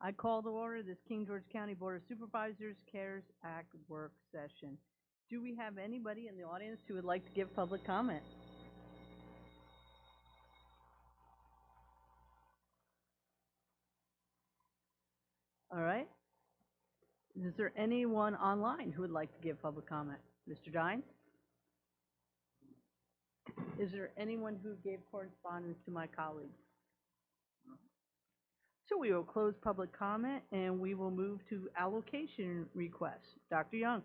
I call to order this King George County Board of Supervisors CARES Act work session. Do we have anybody in the audience who would like to give public comment? All right. Is there anyone online who would like to give public comment? Mr. Dines? Is there anyone who gave correspondence to my colleagues? So we will close public comment and we will move to allocation requests. Dr. Young?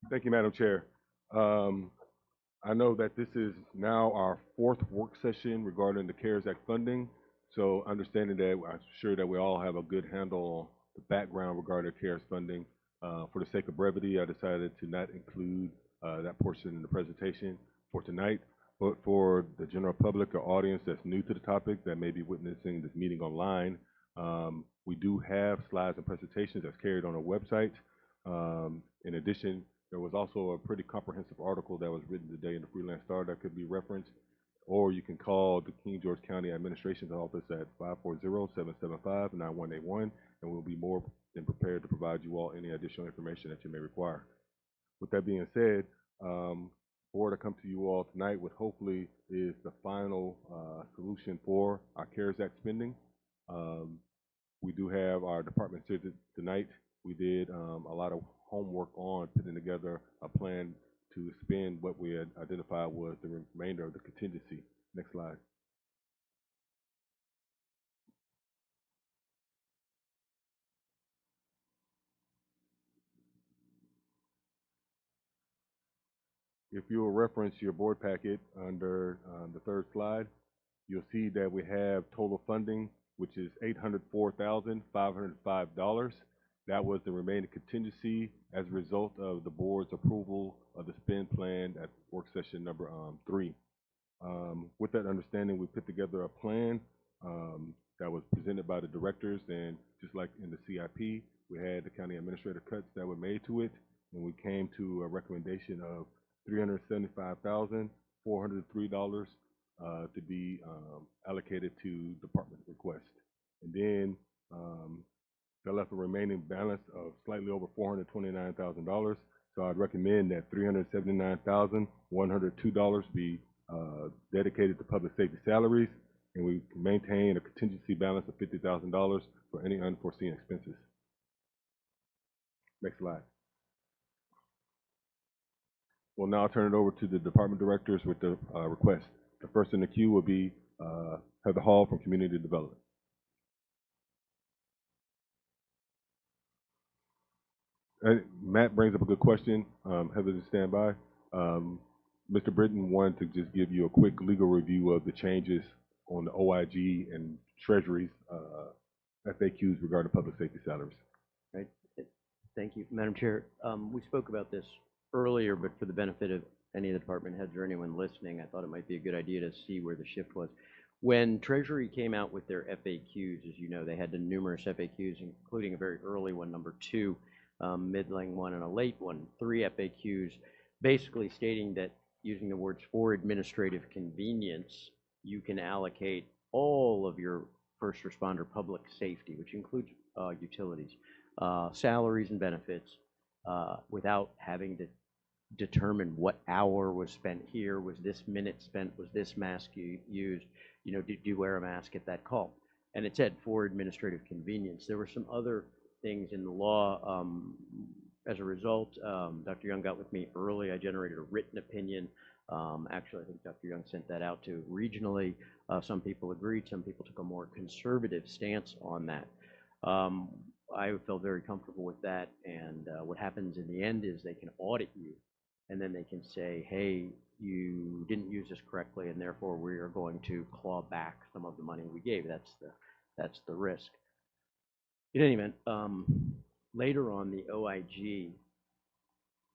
Thank you, Madam Chair. I know that this is now our fourth work session regarding the CARES Act funding. So understanding that, I'm sure that we all have a good handle on the background regarding CARES funding. For the sake of brevity, I decided to not include that portion in the presentation for tonight. But for the general public or audience that's new to the topic that may be witnessing this meeting online, we do have slides and presentations that's carried on our website. In addition, there was also a pretty comprehensive article that was written today in the Freelance Star that could be referenced, or you can call the King George County Administration's office at 540-775-9181, and we'll be more than prepared to provide you all any additional information that you may require. With that being said, board to come to you all tonight with hopefully is the final solution for our CARES Act spending. We do have our department visit tonight. We did a lot of homework on putting together a plan to spend what we had identified was the remainder of the contingency. Next slide. If you'll reference your board packet under the third slide, you'll see that we have total funding, which is $804,505. That was the remaining contingency as a result of the board's approval of the spend plan at work session number 3. With that understanding, we put together a plan that was presented by the directors, and just like in the CIP, we had the county administrator cuts that were made to it, and we came to a recommendation of $375,403 to be allocated to department request. And then that left a remaining balance of slightly over $429,000. So I'd recommend that $379,102 be dedicated to public safety salaries, and we maintain a contingency balance of $50,000 for any unforeseen expenses. Next slide. We'll now turn it over to the department directors with the request. The first in the queue will be Heather Hall from Community Development. Matt brings up a good question. Heather, just stand by. Mr. Britton wanted to just give you a quick legal review of the changes on the OIG and Treasury's FAQs regarding public safety salaries. Right. Thank you, Madam Chair. We spoke about this earlier, but for the benefit of any of the department heads or anyone listening, I thought it might be a good idea to see where the shift was. When Treasury came out with their FAQs, as you know, they had the numerous FAQs, including a very early one, number 2, middling one, and a late one, 3 FAQs, basically stating that using the words for administrative convenience, you can allocate all of your first responder public safety, which includes utilities, salaries and benefits, without having to determine what hour was spent here, was this minute spent, was this mask used, you know, did you wear a mask at that call? And it said for administrative convenience. There were some other things in the law. As a result, Dr. Young got with me early. I generated a written opinion. Actually, I think Dr. Young sent that out to regionally. Some people agreed. Some people took a more conservative stance on that. I felt very comfortable with that. And what happens in the end is they can audit you, and then they can say, hey, you didn't use this correctly, and therefore we are going to claw back some of the money we gave. That's the risk. In any event, later on, the OIG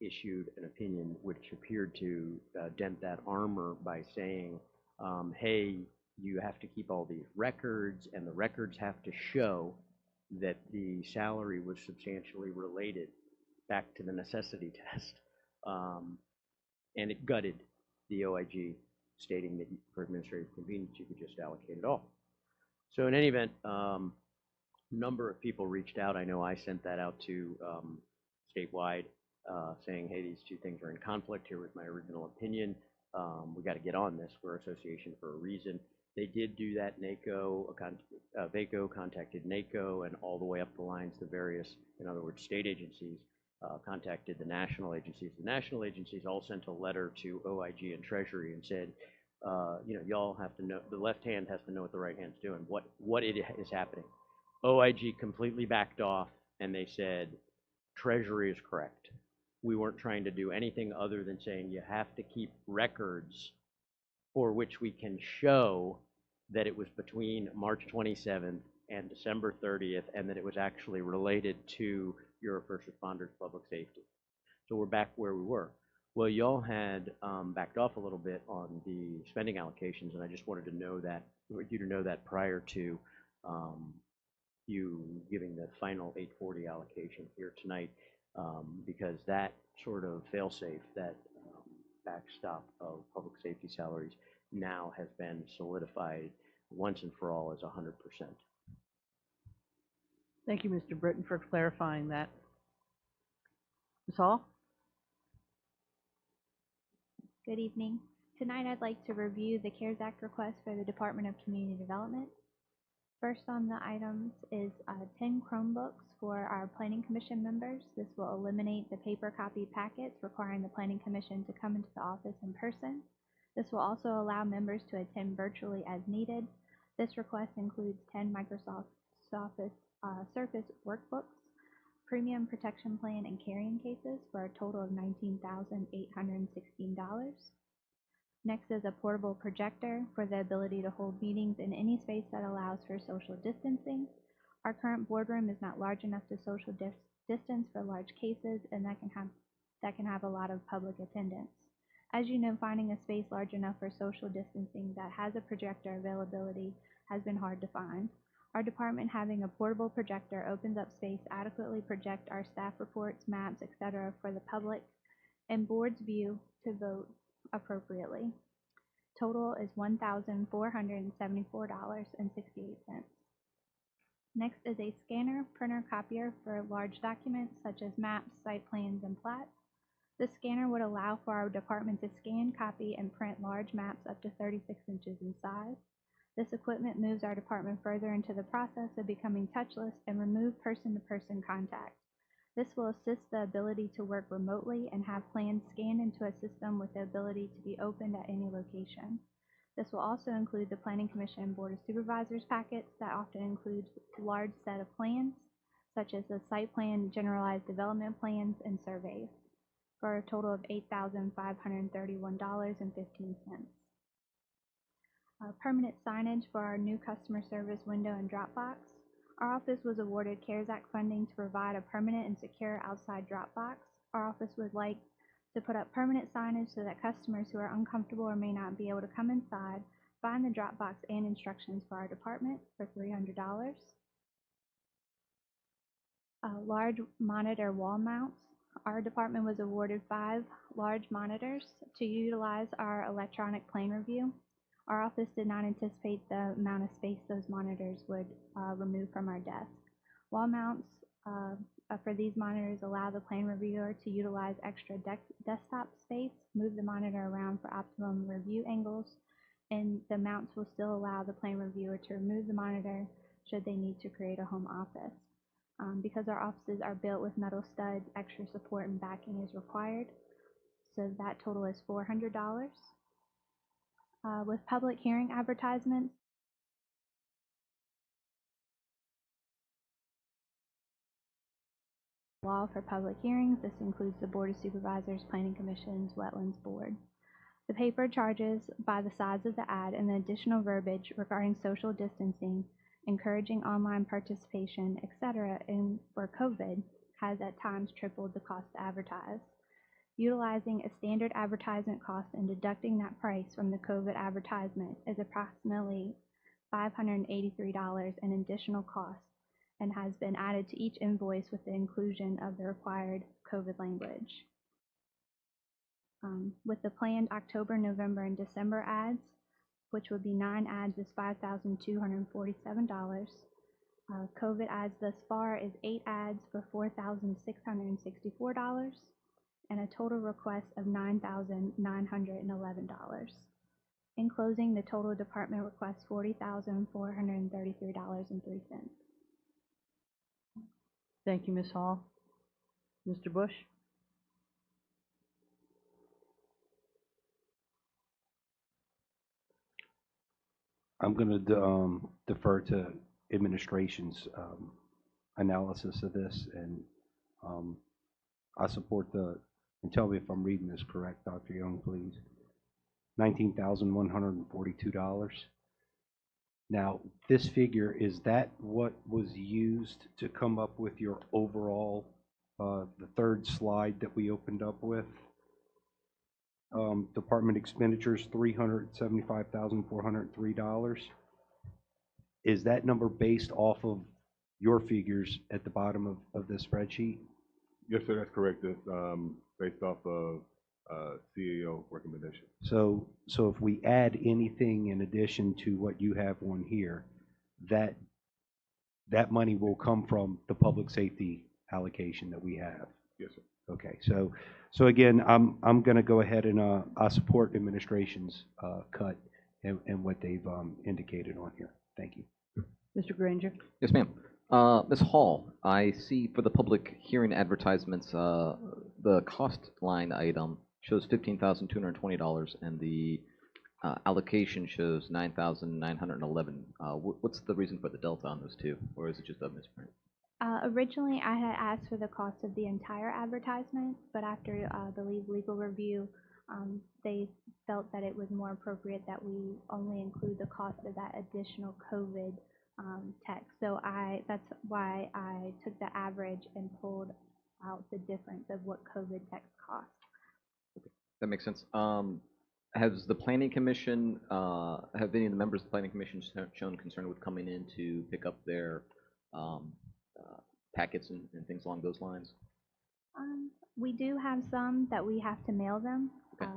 issued an opinion which appeared to dent that armor by saying, hey, you have to keep all these records, and the records have to show that the salary was substantially related back to the necessity test. And it gutted the OIG, stating that for administrative convenience, you could just allocate it all. So in any event, number of people reached out. I know I sent that out to statewide, saying, hey, these two things are in conflict. Here was my original opinion. We got to get on this. We're association for a reason. They did do that. VACO contacted NACO, and all the way up the lines, the various, in other words, state agencies contacted the national agencies. The national agencies all sent a letter to OIG and Treasury and said, y'all have to know, the left hand has to know what the right hand's doing, what it is happening. OIG completely backed off, and they said, Treasury is correct. We weren't trying to do anything other than saying you have to keep records for which we can show that it was between March 27th and December 30th, and that it was actually related to your first responders, public safety. So we're back where we were. Well, y'all had backed off a little bit on the spending allocations, and I just wanted to know that, you to know that prior to you giving the final 840 allocation here tonight, because that sort of fail-safe, that backstop of public safety salaries now has been solidified once and for all as 100%. Thank you, Mr. Britton, for clarifying that. Ms. Hall? Good evening. Tonight I'd like to review the CARES Act request for the Department of Community Development. First on the items is 10 Chromebooks for our Planning Commission members. This will eliminate the paper copy packets requiring the Planning Commission to come into the office in person. This will also allow members to attend virtually as needed. This request includes 10 Microsoft Surface workbooks, premium protection plan, and carrying cases for a total of $19,816. Next is a portable projector for the ability to hold meetings in any space that allows for social distancing. Our current boardroom is not large enough to social distance for large cases, and that can have a lot of public attendance. As you know, finding a space large enough for social distancing that has a projector availability has been hard to find. Our department having a portable projector opens up space to adequately project our staff reports, maps, etc. for the public and board's view to vote appropriately. Total is $1,474.68. Next is a scanner printer copier for large documents such as maps, site plans, and plats. This scanner would allow for our department to scan, copy, and print large maps up to 36 inches in size. This equipment moves our department further into the process of becoming touchless and remove person-to-person contact. This will assist the ability to work remotely and have plans scanned into a system with the ability to be opened at any location. This will also include the Planning Commission and Board of Supervisors packets that often include a large set of plans, such as the site plan, generalized development plans, and surveys, for a total of $8,531.15. Permanent signage for our new customer service window and drop box. Our office was awarded CARES Act funding to provide a permanent and secure outside drop box. Our office would like to put up permanent signage so that customers who are uncomfortable or may not be able to come inside find the drop box and instructions for our department for $300. Large monitor wall mounts. Our department was awarded 5 large monitors to utilize our electronic plan review. Our office did not anticipate the amount of space those monitors would remove from our desk. Wall mounts for these monitors allow the plan reviewer to utilize extra desktop space, move the monitor around for optimum review angles, and the mounts will still allow the plan reviewer to remove the monitor should they need to create a home office. Because our offices are built with metal studs, extra support and backing is required. So that total is $400. With public hearing advertisements, law for public hearings, this includes the Board of Supervisors, Planning Commission's Wetlands Board. The paper charges by the size of the ad and the additional verbiage regarding social distancing, encouraging online participation, etc., and for COVID has at times tripled the cost to advertise. Utilizing a standard advertisement cost and deducting that price from the COVID advertisement is approximately $583 in additional cost and has been added to each invoice with the inclusion of the required COVID language. With the planned October, November, and December ads, which would be 9 ads, is $5,247. COVID ads thus far is 8 ads for $4,664 and a total request of $9,911. In closing, the total department requests $40,433.03. Thank you, Ms. Hall. Mr. Bush? I'm going to defer to administration's analysis of this, and I support and tell me if I'm reading this correct, Dr. Young, please. $19,142. Now, this figure, is that what was used to come up with your overall, the third slide that we opened up with? Department expenditures, $375,403. Is that number based off of your figures at the bottom of the spreadsheet? Yes, sir, that's correct. It's based off of CEO recommendation. So if we add anything in addition to what you have on here, that money will come from the public safety allocation that we have. Yes, sir. Okay, so again, I'm going to go ahead and I support administration's cut and what they've indicated on here. Thank you. Mr. Granger? Yes, ma'am. Ms. Hall, I see for the public hearing advertisements, the cost line item shows $15,220, and the allocation shows $9,911. What's the reason for the delta on those two, or is it just a misprint? Originally, I had asked for the cost of the entire advertisement, but after the legal review, they felt that it was more appropriate that we only include the cost of that additional COVID text. So that's why I took the average and pulled out the difference of what COVID text cost. That makes sense. Has the Planning Commission, have any of the members of the Planning Commission shown concern with coming in to pick up their packets and things along those lines? We do have some that we have to mail them, Okay.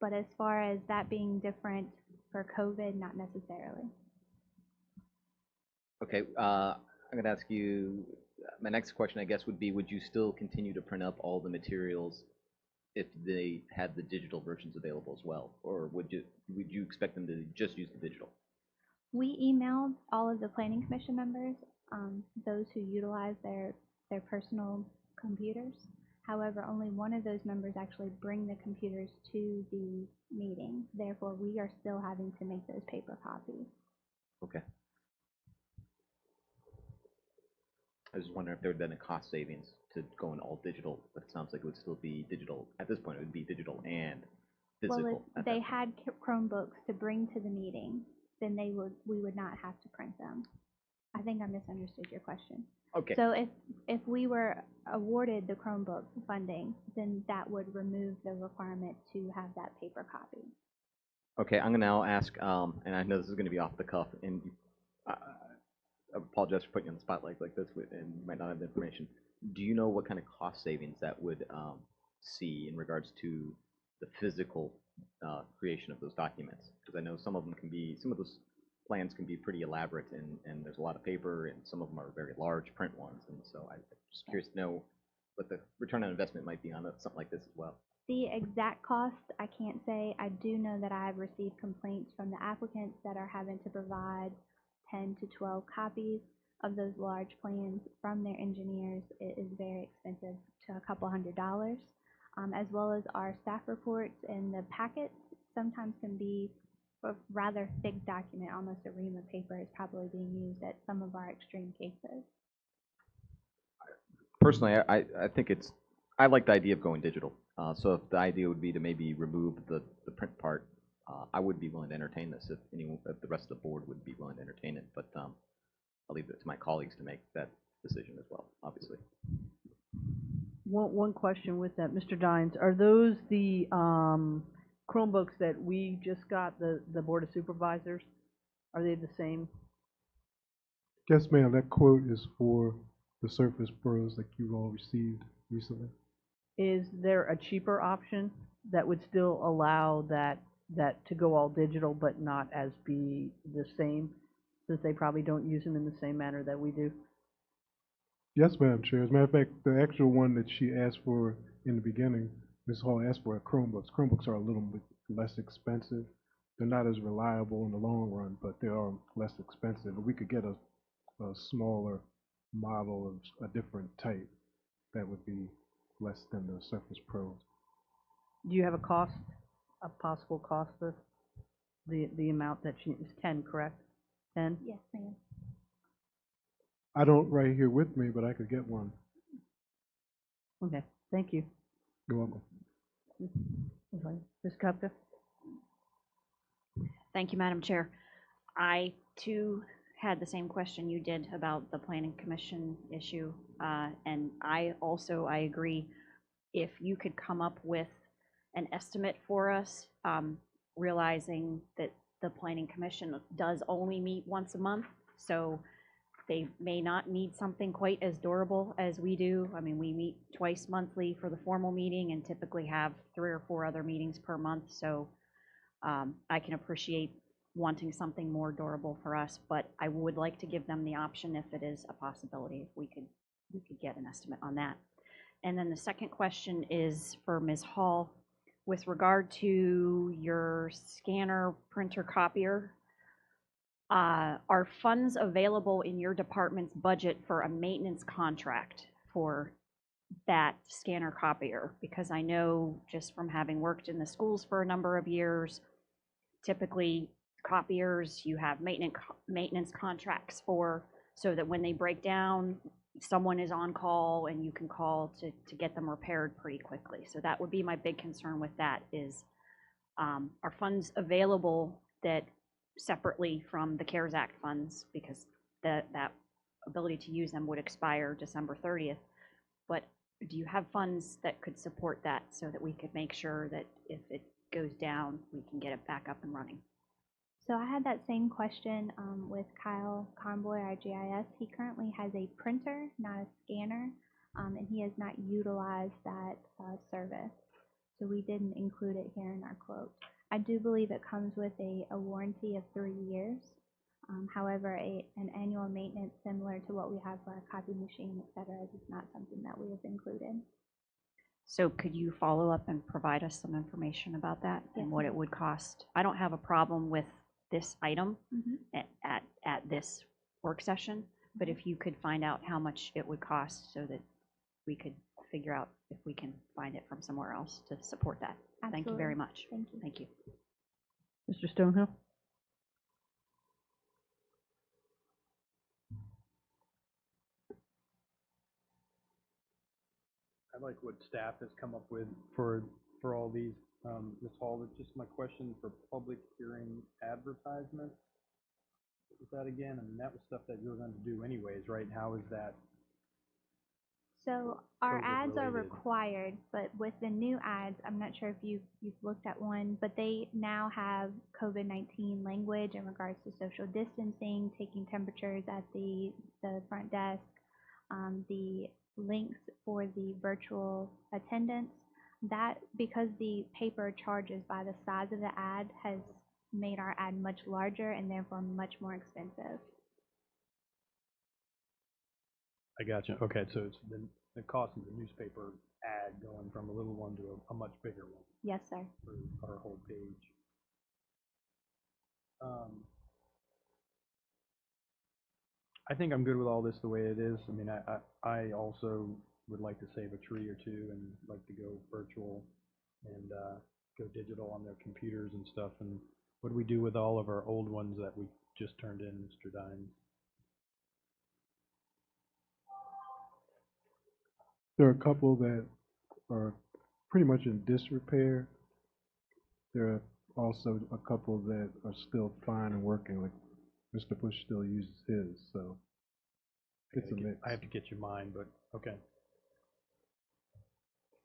but as far as that being different for COVID, not necessarily. Okay, I'm going to ask you, my next question, I guess, would be, would you still continue to print up all the materials if they had the digital versions available as well? Or would you expect them to just use the digital? We emailed all of the Planning Commission members, those who utilize their personal computers. However, only one of those members actually bring the computers to the meeting. Therefore, we are still having to make those paper copies. Okay. I was just wondering if there would have been a cost savings to going all digital, but it sounds like it would still be digital. At this point, it would be digital and physical. Well, if they had Chromebooks to bring to the meeting, then we would not have to print them. I think I misunderstood your question. Okay. So if we were awarded the Chromebook funding, then that would remove the requirement to have that paper copy. Okay, I'm going to now ask, and I know this is going to be off the cuff, and I apologize for putting you on the spotlight like this, and you might not have the information. Do you know what kind of cost savings that would see in regards to the physical creation of those documents? Because I know some of those plans can be pretty elaborate, and there's a lot of paper, and some of them are very large print ones, and so I'm just curious to know what the return on investment might be on something like this as well. The exact cost, I can't say. I do know that I've received complaints from the applicants that are having to provide 10 to 12 copies of those large plans from their engineers. It is very expensive, to a couple $100, as well as our staff reports and the packets sometimes can be a rather thick document. Almost a ream of paper is probably being used at some of our extreme cases. Personally, I think I like the idea of going digital. So if the idea would be to maybe remove the print part, I would be willing to entertain this if the rest of the board would be willing to entertain it. But I'll leave it to my colleagues to make that decision as well, obviously. One question with that, Mr. Dines, are those the Chromebooks that we just got, the Board of Supervisors? Are they the same? Yes, ma'am. That quote is for the Surface Pros that you all received recently. Is there a cheaper option that would still allow that to go all digital but not as be the same? since they probably don't use them in the same manner that we do. Yes, Madam Chair. As a matter of fact, the actual one that she asked for in the beginning, Ms. Hall asked for are Chromebooks. Chromebooks are a little bit less expensive. They're not as reliable in the long run, but they are less expensive. If we could get a smaller model of a different type, that would be less than the Surface Pros. Do you have a possible cost of the amount that she, is 10, correct? 10? Yes, ma'am. I don't right here with me, but I could get one. Okay, thank you. You're welcome. Ms. Kupka? Thank you, Madam Chair. I, too, had the same question you did about the Planning Commission issue, and I agree. If you could come up with an estimate for us, realizing that the Planning Commission does only meet once a month, so they may not need something quite as durable as we do. I mean, we meet twice monthly for the formal meeting and typically have 3 or 4 other meetings per month, so I can appreciate wanting something more durable for us, but I would like to give them the option if it is a possibility, if we could get an estimate on that. And then the second question is for Ms. Hall. With regard to your scanner, printer, copier, are funds available in your department's budget for a maintenance contract for that scanner copier? Because I know just from having worked in the schools for a number of years, typically copiers you have maintenance contracts for, so that when they break down, someone is on call and you can call to get them repaired pretty quickly. So that would be my big concern with that is, are funds available that separately from the CARES Act funds, because that ability to use them would expire December 30th. But do you have funds that could support that so that we could make sure that if it goes down, we can get it back up and running? So I had that same question with Kyle Conboy, our GIS. He currently has a printer, not a scanner, and he has not utilized that service. So we didn't include it here in our quote. I do believe it comes with a warranty of 3 years. However, an annual maintenance similar to what we have for our copy machine, et cetera, is not something that we have included. So could you follow up and provide us some information about that and what it would cost? I don't have a problem with this item at this work session, but if you could find out how much it would cost so that we could figure out if we can find it from somewhere else to support that. Absolutely. Thank you very much. Thank you. Thank you. Mr. Stonehill? I like what staff has come up with for all these, Ms. Hall. It's just my question for public hearing advertisements. What was that again? I mean, that was stuff that you were going to do anyways, right? How is that? So our ads are COVID-related? required, but with the new ads, I'm not sure if you've looked at one, but they now have COVID-19 language in regards to social distancing, taking temperatures at the front desk, the links for the virtual attendance. That, because the paper charges by the size of the ad, has made our ad much larger and therefore much more expensive. I gotcha. Okay, so it's the cost of the newspaper ad going from a little one to a much bigger one Yes, sir. for our whole page. I think I'm good with all this the way it is. I mean, I also would like to save a tree or two and like to go virtual and go digital on their computers and stuff. And what do we do with all of our old ones that we just turned in, Mr. Dines? There are a couple that are pretty much in disrepair. There are also a couple that are still fine and working, like Mr. Bush still uses his, so it's a mix. I have to get you mine, but okay.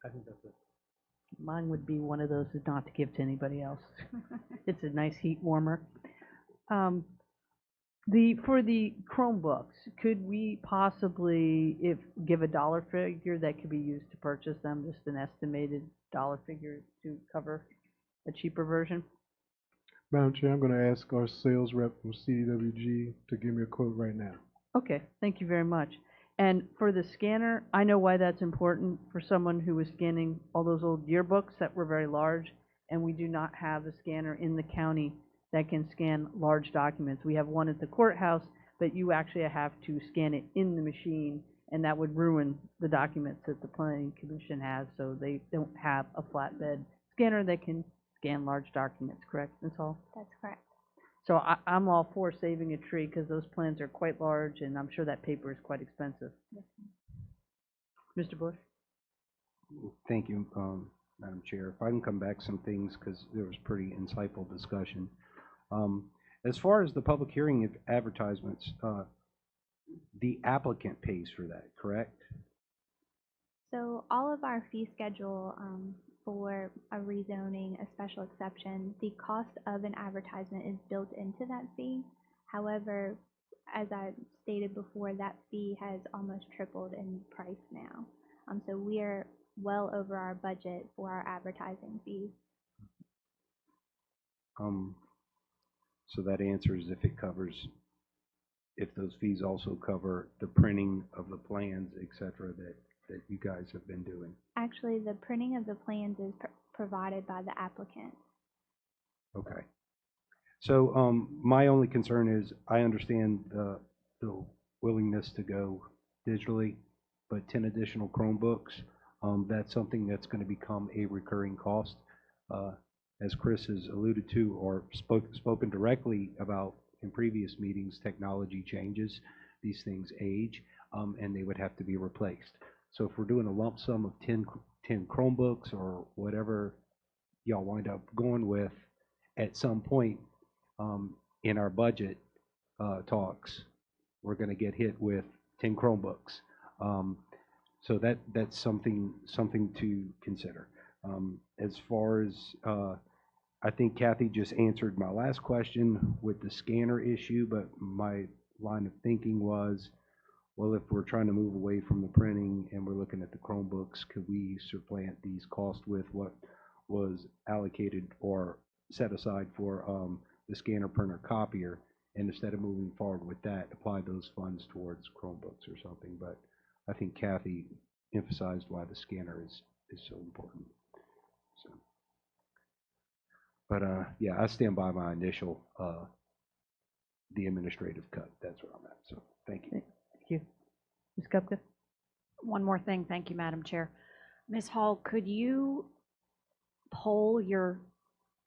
I think that's it. Mine would be one of those is not to give to anybody else. It's a nice heat warmer. For the Chromebooks, could we possibly give a dollar figure that could be used to purchase them, just an estimated dollar figure to cover a cheaper version? Madam Chair, I'm gonna ask our sales rep from CDWG to give me a quote right now. Okay, thank you very much. And for the scanner, I know why that's important for someone who was scanning all those old yearbooks that were very large, and we do not have a scanner in the county that can scan large documents. We have one at the courthouse, but you actually have to scan it in the machine, and that would ruin the documents that the planning commission has, so they don't have a flatbed scanner that can scan large documents, correct, Ms. Hall? That's correct. So I'm all for saving a tree, because those plans are quite large, and I'm sure that paper is quite expensive. Mr. Bush? Thank you, Madam Chair. If I can come back some things, because there was pretty insightful discussion. As far as the public hearing advertisements, the applicant pays for that, correct? So all of our fee schedule for a rezoning, a special exception, the cost of an advertisement is built into that fee. However, as I stated before, that fee has almost tripled in price now. So we are well over our budget for our advertising fees. So that answers if those fees also cover the printing of the plans, et cetera, that you guys have been doing. Actually, the printing of the plans is provided by the applicant. Okay. So my only concern is I understand the willingness to go digitally, but 10 additional Chromebooks, that's something that's going to become a recurring cost. As Chris has alluded to or spoken directly about in previous meetings, technology changes, these things age, and they would have to be replaced. So if we're doing a lump sum of 10 Chromebooks or whatever y'all wind up going with, at some point in our budget talks, we're going to get hit with 10 Chromebooks. So that's something to consider. As far as I think Kathy just answered my last question with the scanner issue, but my line of thinking was, well, if we're trying to move away from the printing and we're looking at the Chromebooks, could we supplant these costs with what was allocated or set aside for the scanner, printer, copier, and instead of moving forward with that, apply those funds towards Chromebooks or something? But I think Kathy emphasized why the scanner is so important. So, but yeah, I stand by my initial the administrative cut. That's where I'm at. So thank you. Thank you. Ms. Kupka? One more thing, thank you, Madam Chair. Ms. Hall, could you poll your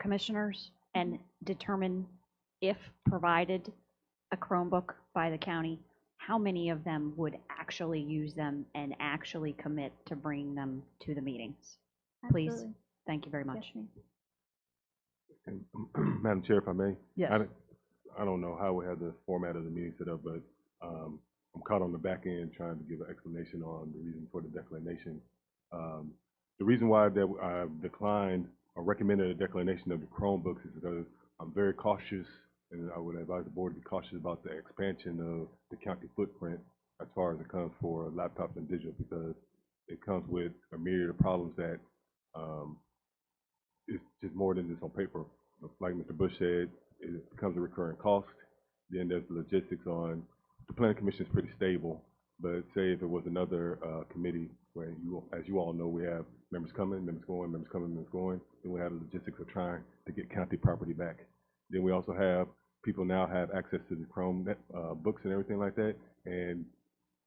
commissioners and determine if provided a Chromebook by the county, how many of them would actually use them and actually commit to bringing them to the meetings? Please. Absolutely. Thank you very much. Yes, ma'am. And, Madam Chair, if I may? Yes. I don't know how we have the format of the meeting set up, but I'm caught on the back end trying to give an explanation on the reason for the declination. The reason why that I declined or recommended a declination of the Chromebooks is because I'm very cautious, and I would advise the board to be cautious about the expansion of the county footprint as far as it comes for laptops and digital, because it comes with a myriad of problems that it's just more than just on paper. Like Mr. Bush said, it becomes a recurring cost. Then there's the logistics on, the planning commission is pretty stable, but say if there was another committee where as you all know, we have members coming, members going, members coming, members going, then we have the logistics of trying to get county property back. Then we also have, people now have access to the Chrome books and everything like that, and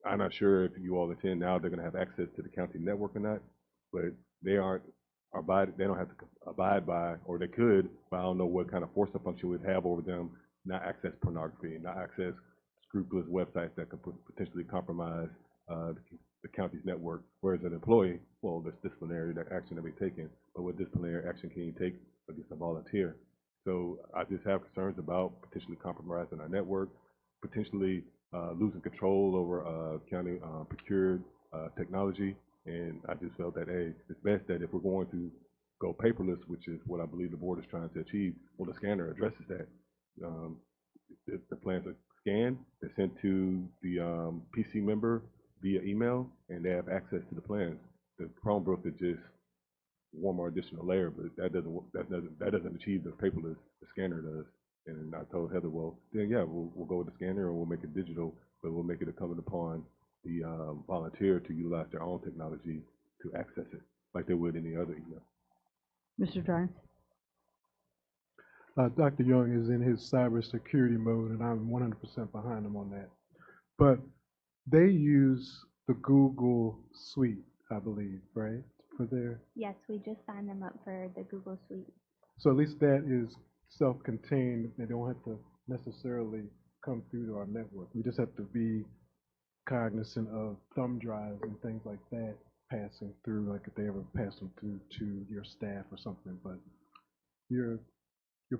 I'm not sure if you all attend now, they're gonna have access to the county network or not, but they don't have to abide by, or they could, but I don't know what kind of force-up function we'd have over them, not access pornography, not access scrupulous websites that could potentially compromise the county's network. Whereas an employee, well, there's disciplinary action to be taken, but what disciplinary action can you take against a volunteer? So I just have concerns about potentially compromising our network, potentially losing control over county procured technology. And I just felt that, hey, it's best that if we're going to go paperless, which is what I believe the board is trying to achieve, well, the scanner addresses that. The plans are scanned, they're sent to the PC member via email, and they have access to the plans. The Chromebook is just one more additional layer, but that doesn't achieve the paperless the scanner does. And I told Heather, well, then yeah, we'll go with the scanner and we'll make it digital, but we'll make it incumbent upon the volunteer to utilize their own technology to access it, like they would any other email. Mr. Giants? Dr. Young is in his cybersecurity mode, and I'm 100% behind him on that. But they use the Google Suite, I believe, right, for their. Yes, we just signed them up for the Google Suite. So at least that is self-contained. They don't have to necessarily come through to our network. We just have to be cognizant of thumb drives and things like that passing through, like if they ever pass them through to your staff or something. But your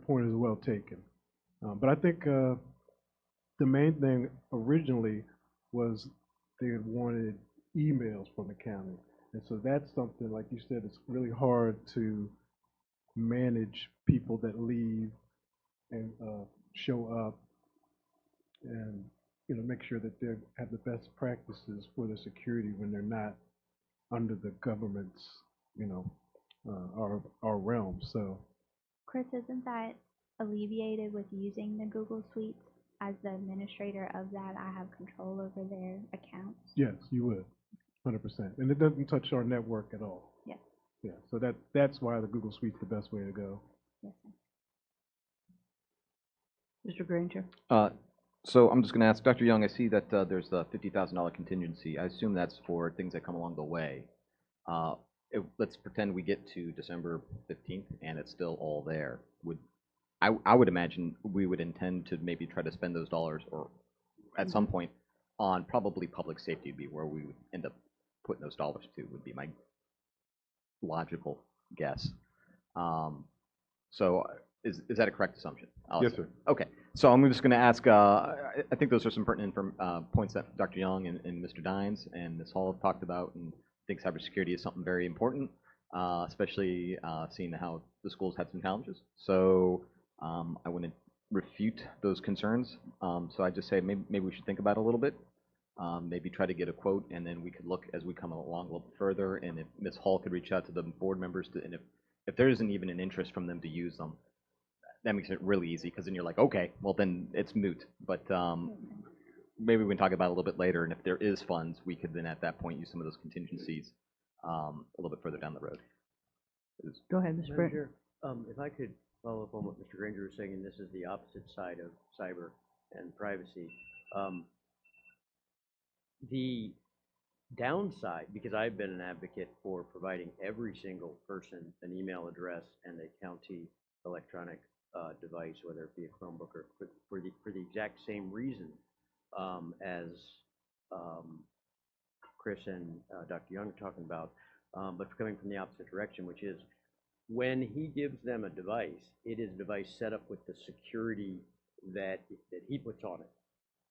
point is well taken. But I think the main thing originally was they had wanted emails from the county. And so that's something, like you said, it's really hard to manage people that leave and show up and, you know, make sure that they have the best practices for the security when they're not under the government's, you know, our realm. So Chris, isn't that alleviated with using the Google Suite? As the administrator of that, I have control over their accounts. yes, you would, 100%. And it doesn't touch our network at all. Yes. Yeah, so that's why the Google Suite's the best way to go. Yes, sir. Mr. Granger? So I'm just going to ask Dr. Young, I see that there's the $50,000 contingency. I assume that's for things that come along the way. Let's pretend we get to December 15th and it's still all there. I would imagine we would intend to maybe try to spend those dollars, or at some point, on probably public safety would be where we would end up putting those dollars to, would be my logical guess. So is that a correct assumption? Yes, sir. Okay, so I'm just going to ask, I think those are some pertinent points that Dr. Young and Mr. Dines and Ms. Hall have talked about, and I think cybersecurity is something very important, especially seeing how the schools had some challenges. So I wouldn't refute those concerns. So I just say maybe we should think about it a little bit. Maybe try to get a quote, and then we could look as we come along a little further. And if Ms. Hall could reach out to the board members, and if there isn't even an interest from them to use them, that makes it really easy, because then you're like, okay, well then it's moot. But maybe we can talk about it a little bit later, and if there is funds, we could then at that point use some of those contingencies a little bit further down the road. Go ahead, Mr. Brent. If I could follow up on what Mr. Granger was saying, and this is the opposite side of cyber and privacy. The downside, because I've been an advocate for providing every single person an email address and a county electronic device, whether it be a Chromebook or for the exact same reason as Chris and Dr. Young are talking about, but coming from the opposite direction, which is when he gives them a device, it is a device set up with the security that he puts on it.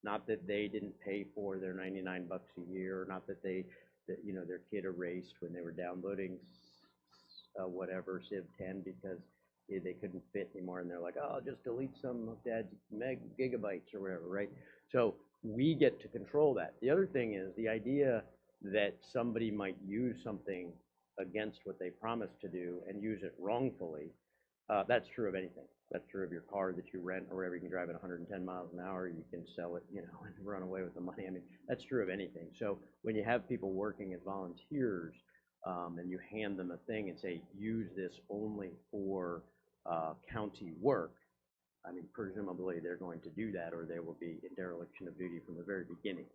Not that they didn't pay for their $99 a year, not that you know, their kid erased when they were downloading whatever Civ 10 because they couldn't fit anymore, and they're like, oh, I'll just delete some of Dad's gigabytes or whatever, right? So we get to control that. The other thing is the idea that somebody might use something against what they promised to do and use it wrongfully. That's true of anything. That's true of your car that you rent or wherever. You can drive at 110 miles an hour. You can sell it, you know, and run away with the money. I mean, that's true of anything. So when you have people working as volunteers and you hand them a thing and say, use this only for county work, I mean, presumably they're going to do that, or they will be in dereliction of duty from the very beginning.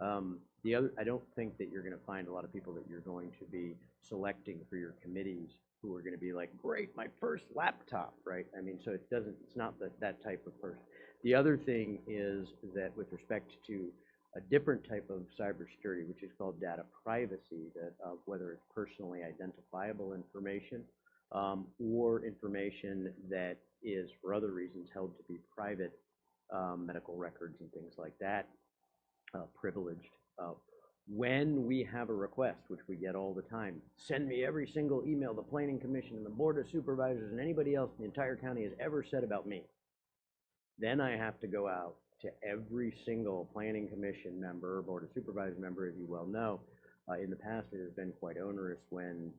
I don't think that you're going to find a lot of people that you're going to be selecting for your committees who are going to be like, great, my first laptop, right? I mean, so it's not that type of person. The other thing is that with respect to a different type of cybersecurity, which is called data privacy, that whether it's personally identifiable information or information that is for other reasons held to be private, medical records and things like that, privileged. When we have a request, which we get all the time, send me every single email the Planning Commission and the Board of Supervisors and anybody else in the entire county has ever said about me. Then I have to go out to every single Planning Commission member, Board of Supervisors member, as you well know, In the past, it has been quite onerous when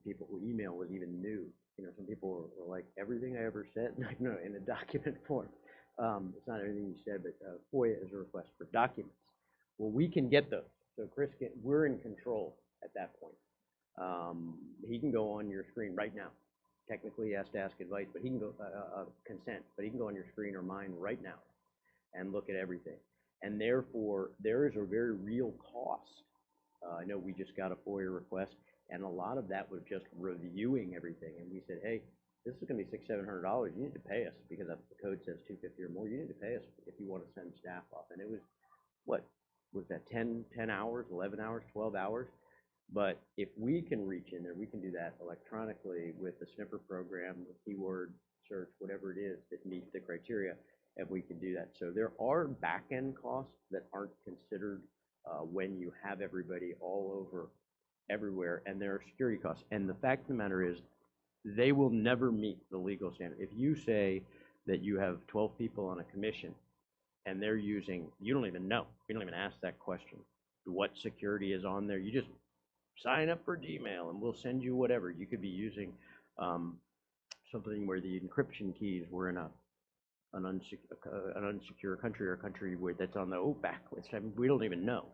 email was even new. You know, some people were like, everything I ever said, no, in a document form. It's not everything you said, but FOIA is a request for documents. Well, we can get those. So we're in control at that point. He can go on your screen right now. Technically, he has to ask advice, but he can go, consent, but he can go on your screen or mine right now and look at everything. And therefore, there is a very real cost. I know we just got a FOIA request, and a lot of that was just reviewing everything. And we said, hey, this is going to be $600-700. You need to pay us because the code says $250 or more. You need to pay us if you want to send staff off. And it was, what was that, 10 hours, 11 hours, 12 hours? But if we can reach in there, we can do that electronically with the sniffer program, the keyword search, whatever it is that meets the criteria, and we can do that. So there are back-end costs that aren't considered when you have everybody all over everywhere, and there are security costs. And the fact of the matter is, they will never meet the legal standard. If you say that you have 12 people on a commission, and they're using, you don't even know, you don't even ask that question, what security is on there. You just sign up for Gmail and we'll send you whatever. You could be using something where the encryption keys were in an unsecure country or a country where that's on the OPAC list. I mean, we don't even know.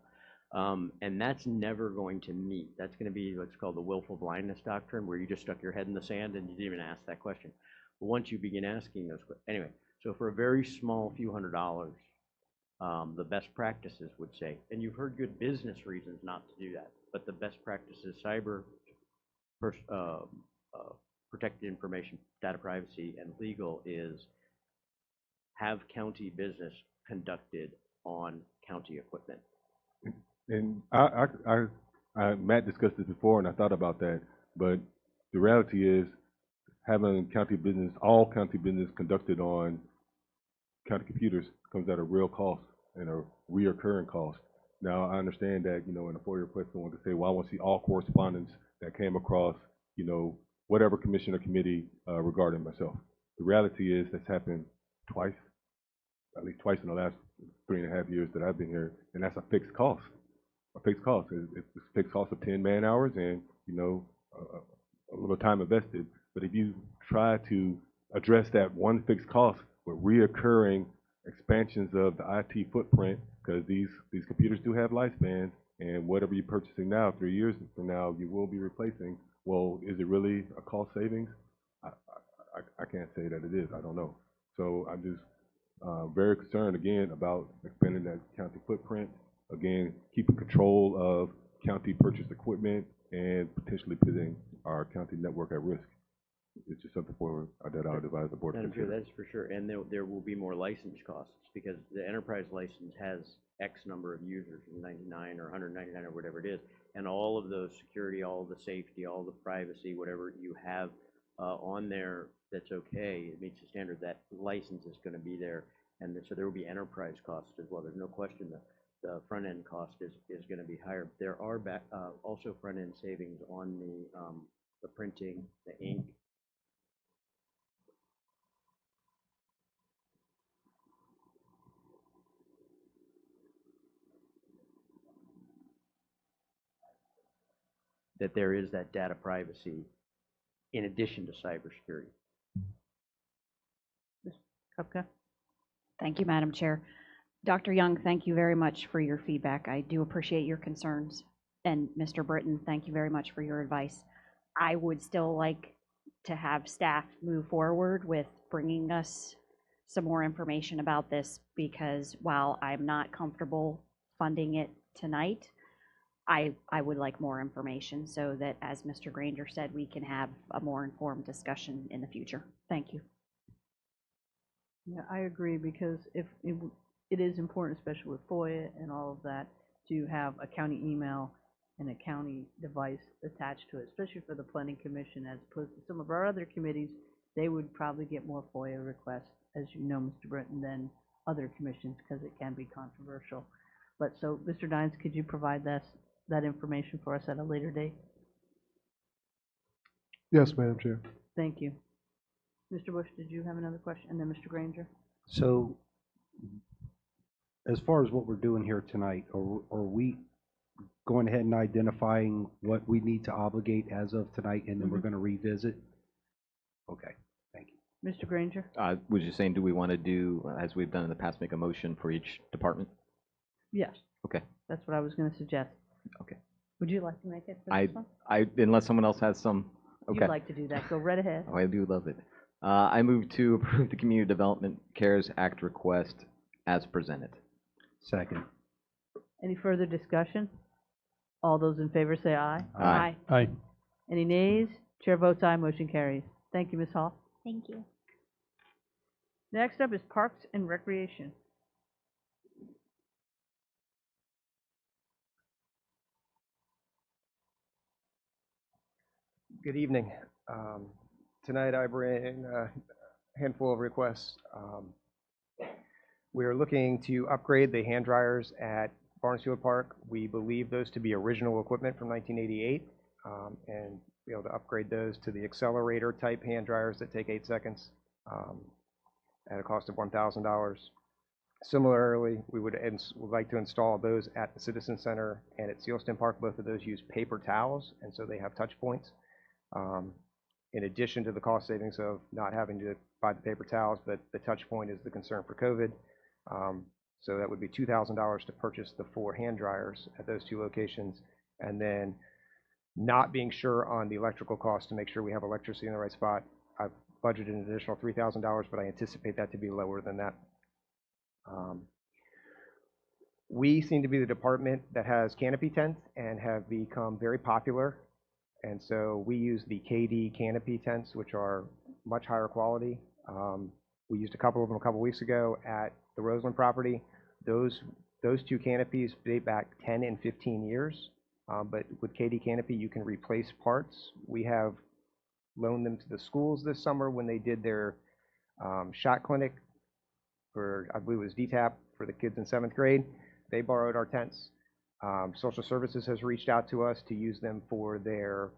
And that's never going to meet. That's going to be what's called the willful blindness doctrine, where you just stuck your head in the sand and you didn't even ask that question. But once you begin asking those questions, anyway, so for a very small few $100s, the best practices would say, and you've heard good business reasons not to do that, but the best practices, cyber, protected information, data privacy, and legal is have county business conducted on county equipment. And Matt discussed this before, and I thought about that, but the reality is having all county business conducted on county computers comes at a real cost and a reoccurring cost. Now, I understand that, in a FOIA request, I want to say, well, I want to see all correspondence that came across, whatever commission or committee regarding myself. The reality is that's happened twice, at least twice in the last 3.5 years that I've been here, and that's a fixed cost. A fixed cost. It's a fixed cost of 10 man hours and, a little time invested. But if you try to address that one fixed cost with reoccurring expansions of the IT footprint, because these computers do have lifespans, and whatever you're purchasing now, 3 years from now, you will be replacing. Well, is it really a cost savings? I can't say that it is. I don't know. So I'm just very concerned, again, about expanding that county footprint, again, keeping control of county purchased equipment, and potentially putting our county network at risk. It's just something that I would advise the board to consider. That's for sure, and there will be more license costs, because the enterprise license has X number of users, 99 or 199 or whatever it is, and all of those security, all of the safety, all the privacy, whatever you have on there that's okay, it meets the standard, that license is going to be there, and so there will be enterprise costs as well. There's no question that the front-end cost is going to be higher. There are also front-end savings on the printing, the ink. That there is that data privacy in addition to cybersecurity. Ms. Kupka? Thank you, Madam Chair. Dr. Young, thank you very much for your feedback. I do appreciate your concerns. And Mr. Britton, thank you very much for your advice. I would still like to have staff move forward with bringing us some more information about this, because while I'm not comfortable funding it tonight, I would like more information so that, as Mr. Granger said, we can have a more informed discussion in the future. Thank you. Yeah, I agree, because if it is important, especially with FOIA and all of that, to have a county email and a county device attached to it, especially for the planning commission, as opposed to some of our other committees. They would probably get more FOIA requests, as you know, Mr. Britton, than other commissions, because it can be controversial. But so, Mr. Dines, could you provide that information for us at a later date? Yes, Madam Chair. Thank you. Mr. Bush, did you have another question? And then Mr. Granger? So, as far as what we're doing here tonight, are we going ahead and identifying what we need to obligate as of tonight, and then we're Mhm. gonna revisit? Okay, thank you. Mr. Granger? Was you saying, do we want to do, as we've done in the past, make a motion for each department? Yes. Okay. That's what I was gonna suggest. Okay. Would you like to make it for I, this one? unless someone else has some, okay. You'd like to do that, go right ahead. Oh, I do love it. I move to approve the Community Development CARES Act request as presented. Second. Any further discussion? All those in favor say aye. Aye. Aye. Any nays? Chair votes aye, motion carries. Thank you, Ms. Hall. Thank you. Next up is Parks and Recreation. Good evening. Tonight I bring a handful of requests. We are looking to upgrade the hand dryers at Barnstable Park. We believe those to be original equipment from 1988, and be able to upgrade those to the accelerator type hand dryers that take 8 seconds at a cost of $1,000. Similarly, we would like to install those at the Citizen Center and at Sealston Park. Both of those use paper towels, and so they have touch points. In addition to the cost savings of not having to buy the paper towels, but the touch point is the concern for COVID. So that would be $2,000 to purchase the 4 hand dryers at those 2 locations, and then not being sure on the electrical cost to make sure we have electricity in the right spot. I've budgeted an additional $3,000, but I anticipate that to be lower than that. We seem to be the department that has canopy tents and have become very popular. And so we use the KD canopy tents, which are much higher quality. We used a couple of them a couple weeks ago at the Roseland property. Those 2 canopies date back 10 and 15 years. But with KD canopy, you can replace parts. We have loaned them to the schools this summer when they did their shot clinic for, I believe it was DTAP, for the kids in 7th grade. They borrowed our tents. Social Services has reached out to us to use them for their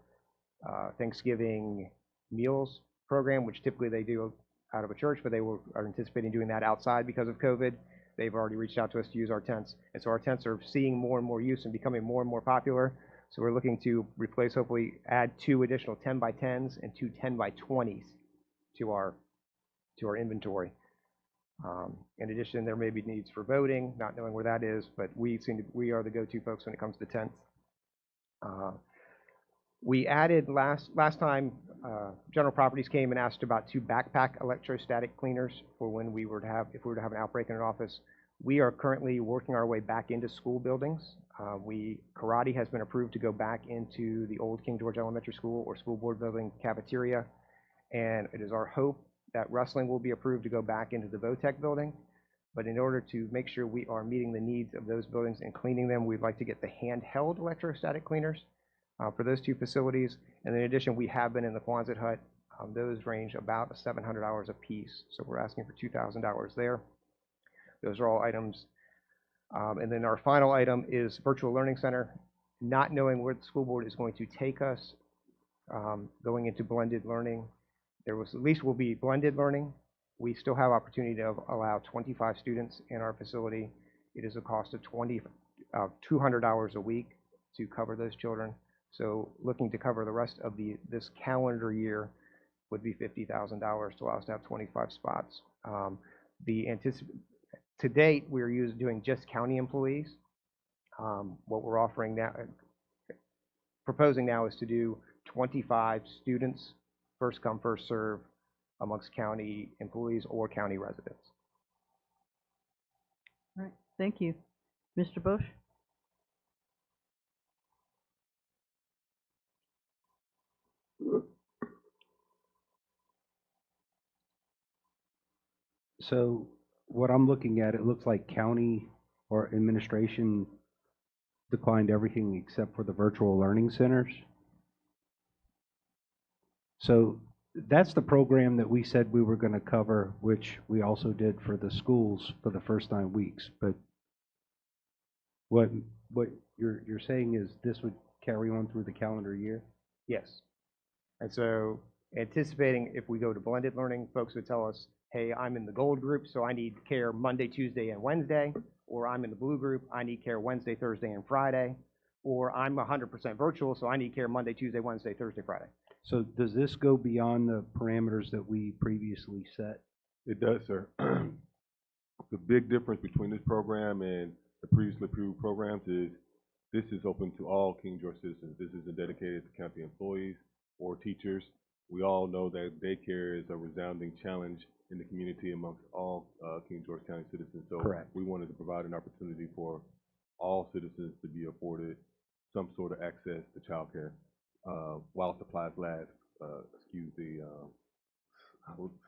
Thanksgiving meals program, which typically they do out of a church, but they are anticipating doing that outside because of COVID. They've already reached out to us to use our tents. And so our tents are seeing more and more use and becoming more and more popular. So we're looking to replace, hopefully add 2 additional 10 by 10s and 2 10 by 20s to our inventory. In addition, there may be needs for voting, not knowing where that is, but we are the go-to folks when it comes to tents. We added last time, General Properties came and asked about 2 backpack electrostatic cleaners for when if we were to have an outbreak in an office. We are currently working our way back into school buildings. Karate has been approved to go back into the old King George Elementary School or school board building cafeteria, and it is our hope that wrestling will be approved to go back into the VOTEC building. But in order to make sure we are meeting the needs of those buildings and cleaning them, we'd like to get the handheld electrostatic cleaners for those 2 facilities. And in addition, we have been in the Quonset hut. Those range about $700 a piece. So we're asking for $2,000 there. Those are all items. And then our final item is Virtual Learning Center. Not knowing where the school board is going to take us, going into blended learning. At least will be blended learning. We still have opportunity to allow 25 students in our facility. It is a cost of $200 a week to cover those children. So looking to cover the rest of this calendar year would be $50,000 to allow us to have 25 spots. To date, we're doing just county employees. What we're offering now, proposing now, is to do 25 students, first come, first serve, amongst county employees or county residents. All right, thank you. Mr. Bush? So what I'm looking at, it looks like county or administration declined everything except for the virtual learning centers. So that's the program that we said we were going to cover, which we also did for the schools for the first 9 weeks. But what you're saying is this would carry on through the calendar year? Yes. And so anticipating if we go to blended learning, folks would tell us, hey, I'm in the gold group, so I need care Monday, Tuesday, and Wednesday, or I'm in the blue group, I need care Wednesday, Thursday, and Friday. or I'm 100% virtual, so I need care Monday, Tuesday, Wednesday, Thursday, Friday. So does this go beyond the parameters that we previously set? It does, sir. The big difference between this program and the previously approved programs is this is open to all King George citizens. This isn't dedicated to county employees or teachers. We all know that daycare is a resounding challenge in the community amongst all King George County citizens. So Correct. we wanted to provide an opportunity for all citizens to be afforded some sort of access to childcare while supplies last. Excuse the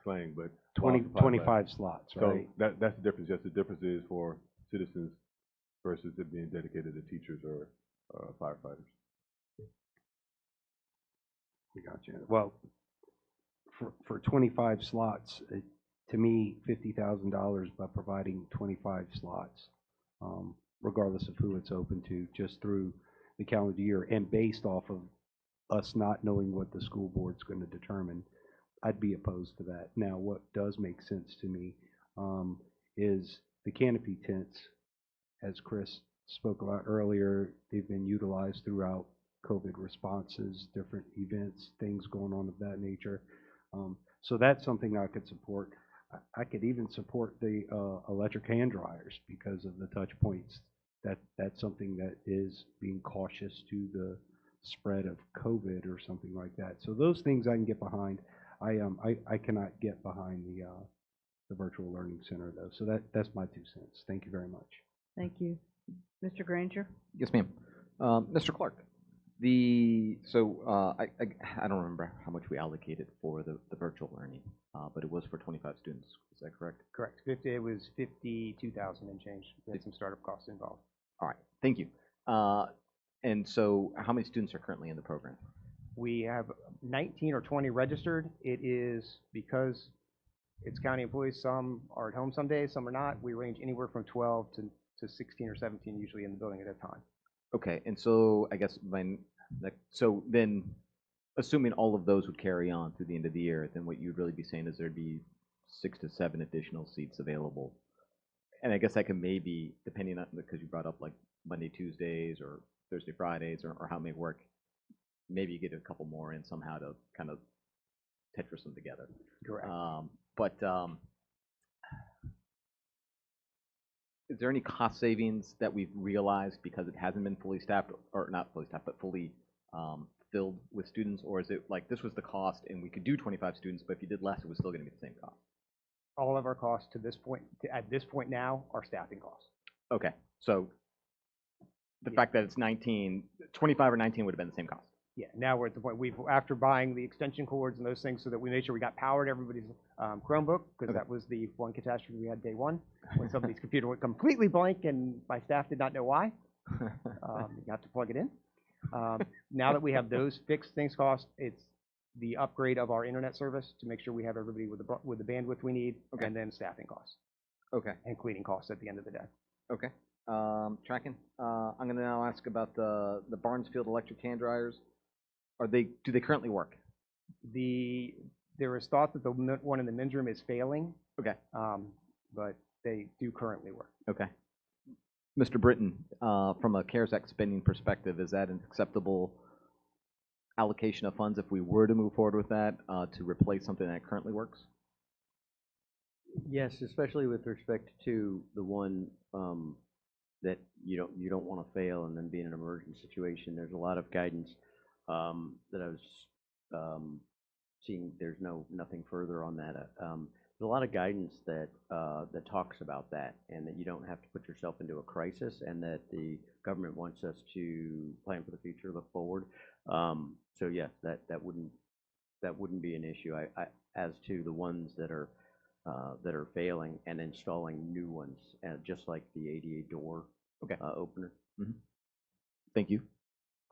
slang, but while 20, supplies last. 25 slots, right? So that's the difference. Just the difference is for citizens versus it being dedicated to teachers or firefighters. We got you. Well, for 25 slots, to me, $50,000 by providing 25 slots, regardless of who it's open to, just through the calendar year, and based off of us not knowing what the school board's going to determine, I'd be opposed to that. Now, what does make sense to me is the canopy tents, as Chris spoke about earlier, they've been utilized throughout COVID responses, different events, things going on of that nature. So that's something I could support. I could even support the electric hand dryers because of the touch points. That's something that is being cautious to the spread of COVID or something like that. So those things I can get behind. I cannot get behind the virtual learning center though. So that's my 2 cents. Thank you very much. Thank you. Mr. Granger? Yes, ma'am. Mr. Clark, I don't remember how much we allocated for the virtual learning, but it was for 25 students. Is that correct? Correct. It was 52,000 and change. We had some startup costs involved. All right, thank you. And so how many students are currently in the program? We have 19 or 20 registered. It is because it's county employees. Some are at home some days, some are not. We range anywhere from 12 to 16 or 17 usually in the building at a time. Okay, and so I guess so then, assuming all of those would carry on through the end of the year, then what you'd really be saying is there'd be 6 to 7 additional seats available. And I guess that can maybe, depending on, because you brought up like Monday, Tuesdays, or Thursday, Fridays, or how it may work, maybe you get a couple more in somehow to kind of Tetris them together. Correct. Is there any cost savings that we've realized because it hasn't been fully staffed, or not fully staffed, but fully filled with students? Or is it like this was the cost and we could do 25 students, but if you did less, it was still going to be the same cost? All of our costs to this point, at this point now, are staffing costs. Okay, so the fact that it's 25 or 19 would have been the same cost. Yeah, now we're at the point, after buying the extension cords and those things so that we made sure we got power to everybody's Chromebook, because that was the one catastrophe we had day one, when somebody's computer went completely blank and my staff did not know why. You have to plug it in. Now that we have those fixed things cost, it's the upgrade of our internet service to make sure we have everybody with the bandwidth we need, and then staffing costs. Okay. And cleaning costs at the end of the day. Okay. Tracking. I'm going to now ask about the Barnesfield electric hand dryers. Do they currently work? There is thought that the one in the men's room is failing. Okay. But they do currently work. Okay. Mr. Britton, from a CARES Act spending perspective, is that an acceptable allocation of funds if we were to move forward with that to replace something that currently works? Yes, especially with respect to the one that you don't want to fail and then be in an emergent situation. There's a lot of guidance that I was seeing. There's nothing further on that. There's a lot of guidance that that talks about that, and that you don't have to put yourself into a crisis, and that the government wants us to plan for the future, look forward. So yes, that wouldn't be an issue. As to the ones that are failing and installing new ones, just like the ADA door opener. Mm-hmm. Thank you.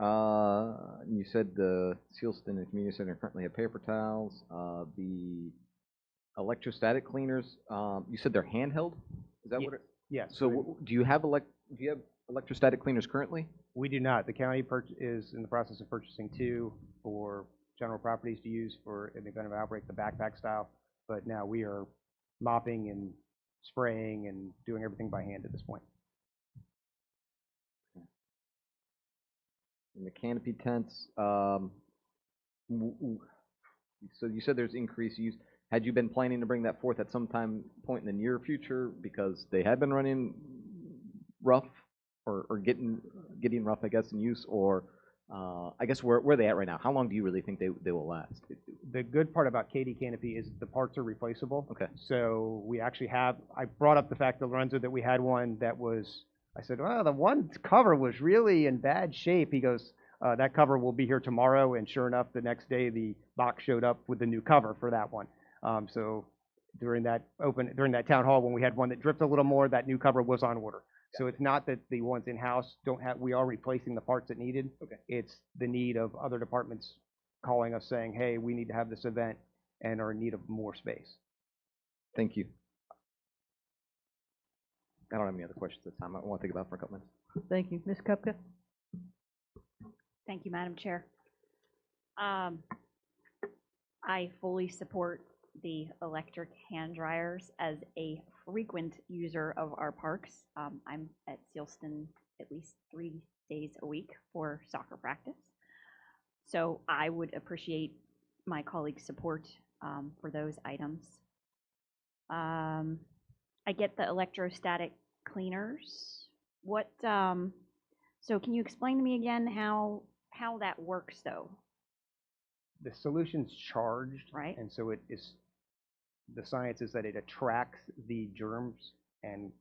You said the Sealston and Community Center currently have paper towels. The electrostatic cleaners, you said they're handheld? Is that what it? Yes. So do you have electrostatic cleaners currently? We do not. The county is in the process of purchasing 2 for general properties to use for in the event of an outbreak, the backpack style. But now we are mopping and spraying and doing everything by hand at this point. in the canopy tents, w- w- so you said there's increased use. Had you been planning to bring that forth at some point in the near future because they had been running rough or getting rough, I guess, in use, or I guess where are they at right now? How long do you really think they will last? The good part about Katie Canopy is the parts are replaceable. Okay. So we actually have, I brought up the fact, Lorenzo, that we had one that was, I said, well, the one cover was really in bad shape. He goes, that cover will be here tomorrow. And sure enough, the next day, the box showed up with the new cover for that one. So during that town hall, when we had one that dripped a little more, that new cover was on order. So it's not that the ones in-house don't have, we are replacing the parts that needed. Okay. It's the need of other departments calling us saying, hey, we need to have this event and are in need of more space. Thank you. I don't have any other questions this time. I want to think about it for a couple minutes. Thank you. Ms. Kupka? Thank you, Madam Chair. I fully support the electric hand dryers as a frequent user of our parks. I'm at Sealston at least 3 days a week for soccer practice. So I would appreciate my colleagues' support for those items. I get the electrostatic cleaners. What, so can you explain to me again how that works though? The solution's charged. Right. And so it is, the science is that it attracts the germs and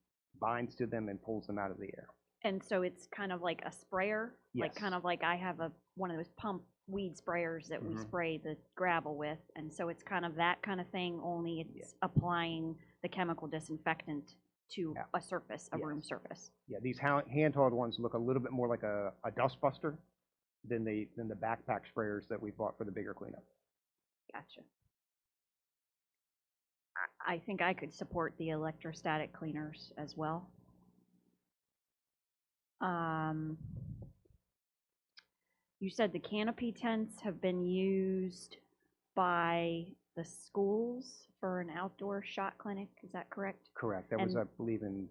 binds to them and pulls them out of the air. And so it's kind of like a sprayer? Like Yes. kind of like I have one of those pump weed sprayers that we spray the gravel with. And so it's kind of that kind of thing, only it's applying the chemical disinfectant to a surface, a room surface. Yeah, these handheld ones look a little bit more like a dust buster than the backpack sprayers that we bought for the bigger cleanup. Gotcha. I think I could support the electrostatic cleaners as well. You said the canopy tents have been used by the schools for an outdoor shot clinic, is that correct? Correct. That was, And I believe, in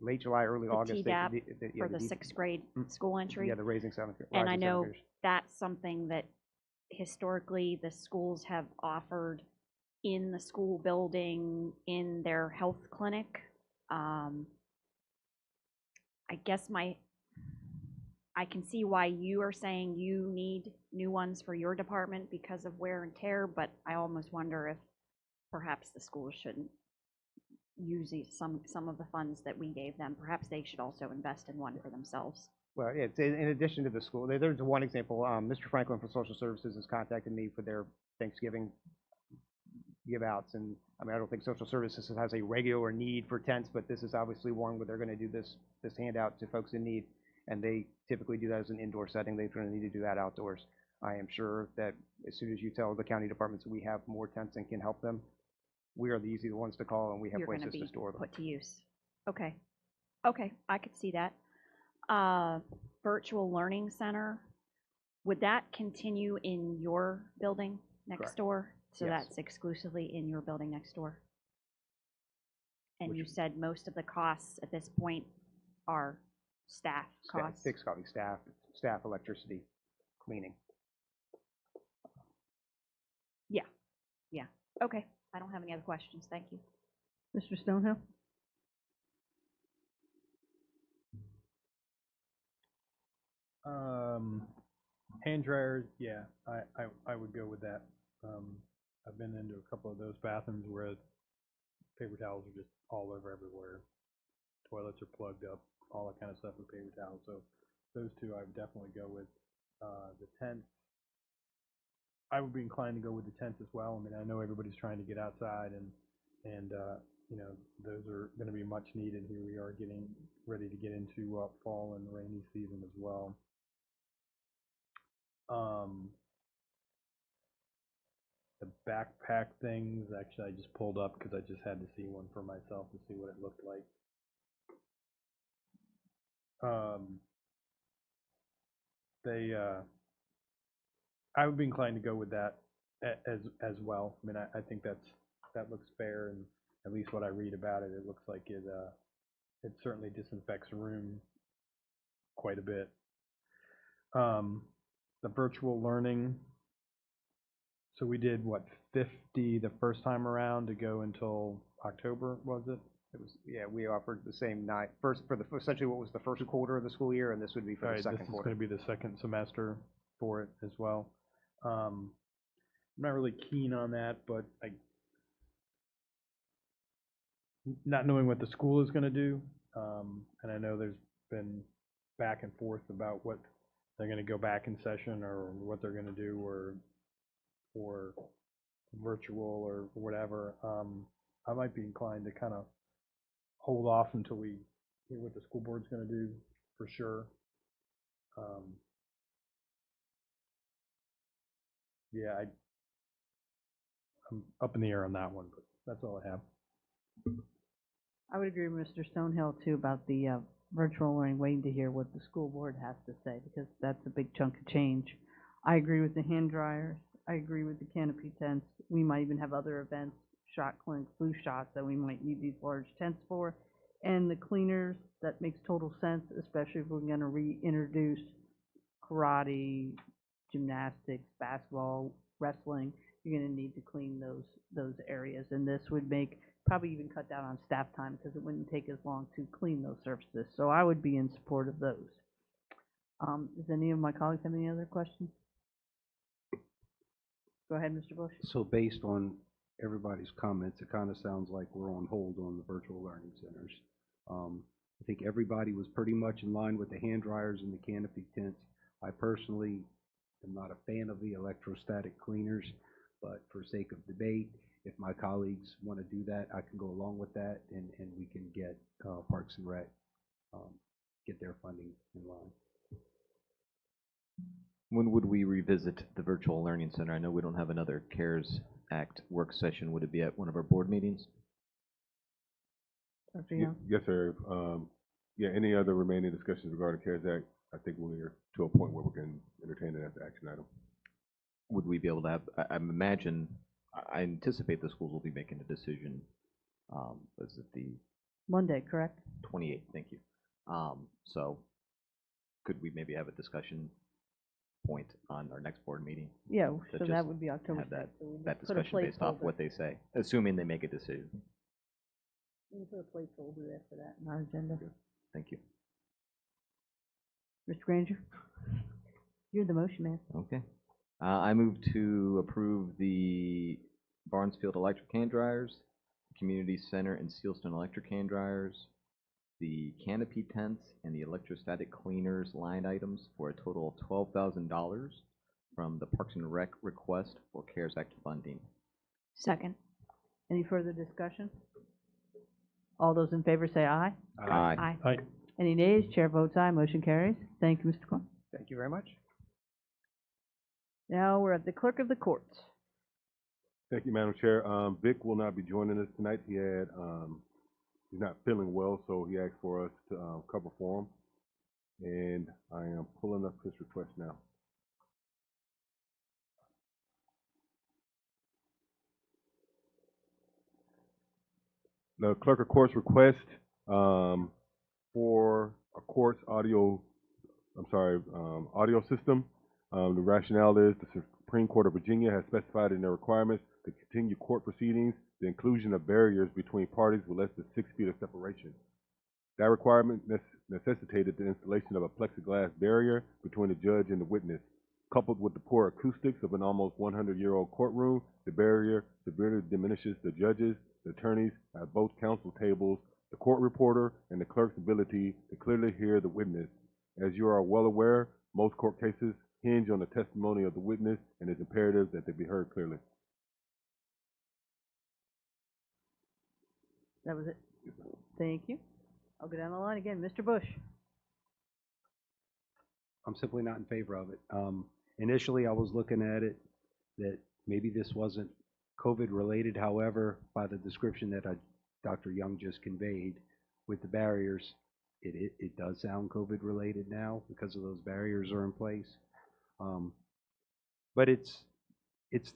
late July, early the August. TDAP Yeah, for the 6th grade school entry? Yeah, the Raising Seventh. And I Rising know Seventh Graders. that's something that historically the schools have offered in the school building, in their health clinic. I guess I can see why you are saying you need new ones for your department because of wear and tear, but I almost wonder if perhaps the schools shouldn't use some of the funds that we gave them. Perhaps they should also invest in one for themselves. Well, yeah, it's in addition to the school, there's one example. Mr. Franklin from Social Services has contacted me for their Thanksgiving give outs. And I mean, I don't think Social Services has a regular need for tents, but this is obviously one where they're going to do this handout to folks in need. And they typically do that as an indoor setting. They're going to need to do that outdoors. I am sure that as soon as you tell the county departments that we have more tents and can help them, we are the easy ones to call, and we have You're going places to to be store them. put to use. Okay. Okay, I could see that. Virtual Learning Center, would that continue in your building next Correct. door? So Yes. that's exclusively in your building next door? And Which- you said most of the costs at this point are staff costs? Fixed cost, staff, electricity, cleaning. Yeah, okay. I don't have any other questions. Thank you. Mr. Stonehill? Hand dryers, yeah, I would go with that. I've been into a couple of those bathrooms where paper towels are just all over everywhere. Toilets are plugged up, all that kind of stuff with paper towels. So those two I would definitely go with. The tents, I would be inclined to go with the tents as well. I mean, I know everybody's trying to get outside and you know, those are going to be much needed. Here we are getting ready to get into fall and rainy season as well. The backpack things, actually, I just pulled up because I just had to see one for myself to see what it looked like. I would be inclined to go with that as well. I mean, I think that looks fair, and at least what I read about it, it looks like it certainly disinfects a room quite a bit. The virtual learning, so we did, what, 50 the first time around to go until October, was it? It was, yeah, we offered the same first for essentially what was the first quarter of the school year, and this would be for All the right, second this is quarter. going to be the second semester for it as well. I'm not really keen on that, but not knowing what the school is going to do, and I know there's been back and forth about what they're going to go back in session or what they're going to do or virtual or whatever. I might be inclined to kind of hold off until we hear what the school board's going to do for sure. Yeah, I'm up in the air on that one, but that's all I have. I would agree with Mr. Stonehill too about the virtual learning, waiting to hear what the school board has to say, because that's a big chunk of change. I agree with the hand dryers. I agree with the canopy tents. We might even have other events, shot clinics, flu shots that we might need these large tents for. And the cleaners, that makes total sense, especially if we're gonna reintroduce karate, gymnastics, basketball, wrestling. You're gonna need to clean those areas, and this would probably even cut down on staff time because it wouldn't take as long to clean those surfaces. So I would be in support of those. Does any of my colleagues have any other questions? Go ahead, Mr. Bush. So based on everybody's comments, it kind of sounds like we're on hold on the virtual learning centers. I think everybody was pretty much in line with the hand dryers and the canopy tents. I personally am not a fan of the electrostatic cleaners, but for sake of debate, if my colleagues want to do that, I can go along with that, and we can get Parks and Rec, get their funding in line. When would we revisit the virtual learning center? I know we don't have another CARES Act work session. Would it be at one of our board meetings? Dr. Young? Yes, sir. Yeah, any other remaining discussions regarding CARES Act? I think we're to a point where we can entertain it as an action item. Would we be able to have, I anticipate the schools will be making a decision, is it the Monday, correct? 28th? Thank you. So could we maybe have a discussion point on our next board meeting? Yeah, To so just that would be October have that, 6th. So we that just put a discussion based off placeholder. what they say, assuming they make a decision. We can put a placeholder there for that in our agenda. Thank you. Mr. Granger? You're the motion man. Okay. I move to approve the Barnesfield electric hand dryers, community center and Sealstone electric hand dryers, the canopy tents, and the electrostatic cleaners line items for a total of $12,000 from the Parks and Rec request for CARES Act funding. Second. Any further discussion? All those in favor say aye. Aye. Aye. Any nays? Chair votes aye. Motion carries. Thank you, Mr. Clark. Thank you very much. Now we're at the clerk of the courts. Thank you, Madam Chair. Vic will not be joining us tonight. He's not feeling well, so he asked for us to cover for him. And I am pulling up his request now. The clerk of courts request for a court's audio system. The rationale is the Supreme Court of Virginia has specified in their requirements to continue court proceedings the inclusion of barriers between parties with less than 6 feet of separation. That requirement necessitated the installation of a plexiglass barrier between the judge and the witness. Coupled with the poor acoustics of an almost 100-year-old courtroom, the barrier severely diminishes the judges, the attorneys at both counsel tables, the court reporter, and the clerk's ability to clearly hear the witness. As you are well aware, most court cases hinge on the testimony of the witness, and it's imperative that they be heard clearly. That was it. Thank you. I'll go down the line again. Mr. Bush. I'm simply not in favor of it. Initially, I was looking at it that maybe this wasn't COVID related. However, by the description that Dr. Young just conveyed with the barriers, it does sound COVID related now because of those barriers are in place. But it's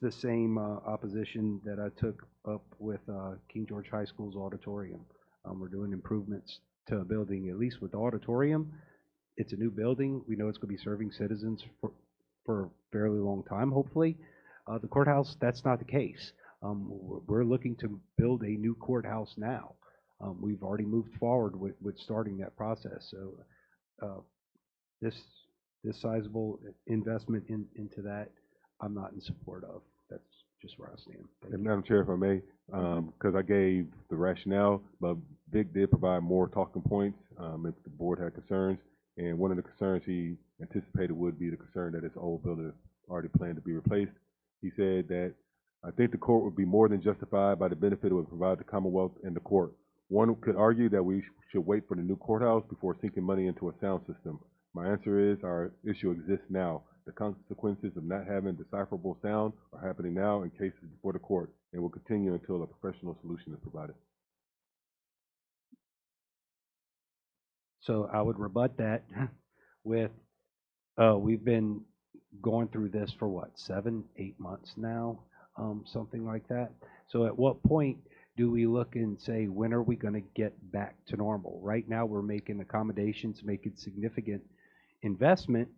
the same opposition that I took up with King George High School's auditorium. We're doing improvements to a building, at least with the auditorium. it's a new building. We know it's going to be serving citizens for a fairly long time, hopefully. The courthouse, that's not the case. We're looking to build a new courthouse now. We've already moved forward with starting that process. So this sizable investment into that, I'm not in support of. That's just where I stand. And Madam Chair, if I may, because I gave the rationale, but Vic did provide more talking points if the board had concerns. And one of the concerns he anticipated would be the concern that this old building is already planned to be replaced. He said that I think the court would be more than justified by the benefit it would provide the Commonwealth and the court. One could argue that we should wait for the new courthouse before sinking money into a sound system. My answer is our issue exists now. The consequences of not having decipherable sound are happening now in cases before the court and will continue until a professional solution is provided. So I would rebut that with, we've been going through this for what, 7, 8 months now, something like that. So at what point do we look and say, when are we going to get back to normal? Right now we're making accommodations, making significant investment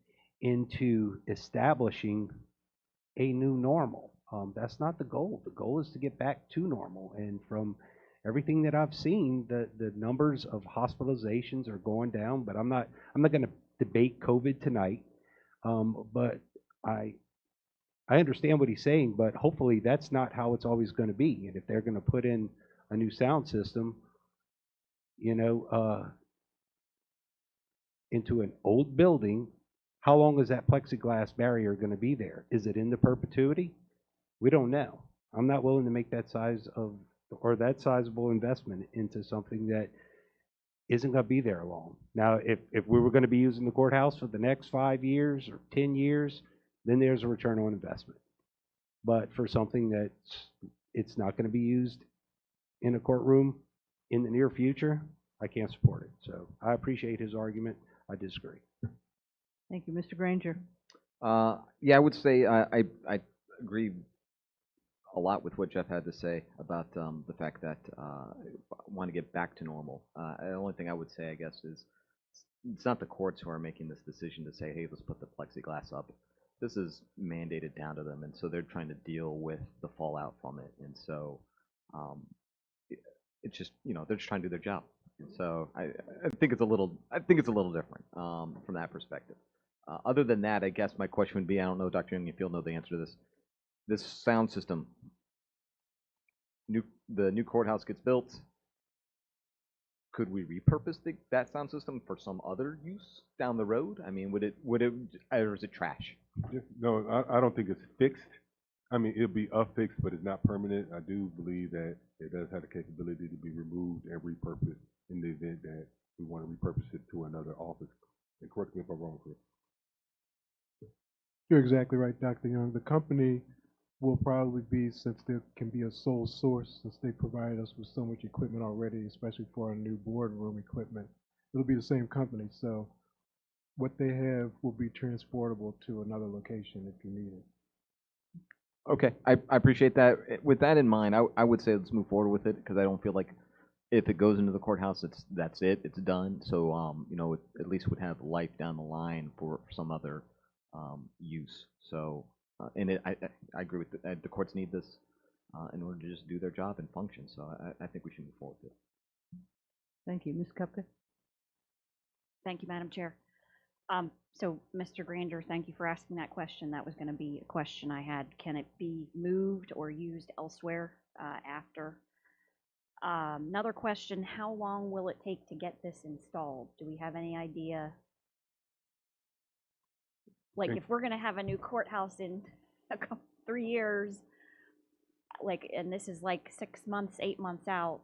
into establishing a new normal. That's not the goal. The goal is to get back to normal. And from everything that I've seen, the numbers of hospitalizations are going down. But I'm not going to debate COVID tonight. But I understand what he's saying. But hopefully that's not how it's always going to be. And if they're going to put in a new sound system, you know, into an old building, how long is that plexiglass barrier going to be there? Is it into perpetuity? We don't know. I'm not willing to make that size of, or that sizable investment into something that isn't going to be there long. Now, if we were going to be using the courthouse for the next 5 years or 10 years, then there's a return on investment. But for something it's not going to be used in a courtroom in the near future, I can't support it. So I appreciate his argument. I disagree. Thank you. Mr. Granger? Yeah, I would say I agree a lot with what Jeff had to say about the fact that I want to get back to normal. The only thing I would say, I guess, is it's not the courts who are making this decision to say, hey, let's put the plexiglass up. This is mandated down to them, and so they're trying to deal with the fallout from it. And so it's just, you know, they're just trying to do their job. And so I think it's a little different from that perspective. Other than that, I guess my question would be, I don't know, Dr. Young, if you'll know the answer to this. This sound system, the new courthouse gets built. Could we repurpose that sound system for some other use down the road? I mean, would it, or is it trash? No, I don't think it's fixed. I mean, it'll be affixed, but it's not permanent. I do believe that it does have the capability to be removed and repurposed in the event that we want to repurpose it to another office. And correct me if I'm wrong, Chris. You're exactly right, Dr. Young. The company will probably be, since there can be a sole source, since they provide us with so much equipment already, especially for our new boardroom equipment, it'll be the same company. So what they have will be transportable to another location if you need it. Okay, I appreciate that. With that in mind, I would say let's move forward with it, because I don't feel like if it goes into the courthouse, that's it, it's done. So you know, it at least would have life down the line for some other use. So and I agree with the courts need this in order to just do their job and function. So I think we should move forward with it. Thank you. Ms. Kupka? Thank you, Madam Chair. So, Mr. Grander, thank you for asking that question. That was going to be a question I had. Can it be moved or used elsewhere after? Another question, how long will it take to get this installed? Do we have any idea? Like, if we're going to have a new courthouse in 3 years, like, and this is like 6 months, 8 months out,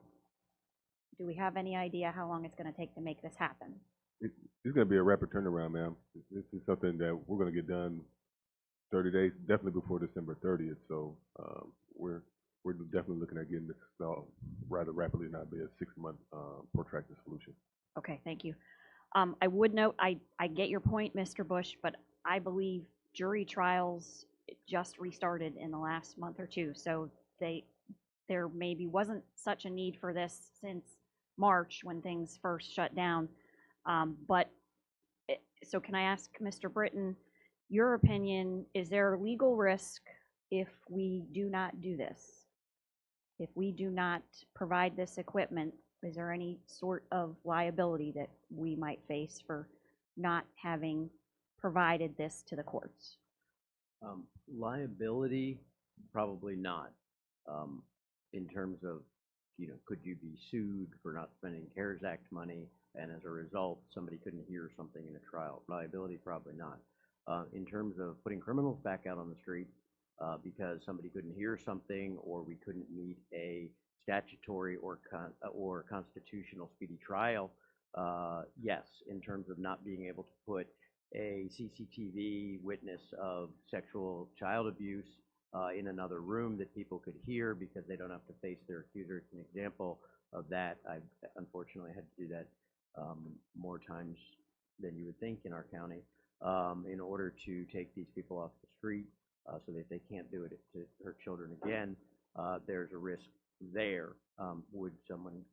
do we have any idea how long it's going to take to make this happen? It's going to be a rapid turnaround, ma'am. This is something that we're going to get done 30 days, definitely before December 30th. So we're definitely looking at getting this installed rather rapidly, not be a 6-month protracted solution. Okay, thank you. I would note, I get your point, Mr. Bush, but I believe jury trials just restarted in the last month or two. So there maybe wasn't such a need for this since March when things first shut down. But so can I ask Mr. Britton, your opinion, is there legal risk if we do not do this? If we do not provide this equipment, is there any sort of liability that we might face for not having provided this to the courts? Liability, probably not. In terms of, could you be sued for not spending CARES Act money, and as a result, somebody couldn't hear something in a trial? Liability, probably not. In terms of putting criminals back out on the street because somebody couldn't hear something, or we couldn't meet a statutory or constitutional speedy trial, yes. In terms of not being able to put a CCTV witness of sexual child abuse in another room that people could hear because they don't have to face their accuser. It's an example of that. I've unfortunately had to do that more times than you would think in our county in order to take these people off the street so that they can't do it to hurt children again. There's a risk there. Would someone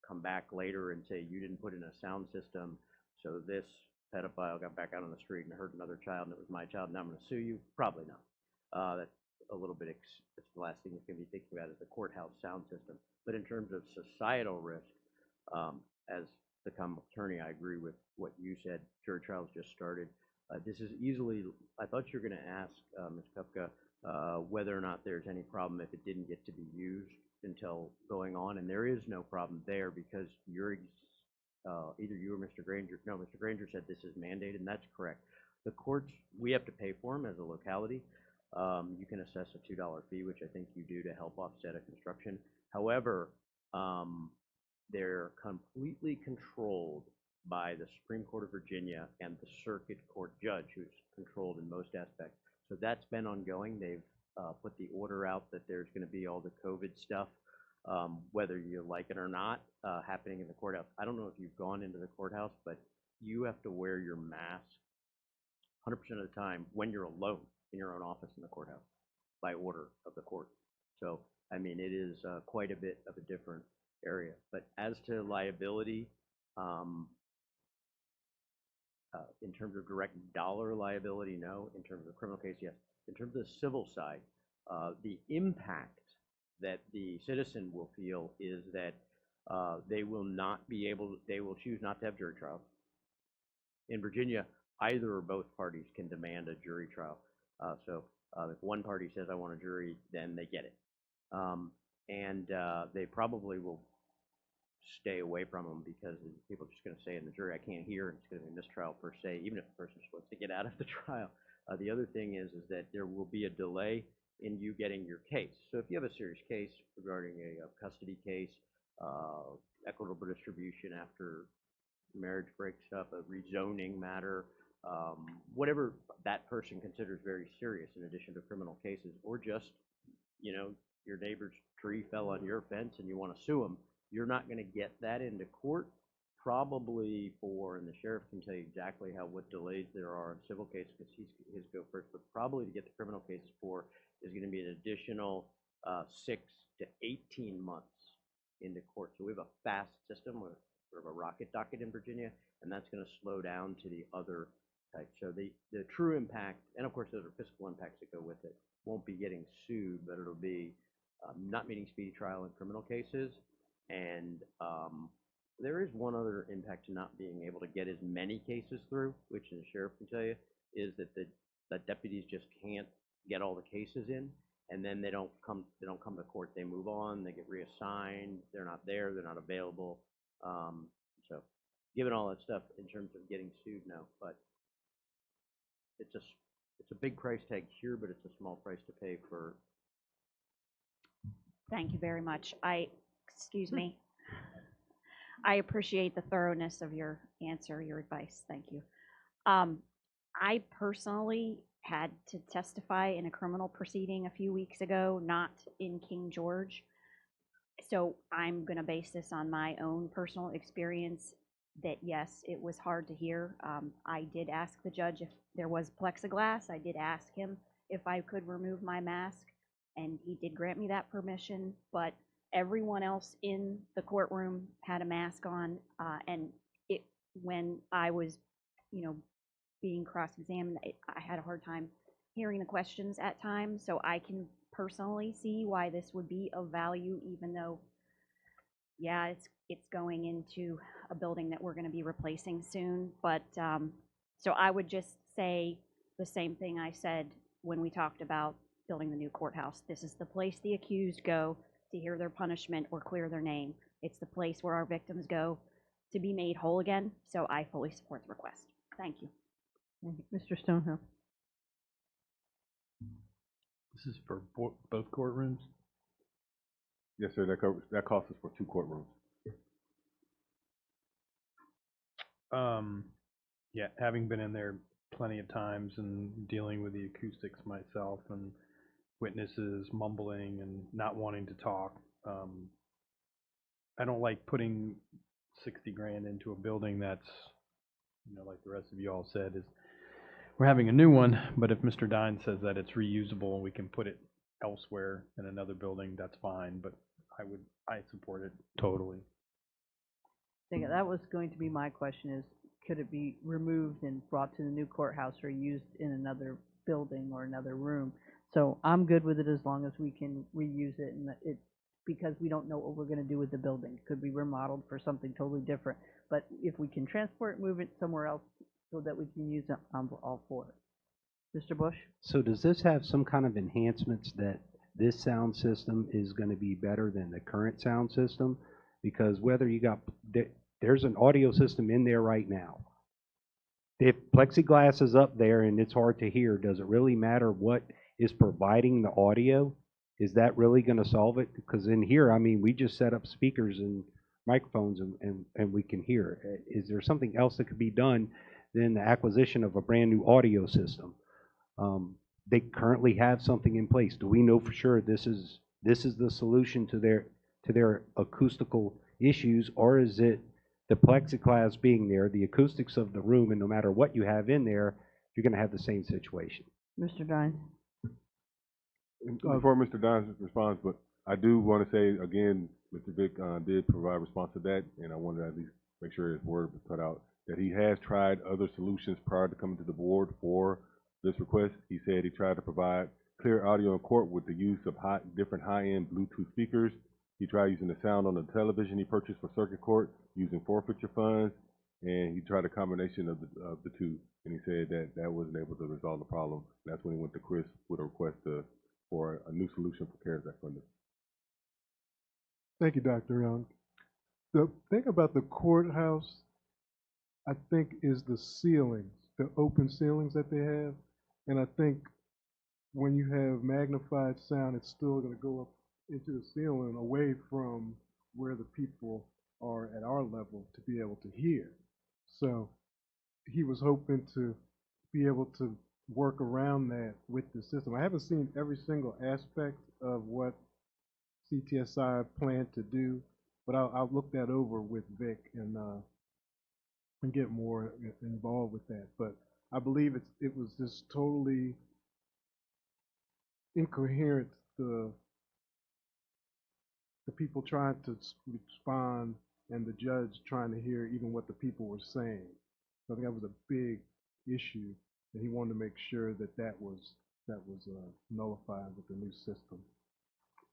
come back later and say, you didn't put in a sound system, so this pedophile got back out on the street and hurt another child, and it was my child, and I'm going to sue you? Probably not. That's a little bit, that's the last thing you can be thinking about is the courthouse sound system. But in terms of societal risk, as the common attorney, I agree with what you said. Jury trials just started. This is easily, I thought you were going to ask, Ms. Kupka, whether or not there's any problem if it didn't get to be used until going on, and there is no problem there because you're either you or Mr. Granger, no, Mr. Granger said this is mandated, and that's correct. The courts, we have to pay for them as a locality. You can assess a $2 fee, which I think you do to help offset a construction. However, they're completely controlled by the Supreme Court of Virginia and the circuit court judge, who's controlled in most aspects. So that's been ongoing. They've put the order out that there's going to be all the COVID stuff, whether you like it or not, happening in the courthouse. I don't know if you've gone into the courthouse, but you have to wear your mask 100% of the time when you're alone in your own office in the courthouse by order of the court. So, I mean, it is quite a bit of a different area. But as to liability, in terms of direct dollar liability, no. In terms of criminal case, yes. In terms of the civil side, the impact that the citizen will feel is that they will not be able, they will choose not to have jury trials. In Virginia, either or both parties can demand a jury trial. So if one party says, I want a jury, then they get it. And they probably will stay away from them because people are just going to say in the jury, I can't hear, and it's going to be a mistrial per se, even if the person is supposed to get out of the trial. The other thing is that there will be a delay in you getting your case. So if you have a serious case regarding a custody case, equitable distribution after marriage breaks up, a rezoning matter, whatever that person considers very serious in addition to criminal cases, or just, your neighbor's tree fell on your fence and you want to sue them, you're not going to get that into court probably for, and the sheriff can tell you exactly what delays there are in civil cases because his go first, but probably to get the criminal cases for is going to be an additional 6 to 18 months into court. So we have a fast system with sort of a rocket docket in Virginia, and that's going to slow down to the other types. So the true impact, and of course those are fiscal impacts that go with it, won't be getting sued, but it'll be not meeting speedy trial in criminal cases. And there is one other impact to not being able to get as many cases through, which the sheriff can tell you, is that the deputies just can't get all the cases in, and then they don't come to court. They move on, they get reassigned, they're not there, they're not available. So given all that stuff in terms of getting sued, no, but it's a big price tag here, but it's a small price to pay for. Thank you very much. Excuse me. I appreciate the thoroughness of your answer, your advice. Thank you. I personally had to testify in a criminal proceeding a few weeks ago, not in King George. So I'm going to base this on my own personal experience that, yes, it was hard to hear. I did ask the judge if there was plexiglass. I did ask him if I could remove my mask, and he did grant me that permission, but everyone else in the courtroom had a mask on, and when I was, being cross-examined, I had a hard time hearing the questions at times, so I can personally see why this would be of value, even though, yeah, it's going into a building that we're gonna be replacing soon, but, so I would just say the same thing I said when we talked about building the new courthouse. This is the place the accused go to hear their punishment or clear their name. It's the place where our victims go to be made whole again, so I fully support the request. Thank you. Thank you. Mr. Stonehill? This is for both courtrooms? Yes, sir, that costs us for 2 courtrooms. Yeah, having been in there plenty of times and dealing with the acoustics myself and witnesses mumbling and not wanting to talk, I don't like putting 60 grand into a building that's, like the rest of you all said, is we're having a new one, but if Mr. Dine says that it's reusable and we can put it elsewhere in another building, that's fine, but I support it totally. That was going to be my question is, could it be removed and brought to the new courthouse or used in another building or another room? So I'm good with it as long as we can reuse it and because we don't know what we're gonna do with the building. It could be remodeled for something totally different. But if we can transport it, move it somewhere else so that we can use it, I'm all for it. Mr. Bush? So does this have some kind of enhancements that this sound system is gonna be better than the current sound system? Because whether you got, there's an audio system in there right now. If plexiglass is up there and it's hard to hear, does it really matter what is providing the audio? Is that really gonna solve it? Because in here, I mean, we just set up speakers and microphones and we can hear. Is there something else that could be done than the acquisition of a brand new audio system? They currently have something in place. Do we know for sure this is the solution to their acoustical issues, or is it the plexiglass being there, the acoustics of the room, and no matter what you have in there, you're going to have the same situation? Mr. Dine? Before Mr. Don responds, but I do want to say, again, Mr. Vick did provide response to that, and I wanted to at least make sure his word was cut out, that he has tried other solutions prior to coming to the board for this request. He said he tried to provide clear audio in court with the use of different high-end Bluetooth speakers. He tried using the sound on the television he purchased for circuit court using forfeiture funds, and he tried a combination of the two, and he said that wasn't able to resolve the problem. That's when he went to Chris with a request for a new solution for CARES Act funding. Thank you, Dr. Young. The thing about the courthouse, I think, is the ceilings, the open ceilings that they have. And I think when you have magnified sound, it's still going to go up into the ceiling away from where the people are at our level to be able to hear. So he was hoping to be able to work around that with the system. I haven't seen every single aspect of what CTSI planned to do, but I'll look that over with Vic and get more involved with that. But I believe it was just totally incoherent, the people trying to respond and the judge trying to hear even what the people were saying. So I think that was a big issue, and he wanted to make sure that was nullified with the new system.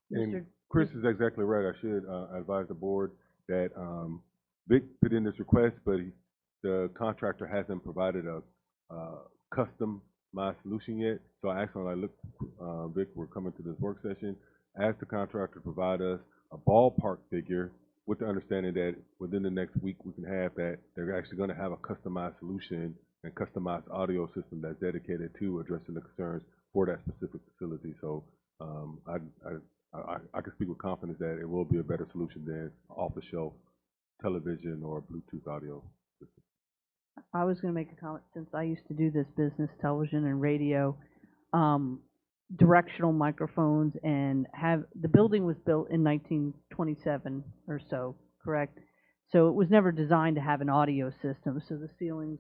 And Chris is exactly right. I should advise the board that Vic put in this request, but the contractor hasn't provided a customized solution yet. So I asked him, like, look, Vic, we're coming to this work session. Ask the contractor to provide us a ballpark figure with the understanding that within the next week we can have that they're actually going to have a customized solution and customized audio system that's dedicated to addressing the concerns for that specific facility. So I can speak with confidence that it will be a better solution than off-the-shelf television or Bluetooth audio system. I was going to make a comment, since I used to do this business, television and radio, directional microphones, and the building was built in 1927 or so, correct? So it was never designed to have an audio system. So the ceilings,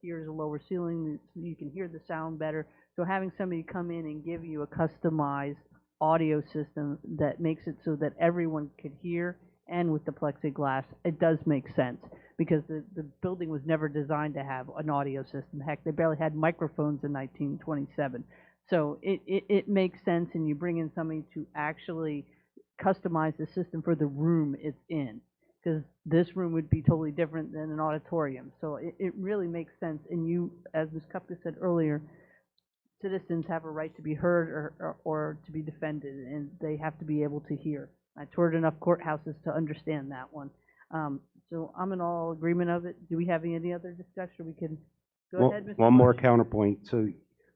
here's a lower ceiling, so you can hear the sound better. So having somebody come in and give you a customized audio system that makes it so that everyone could hear, and with the plexiglass, it does make sense. because the building was never designed to have an audio system. Heck, they barely had microphones in 1927. So it makes sense, and you bring in somebody to actually customize the system for the room it's in, because this room would be totally different than an auditorium. So it really makes sense. And you, as Ms. Kupka said earlier, citizens have a right to be heard or to be defended, and they have to be able to hear. I toured enough courthouses to understand that one. So I'm in all agreement of it. Do we have any other discussion? We can go ahead, Mr. One more Marsh. counterpoint. So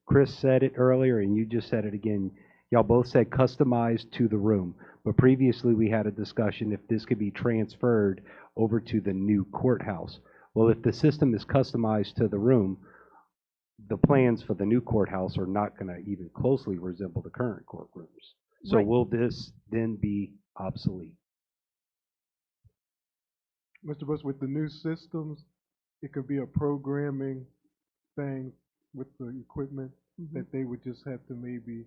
Chris said it earlier, and you just said it again. Y'all both said customized to the room, but previously we had a discussion if this could be transferred over to the new courthouse. Well, if the system is customized to the room, the plans for the new courthouse are not going to even closely resemble the current courtrooms. So Right. will this then be obsolete? Mr. Bush, with the new systems, it could be a programming thing with the equipment that they would just have to maybe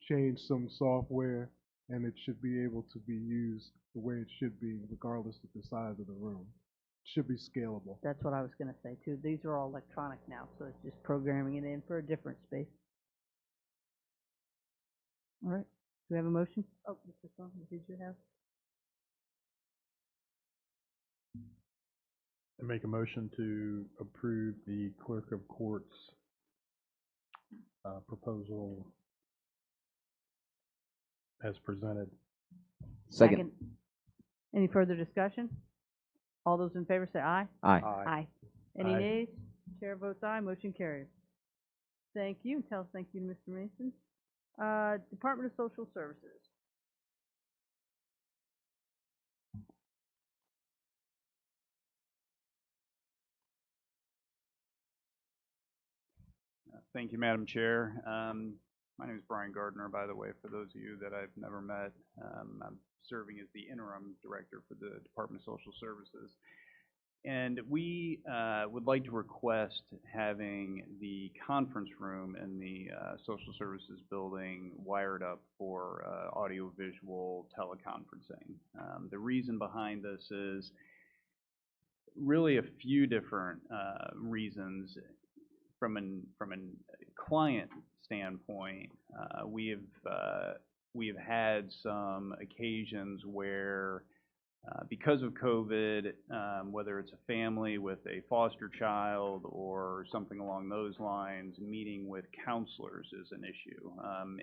change some software, and it should be able to be used the way it should be, regardless of the size of the room. It should be scalable. That's what I was going to say too. These are all electronic now, so it's just programming it in for a different space. All right. Do we have a motion? Oh, Mr. Sloan, did you have? I make a motion to approve the clerk of court's proposal as presented. Second. Any further discussion? All those in favor say aye. Aye. Aye. Any Aye. nays? Chair votes aye, motion carries. Thank you. Tell us thank you to Mr. Mason. Department of Social Services. Thank you, Madam Chair. My name is Brian Gardner, by the way, for those of you that I've never met. I'm serving as the interim director for the Department of Social Services. And we would like to request having the conference room in the Social Services building wired up for audio-visual teleconferencing. The reason behind this is really a few different reasons. From an client standpoint, we have had some occasions where, because of COVID, whether it's a family with a foster child or something along those lines, meeting with counselors is an issue.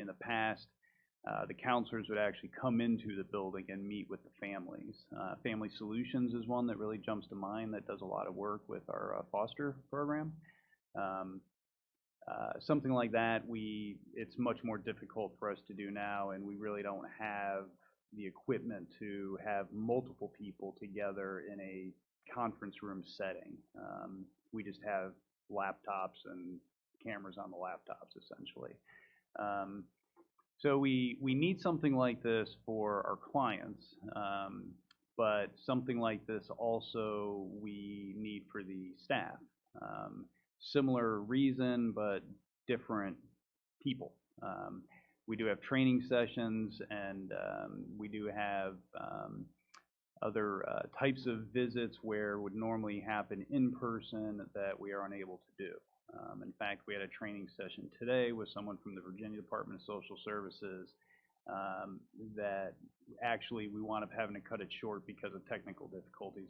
In the past, the counselors would actually come into the building and meet with the families. Family Solutions is one that really jumps to mind that does a lot of work with our foster program. Something like that, it's much more difficult for us to do now, and we really don't have the equipment to have multiple people together in a conference room setting. We just have laptops and cameras on the laptops, essentially. So we need something like this for our clients, but something like this also we need for the staff. Similar reason, but different people. We do have training sessions, and we do have other types of visits where would normally happen in person that we are unable to do. In fact, we had a training session today with someone from the Virginia Department of Social Services that actually we wound up having to cut it short because of technical difficulties.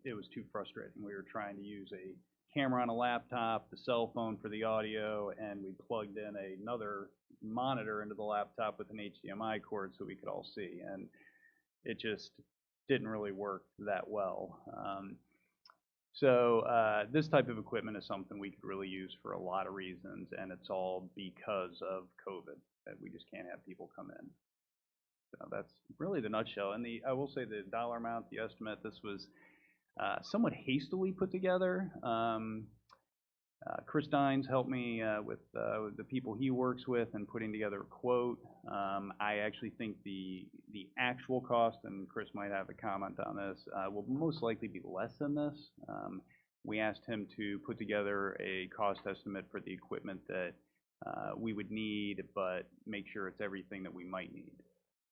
It was too frustrating. We were trying to use a camera on a laptop, the cell phone for the audio, and we plugged in another monitor into the laptop with an HDMI cord so we could all see, and it just didn't really work that well. So this type of equipment is something we could really use for a lot of reasons, and it's all because of COVID, that we just can't have people come in. So that's really the nutshell. And I will say the dollar amount, the estimate, this was somewhat hastily put together. Chris Dines helped me with the people he works with in putting together a quote. I actually think the actual cost, and Chris might have a comment on this, will most likely be less than this. We asked him to put together a cost estimate for the equipment that we would need, but make sure it's everything that we might need.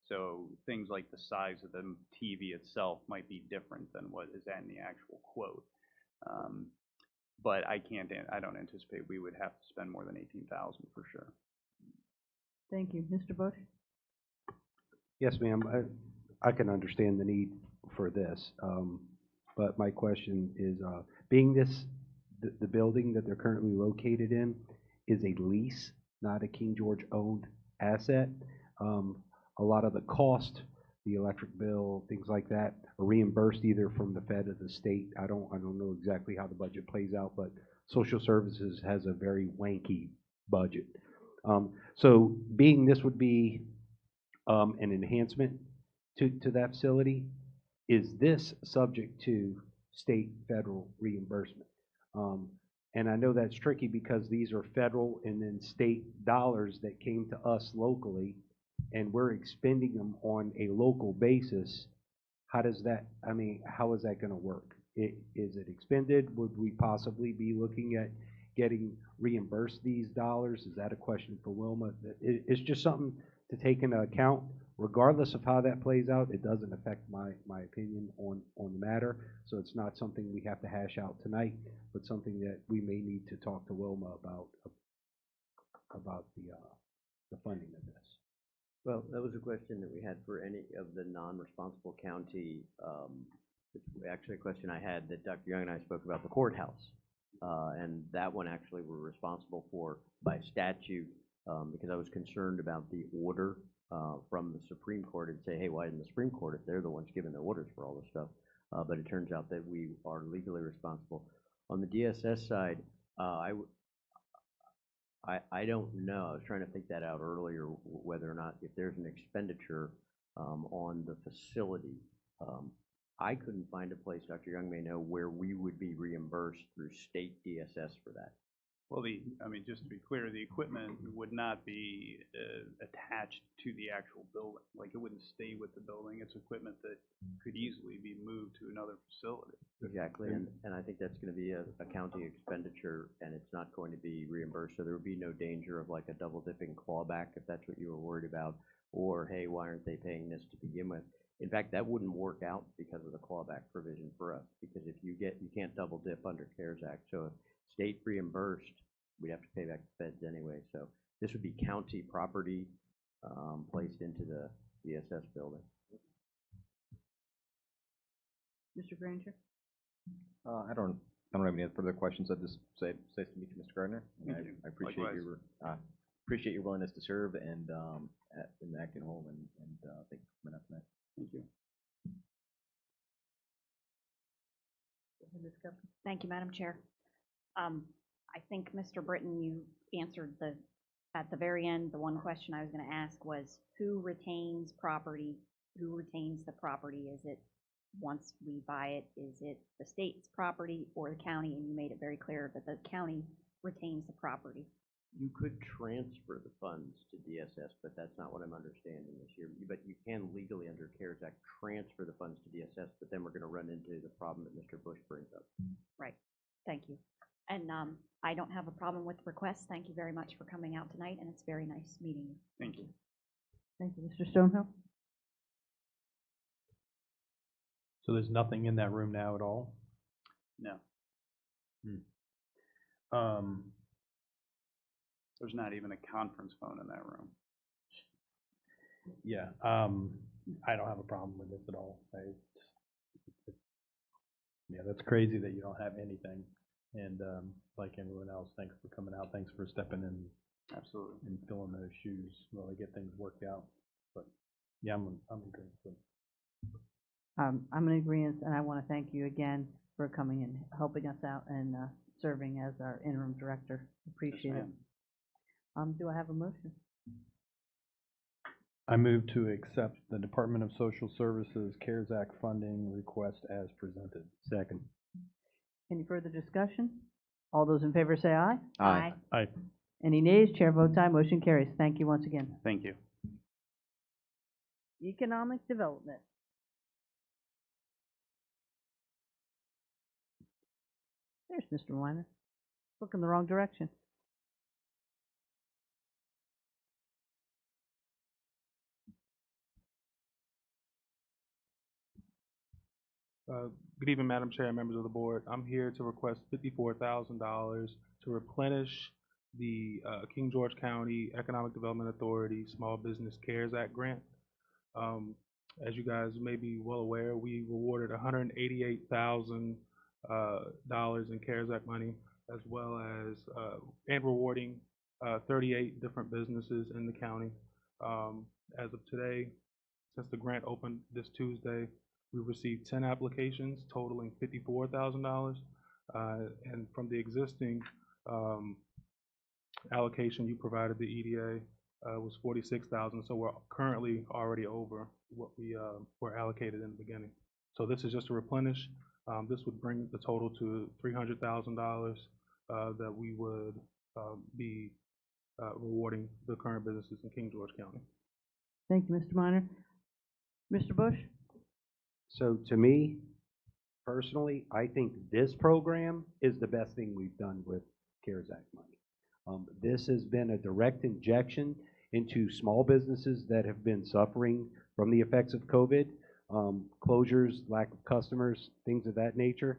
So things like the size of the TV itself might be different than what is in the actual quote. But I don't anticipate we would have to spend more than 18,000 for sure. Thank you. Mr. Bush? Yes, ma'am. I can understand the need for this, but my question is, being the building that they're currently located in is a lease, not a King George owned asset. A lot of the cost, the electric bill, things like that, are reimbursed either from the Fed or the state. I don't know exactly how the budget plays out, but social services has a very wanky budget. So being this would be an enhancement to that facility, is this subject to state, federal reimbursement? And I know that's tricky because these are federal and then state dollars that came to us locally, and we're expending them on a local basis. How does that, I mean, how is that gonna work? Is it expended? Would we possibly be looking at getting reimbursed these dollars? Is that a question for Wilma? It's just something to take into account. Regardless of how that plays out, it doesn't affect my opinion on the matter. So it's not something we have to hash out tonight, but something that we may need to talk to Wilma about the funding of this. Well, that was a question that we had for any of the non-responsible county. It's actually a question I had that Dr. Young and I spoke about the courthouse. And that one actually we're responsible for by statute, because I was concerned about the order from the Supreme Court and say, hey, why didn't the Supreme Court, if they're the ones giving the orders for all this stuff? But it turns out that we are legally responsible. On the DSS side, I don't know. I was trying to think that out earlier, whether or not if there's an expenditure on the facility. I couldn't find a place, Dr. Young may know, where we would be reimbursed through state DSS for that. Well, just to be clear, the equipment would not be attached to the actual building. Like, it wouldn't stay with the building. It's equipment that could easily be moved to another facility. Exactly, and I think that's gonna be a county expenditure, and it's not going to be reimbursed, so there would be no danger of like a double dipping clawback, if that's what you were worried about, or, hey, why aren't they paying this to begin with? In fact, that wouldn't work out because of the clawback provision for us, because if you can't double dip under CARES Act, so if state reimbursed, we'd have to pay back the feds anyway, so this would be county property placed into the DSS building. Mr. Granger? I don't have any further questions. I'd just say nice to meet you, Mr. Gardner. I appreciate appreciate your willingness to serve and acting home, and thank you for coming out tonight. Thank you. Thank you, Madam Chair. I think, Mr. Britton, you answered at the very end, the one question I was going to ask was, who retains property? Who retains the property? Is it, once we buy it, is it the state's property or the county? And you made it very clear that the county retains the property. You could transfer the funds to DSS, but that's not what I'm understanding this year. But you can legally, under CARES Act, transfer the funds to DSS, but then we're going to run into the problem that Mr. Bush brings up. Right. Thank you. And I don't have a problem with the request. Thank you very much for coming out tonight, and it's very nice meeting you. Thank you. Thank you. Mr. Stonehill? So there's nothing in that room now at all? No, Um, there's not even a conference phone in that room. yeah, I don't have a problem with this at all. Yeah, that's crazy that you don't have anything. And like everyone else, thanks for coming out. Thanks for stepping in Absolutely. and filling those shoes while they get things worked out. But yeah, I'm agreeing with it. I'm in agreement, and I want to thank you again for coming and helping us out and serving as our interim director. Appreciate it. Do I have a motion? I move to accept the Department of Social Services CARES Act funding request as presented. Second. Any further discussion? All those in favor say aye. Aye. Aye. Any nays? Chair votes aye. Motion carries. Thank you once again. Thank you. Economic development. There's Mr. Weiner. Look in the wrong direction. Good evening, Madam Chair and members of the board. I'm here to request $54,000 to replenish the King George County Economic Development Authority Small Business CARES Act grant. As you guys may be well aware, we awarded $188,000 in CARES Act money, as well as and rewarding 38 different businesses in the county. As of today, since the grant opened this Tuesday, we received 10 applications totaling $54,000. And from the existing allocation you provided, the EDA was 46,000. So we're currently already over what we were allocated in the beginning. So this is just to replenish. This would bring the total to $300,000 that we would be rewarding the current businesses in King George County. Thank you, Mr. Minor. Mr. Bush? So to me, personally, I think this program is the best thing we've done with CARES Act money. This has been a direct injection into small businesses that have been suffering from the effects of COVID, closures, lack of customers, things of that nature.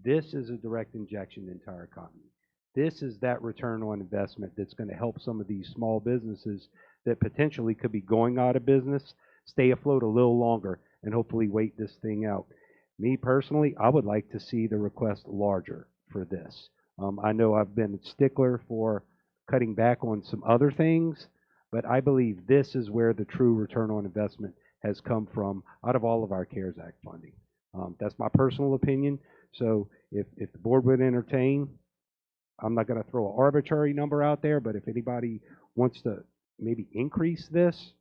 This is a direct injection into our economy. This is that return on investment that's going to help some of these small businesses that potentially could be going out of business stay afloat a little longer and hopefully wait this thing out. Me personally, I would like to see the request larger for this. I know I've been a stickler for cutting back on some other things, but I believe this is where the true return on investment has come from out of all of our CARES Act funding. That's my personal opinion. So if the board would entertain, I'm not going to throw an arbitrary number out there, but if anybody wants to maybe increase this,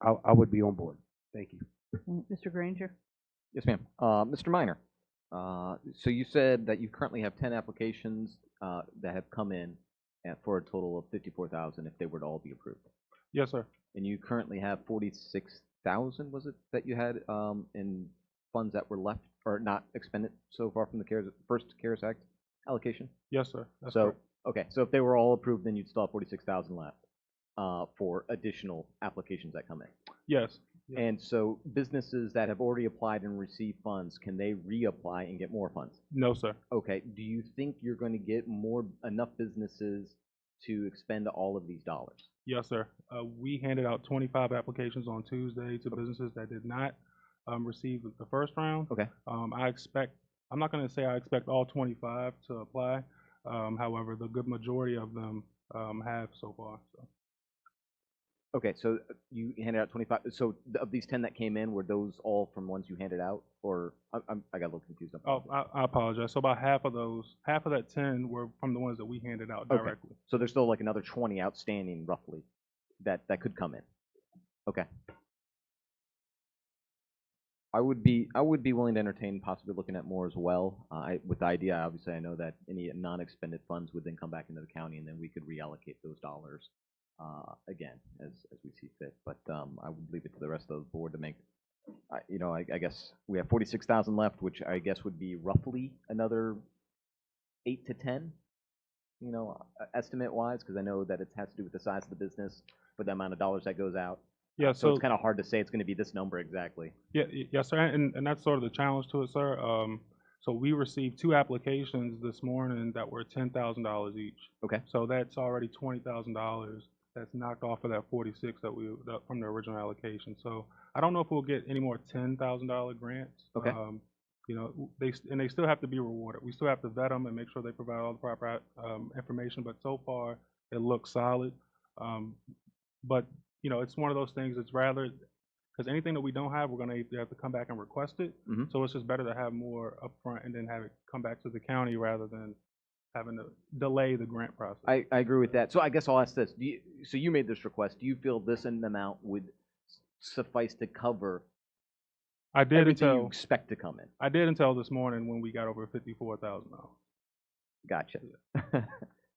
I would be on board. Thank you. Mr. Granger? Yes, ma'am. Mr. Minor, so you said that you currently have 10 applications that have come in for a total of 54,000 if they were to all be approved. Yes, sir. And you currently have 46,000, was it, that you had in funds that were left or not expended so far from the first CARES Act allocation? Yes, sir. That's so, correct. okay, so if they were all approved, then you'd still have 46,000 left for additional applications that come in. Yes. Yes. And so businesses that have already applied and received funds, can they reapply and get more funds? No, sir. Okay. Do you think you're going to get enough businesses to expend all of these dollars? Yes, sir. We handed out 25 applications on Tuesday to businesses that did not receive the first round. Okay. I'm not going to say I expect all 25 to apply. However, the good majority of them have so far. So. Okay, so you handed out 25. So of these 10 that came in, were those all from ones you handed out, or I got a little confused. Oh, I apologize. So about half of that 10 were from the ones that we handed out directly. Okay. So there's still like another 20 outstanding, roughly, that could come in. Okay. I would be willing to entertain possibly looking at more as well. With the idea, obviously, I know that any non-expended funds would then come back into the county, and then we could reallocate those dollars. Again, as we see fit, but I would leave it to the rest of the board to make. I guess we have 46,000 left, which I guess would be roughly another 8 to 10. Estimate wise, because I know that it has to do with the size of the business, but the amount of dollars that goes out. Yeah, so it's kind of hard to say it's going to be this number exactly. Yeah, yes, sir, and that's sort of the challenge to it, sir. So we received 2 applications this morning that were $10,000 each. Okay. So that's already $20,000. That's knocked off of that 46 from the original allocation. So I don't know if we'll get any more $10,000 grants. Okay. They still have to be rewarded. We still have to vet them and make sure they provide all the proper information. But so far, it looks solid. But it's one of those things. It's rather because anything that we don't have, we're going to have to come back and request it. Mm-hmm. So it's just better to have more upfront and then have it come back to the county rather than having to delay the grant process. I agree with that. So I guess I'll ask this. So you made this request. Do you feel this amount would suffice to cover everything you expect to come in? I did until this morning when we got over $54,000. Gotcha. Yeah.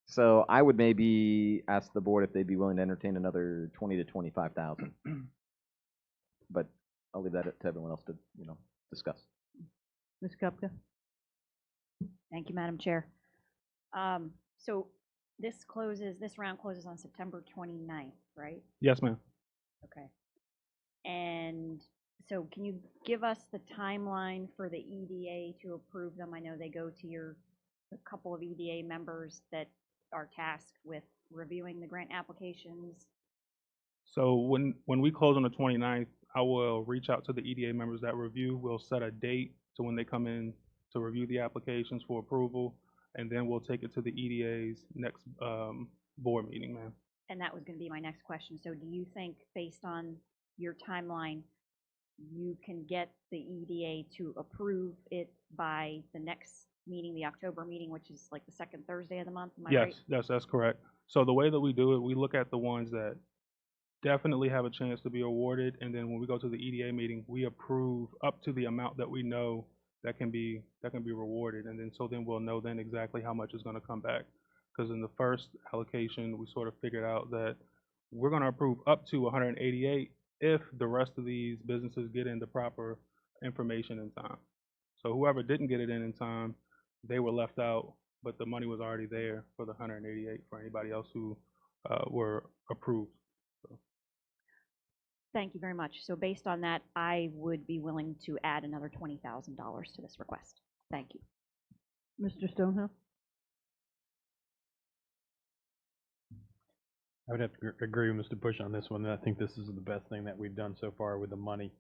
So I would maybe ask the board if they'd be willing to entertain another 20 to 25,000. But I'll leave that to everyone else to discuss. Ms. Kupka? Thank you, Madam Chair. So this round closes on September 29th, right? Yes, ma'am. Okay. And So can you give us the timeline for the EDA to approve them? I know they go to a couple of EDA members that are tasked with reviewing the grant applications. So when we close on the 29th, I will reach out to the EDA members that review. We'll set a date to when they come in to review the applications for approval, and then we'll take it to the EDA's next board meeting, ma'am. And that was gonna be my next question. So do you think, based on your timeline, you can get the EDA to approve it by the next meeting, the October meeting, which is like the second Thursday of the month? Am I right? Yes, that's correct. So the way that we do it, we look at the ones that definitely have a chance to be awarded, and then when we go to the EDA meeting, we approve up to the amount that we know that can be rewarded, and then we'll know then exactly how much is going to come back. Because in the first allocation, we sort of figured out that we're going to approve up to 188 if the rest of these businesses get in the proper information in time. So whoever didn't get it in time, they were left out, but the money was already there for the 188 for anybody else who were approved. Thank you very much. So based on that, I would be willing to add another $20,000 to this request. Thank you. Mr. Stonehill? I would have to agree with Mr. Bush on this one. I think this is the best thing that we've done so far with the money.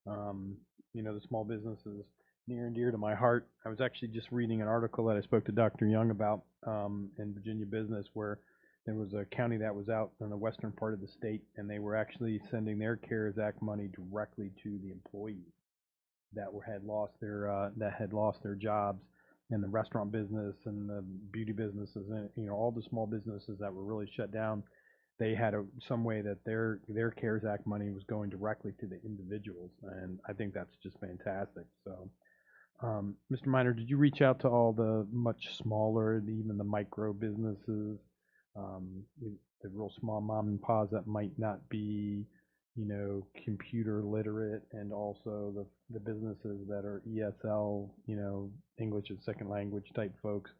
You know, the small business is near and dear to my heart. I was actually just reading an article that I spoke to Dr. Young about in Virginia Business, where there was a county that was out in the western part of the state, and they were actually sending their CARES Act money directly to the employees that had lost their jobs, and the restaurant business and the beauty businesses, and you know, all the small businesses that were really shut down. They had some way that their CARES Act money was going directly to the individuals, and I think that's just fantastic. So, Mr. Miner, did you reach out to all the much smaller, even the micro businesses, the real small mom and pops that might not be, you know, computer literate, and also the businesses that are ESL, you know, English as second language type folks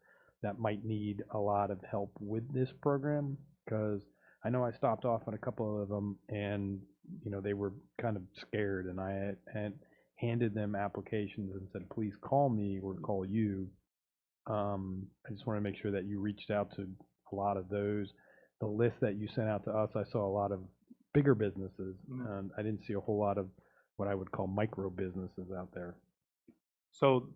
that might need a lot of help with this program? Because I know I stopped off on a couple of them, and you know, they were kind of scared, and I had handed them applications and said, please call me or call you. I just want to make sure that you reached out to a lot of those. The list that you sent out to us, I saw a lot of bigger businesses, and I didn't see a whole lot of what I would call micro businesses out there. So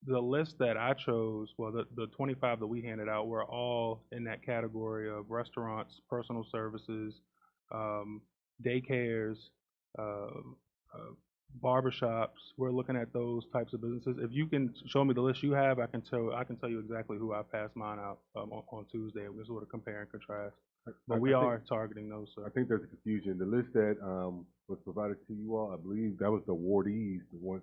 the list that I chose, well, the 25 that we handed out were all in that category of restaurants, personal services, daycares, barbershops. We're looking at those types of businesses. If you can show me the list you have, I can tell you exactly who I passed mine out on Tuesday. We sort of compare and contrast. But we are targeting those, sir. I think there's a confusion. The list that was provided to you all, I believe that was the awardees,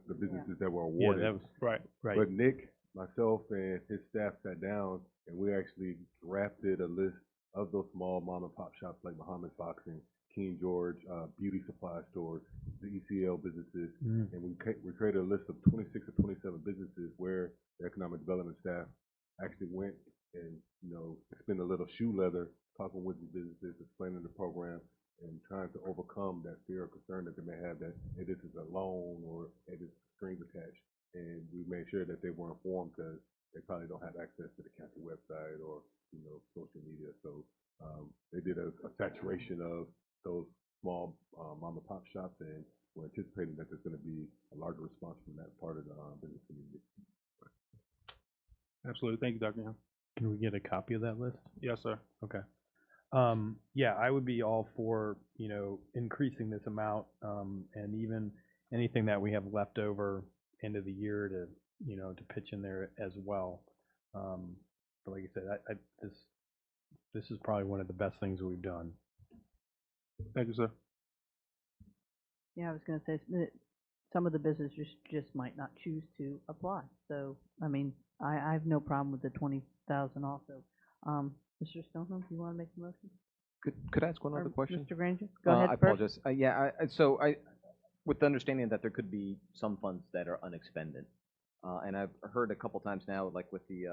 the businesses that were awarded. Yeah, that was right. But Nick, myself, and his staff sat down, and we actually drafted a list of those small mom and pop shops like Muhammad's Boxing, King George, beauty supply stores, the ECL businesses, and we created a list of 26 or 27 businesses where the economic development staff actually went and, you know, spent a little shoe leather talking with the businesses, explaining the program, and trying to overcome that fear or concern that they may have that, hey, this is a loan or hey, this is strings attached. And we made sure that they were informed because they probably don't have access to the county website or, you know, social media. So they did a saturation of those small mom and pop shops, and we're anticipating that there's going to be a larger response from that part of the business community. Absolutely. Thank you, Dr. Young. Can we get a copy of that list? Yes, sir. Okay. Yeah, I would be all for, you know, increasing this amount, and even anything that we have left over end of the year to, you know, to pitch in there as well. But like I said, this is probably one of the best things we've done. Thank you, sir. Yeah, I was gonna say, some of the businesses just might not choose to apply. So, I mean, I have no problem with the 20,000 also. Mr. Stonehill, do you want to make the motion? Could I ask one Or other question? Mr. Granger, go ahead I first. apologize. So with the understanding that there could be some funds that are unexpended, and I've heard a couple times now, like with the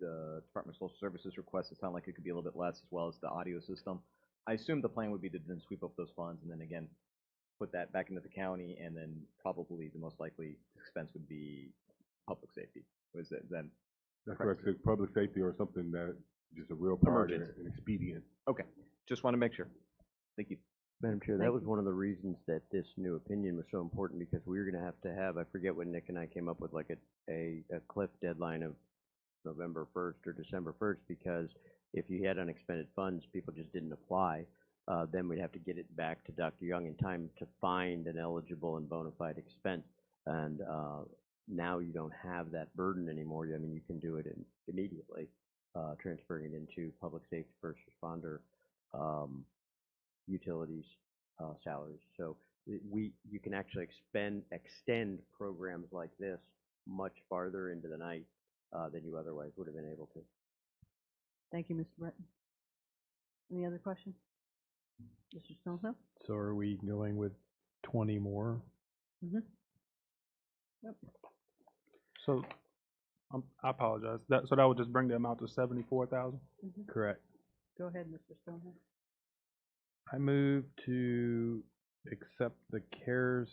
Department of Social Services request, it sounded like it could be a little bit less, as well as the audio system. I assume the plan would be to then sweep up those funds and then again put that back into the county, and then probably the most likely expense would be public safety. Was that then? That's correct. So public safety or something that just a real priority Emergency. and expedient. Okay, just want to make sure. Thank you. Madam Chair, Thank that was you. one of the reasons that this new opinion was so important, because we were gonna have to have, I forget what Nick and I came up with, like a cliff deadline of November 1st or December 1st, because if you had unexpended funds, people just didn't apply, then we'd have to get it back to Dr. Young in time to find an eligible and bona fide expense. And now you don't have that burden anymore. I mean, you can do it immediately, transferring it into public safety, first responder, utilities, salaries. So you can actually extend programs like this much farther into the night than you otherwise would have been able to. Thank you, Mr. Breton. Any other questions? Mr. Stonehill? So are we going with 20 more? Mm-hmm. Yep. So, I apologize. So that would just bring the amount to 74,000? Mm-hmm. Correct. Go ahead, Mr. Stonehill. I move to accept the CARES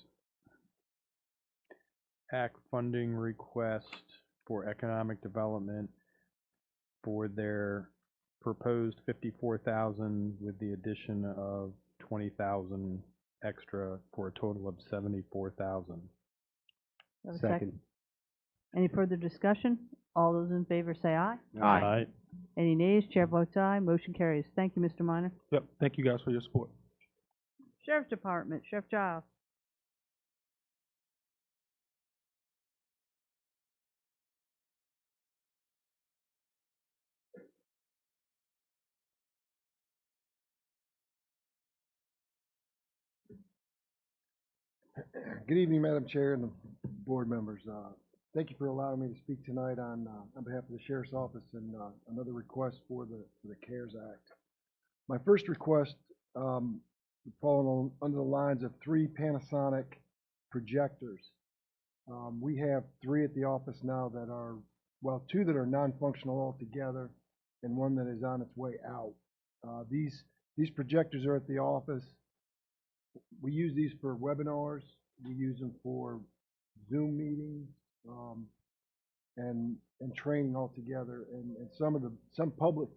Act funding request for economic development for their proposed 54,000 with the addition of 20,000 extra for a total of 74,000. Have a second. Any further discussion? All those in favor say aye. Aye. Any nays? Chair votes aye. Motion carries. Thank you, Mr. Minor. Yep, thank you guys for your support. Sheriff's Department, Sheriff Giles. Good evening, Madam Chair and the board members. Thank you for allowing me to speak tonight on behalf of the Sheriff's Office and another request for the CARES Act. My first request following under the lines of 3 Panasonic projectors. We have 3 at the office now that are, well, 2 that are non-functional altogether and 1 that is on its way out. These projectors are at the office. We use these for webinars. We use them for Zoom meetings and training altogether. And some public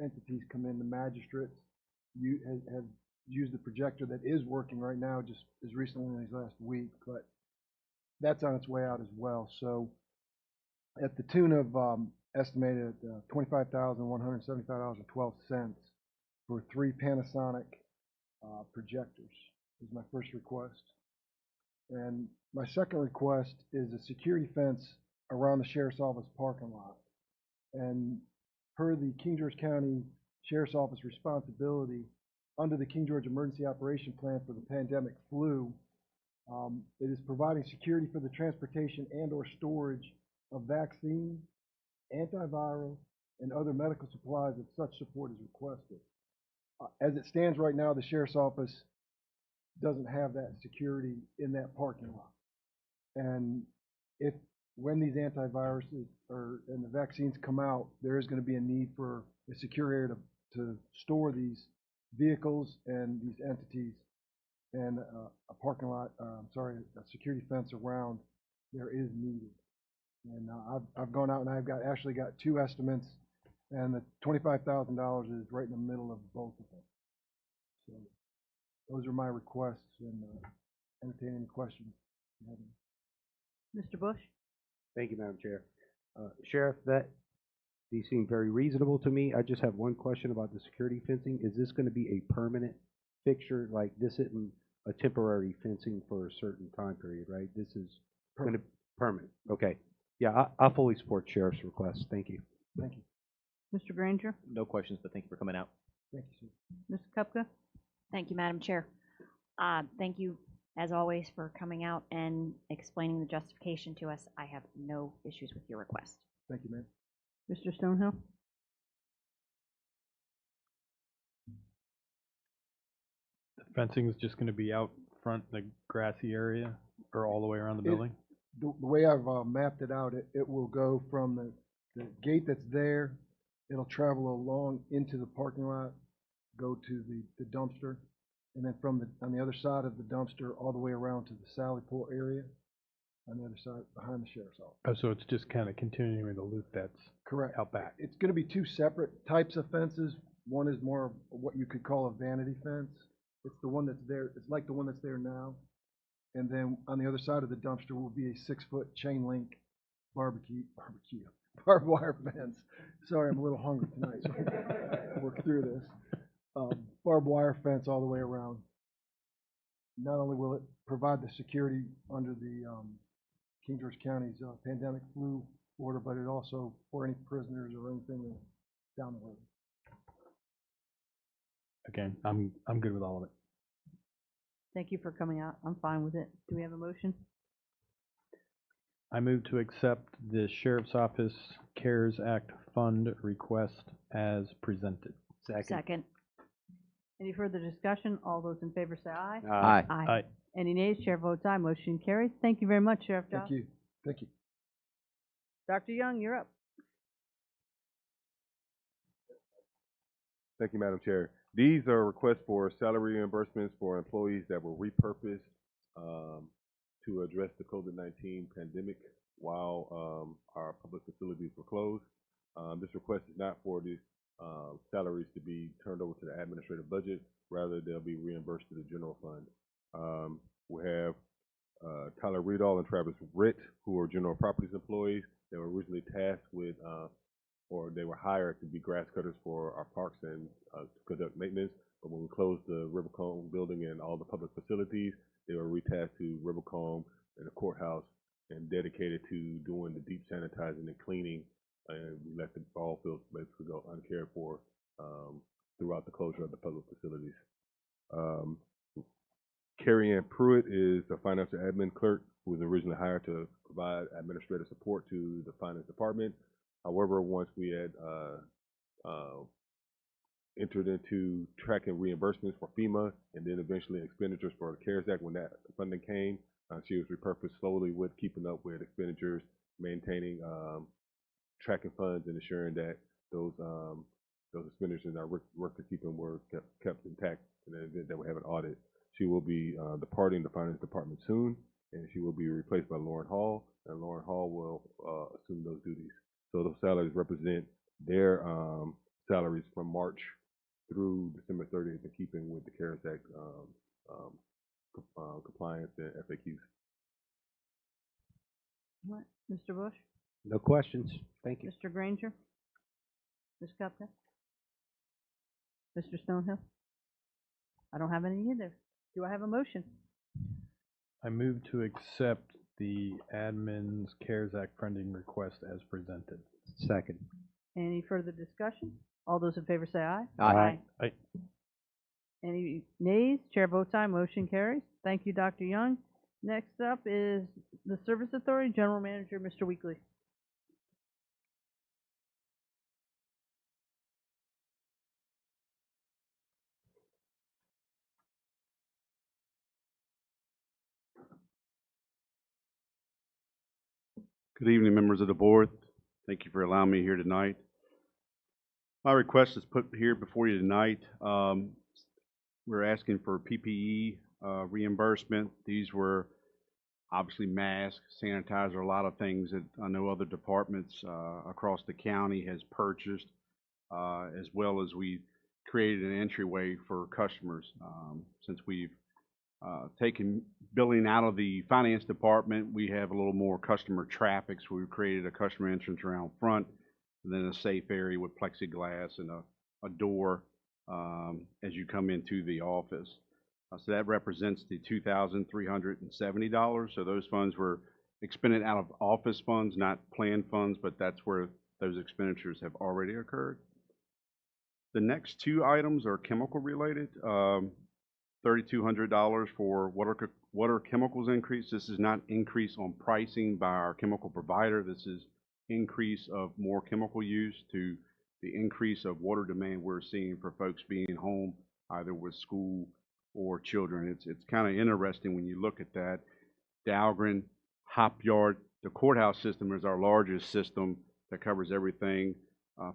entities come in, the magistrates have used the projector that is working right now, just as recently as last week. But that's on its way out as well. So at the tune of estimated $25,175.12 for 3 Panasonic projectors is my first request. And my second request is a security fence around the Sheriff's Office parking lot. And per the King George County Sheriff's Office responsibility, under the King George Emergency Operation Plan for the pandemic flu, it is providing security for the transportation and or storage of vaccines, antiviral, and other medical supplies if such support is requested. As it stands right now, the Sheriff's Office doesn't have that security in that parking lot. And when these antiviruses and the vaccines come out, there is going to be a need for a secure area to store these vehicles and these entities, and a parking lot, a security fence around there is needed. And I've gone out and I've actually got 2 estimates, and the $25,000 is right in the middle of both of them. So those are my requests, and entertain any questions. Mr. Bush? Thank you, Madam Chair. Sheriff, these seem very reasonable to me. I just have one question about the security fencing. Is this going to be a permanent fixture? Like, this isn't a temporary fencing for a certain time period, right? This is going to be permanent. Okay. Yeah, I fully support Sheriff's request. Thank you. Thank you. Mr. Granger? No questions, but thank you for coming out. Thank you, sir. Mr. Kupka? Thank you, Madam Chair. Thank you, as always, for coming out and explaining the justification to us. I have no issues with your request. Thank you, ma'am. Mr. Stonehill? The fencing is just going to be out front in the grassy area or all the way around the building? The way I've mapped it out, it will go from the gate that's there, it'll travel along into the parking lot, go to the dumpster, and then on the other side of the dumpster, all the way around to the Sally Port area, on the other side, behind the sheriff's office. Oh, so it's just kind of continuing the loop that's Correct. out back. It's gonna be two separate types of fences. One is more of what you could call a vanity fence. It's the one that's there, it's like the one that's there now. And then on the other side of the dumpster will be a 6-foot chain link barbed wire fence. Sorry, I'm a little hungry tonight, so I work through this. Barbed wire fence all the way around. Not only will it provide the security under the King George County's pandemic flu order, but it also for any prisoners or anything down the road. Again, I'm good with all of it. Thank you for coming out. I'm fine with it. Do we have a motion? I move to accept the Sheriff's Office CARES Act fund request as presented. Second. Any further discussion? All those in favor say aye. Aye. Aye. Any nays? Chair votes aye. Motion carries. Thank you very much, Sheriff Johnson. Thank you. Thank you. Dr. Young, you're up. Thank you, Madam Chair. These are requests for salary reimbursements for employees that were repurposed to address the COVID-19 pandemic while our public facilities were closed. This request is not for these salaries to be turned over to the administrative budget. Rather, they'll be reimbursed to the general fund. We have Tyler Riedall and Travis Ritt, who are general properties employees. They were originally tasked with or they were hired to be grass cutters for our parks and to conduct maintenance. But when we closed the Rivercomb building and all the public facilities, they were retasked to Rivercomb and the courthouse and dedicated to doing the deep sanitizing and cleaning. And we let the ball fields basically go uncared for throughout the closure of the public facilities. Carrie Ann Pruitt is the financial admin clerk who was originally hired to provide administrative support to the finance department. However, once we had entered into tracking reimbursements for FEMA and then eventually expenditures for the CARES Act, when that funding came, she was repurposed slowly with keeping up with expenditures, maintaining tracking funds, and ensuring that those expenditures and our record keeping were kept intact in the event that we have an audit. She will be departing the finance department soon, and she will be replaced by Lauren Hall, and Lauren Hall will assume those duties. So those salaries represent their salaries from March through December 30th in keeping with the CARES Act compliance and FAQs. All right. Mr. Bush? No questions. Thank you. Mr. Granger? Ms. Kupka? Mr. Stonehill? I don't have any either. Do I have a motion? I move to accept the admin's CARES Act funding request as presented. Second. Any further discussion? All those in favor say aye. Aye. Aye. Any nays? Chair votes aye. Motion carries. Thank you, Dr. Young. Next up is the Service Authority General Manager, Mr. Weekly. Good evening, members of the board. Thank you for allowing me here tonight. My request is put here before you tonight. We're asking for PPE reimbursement. These were obviously masks, sanitizer, a lot of things that I know other departments across the county has purchased, as well as we created an entryway for customers. Since we've taken billing out of the finance department, we have a little more customer traffic, so we've created a customer entrance around front, and then a safe area with plexiglass and a door as you come into the office. So that represents the $2,370. So those funds were expended out of office funds, not planned funds, but that's where those expenditures have already occurred. The next two items are chemical related. $3,200 for water chemicals increase. This is not increase on pricing by our chemical provider. This is increase of more chemical use to the increase of water demand we're seeing for folks being home, either with school or children. It's kind of interesting when you look at that. Dahlgren, Hop Yard, the courthouse system is our largest system that covers everything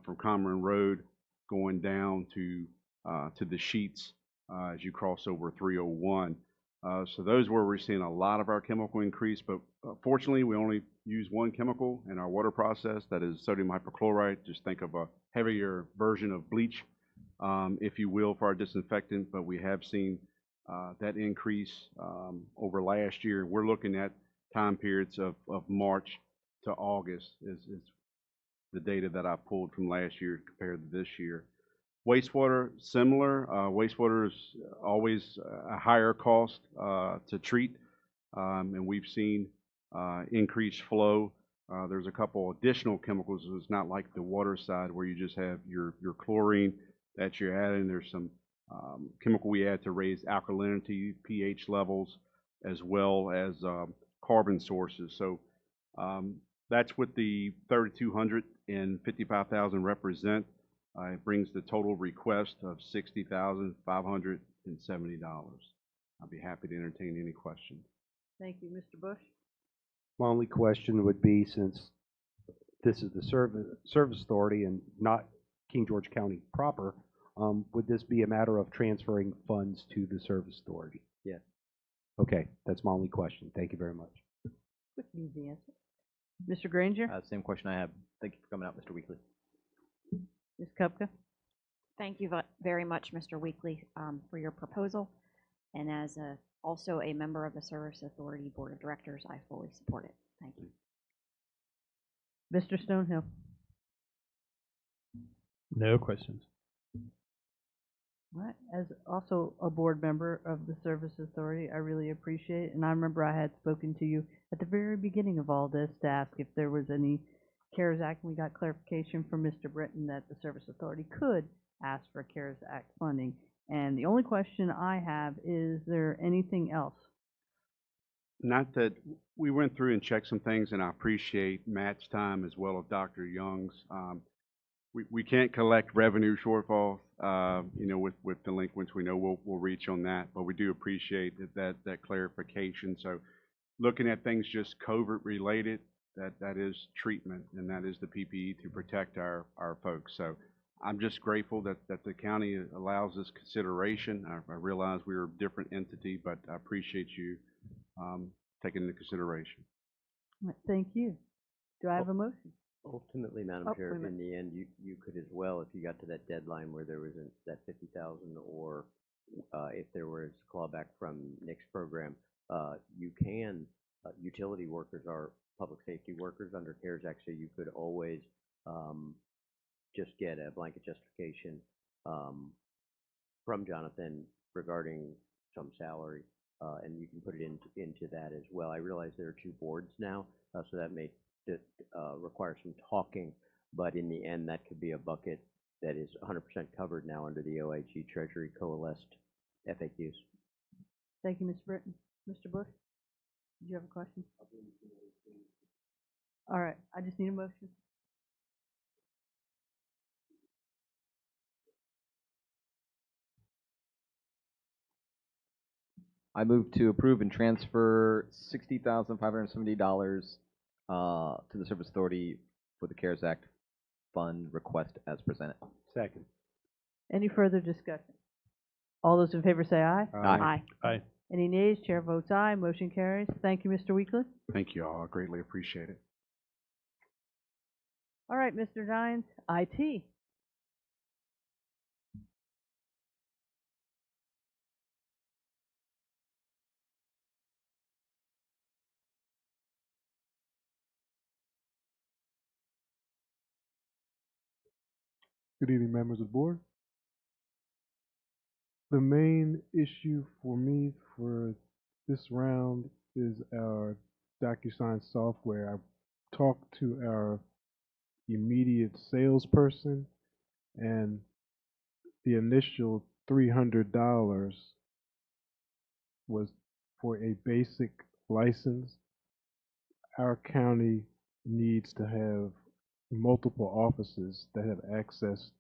from Comron Road going down to the Sheets as you cross over 301. So those where we're seeing a lot of our chemical increase, but fortunately, we only use one chemical in our water process, that is sodium hypochlorite. Just think of a heavier version of bleach, if you will, for our disinfectant, but we have seen that increase over last year. We're looking at time periods of March to August is the data that I pulled from last year compared to this year. Wastewater, similar. Wastewater is always a higher cost to treat, and we've seen increased flow. There's a couple additional chemicals. It's not like the water side where you just have your chlorine that you're adding. There's some chemical we add to raise alkalinity, pH levels, as well as carbon sources. So that's what the 3,200 and 55,000 represent. It brings the total request of $60,570. I'll be happy to entertain any questions. Thank you, Mr. Bush. My only question would be, since this is the service authority and not King George County proper, would this be a matter of transferring funds to the service authority? Yes. Okay, that's my only question. Thank you very much. Quick, easy answer. Mr. Granger? Same question I have. Thank you for coming out, Mr. Weekly. Ms. Kupka? Thank you very much, Mr. Weekly, for your proposal. And as also a member of the Service Authority Board of Directors, I fully support it. Thank you. Mr. Stonehill? No questions. All right. As also a board member of the Service Authority, I really appreciate it. And I remember I had spoken to you at the very beginning of all this to ask if there was any CARES Act, and we got clarification from Mr. Britton that the Service Authority could ask for CARES Act funding. And the only question I have, is there anything else? Not that we went through and checked some things, and I appreciate Matt's time as well as Dr. Young's. We can't collect revenue shortfalls, with delinquents. We know we'll reach on that, but we do appreciate that clarification. So looking at things just COVID related, that is treatment, and that is the PPE to protect our folks. So I'm just grateful that the county allows this consideration. I realize we're a different entity, but I appreciate you taking into consideration. All right, thank you. Do I have a motion? Ultimately, Madam Oh, Chair, wait a in the end, you could as well, if you got to that deadline where there was that 50,000, or if there was clawback from Nick's program, you can, utility workers are public safety workers under CARES Act, so you could always just get a blanket justification from Jonathan regarding some salary, and you can put it into that as well. I realize there are two boards now, so that may require some talking, but in the end, that could be a bucket that is 100% covered now under the OIG Treasury Coalesced FAQs. Thank you, Ms. Britton. Mr. Bush, did you have a question? All right, I just need a motion. I move to approve and transfer $60,570 to the Service Authority for the CARES Act fund request as presented. Second. Any further discussion? All those in favor say aye. Aye. Aye. Any nays? Chair votes aye. Motion carries. Thank you, Mr. Weekly. Thank you all. I greatly appreciate it. All right, Mr. Dines, IT. Good evening, members of the board. The main issue for me for this round is our DocuSign software. I talked to our immediate salesperson, and the initial $300 was for a basic license. Our county needs to have multiple offices that have access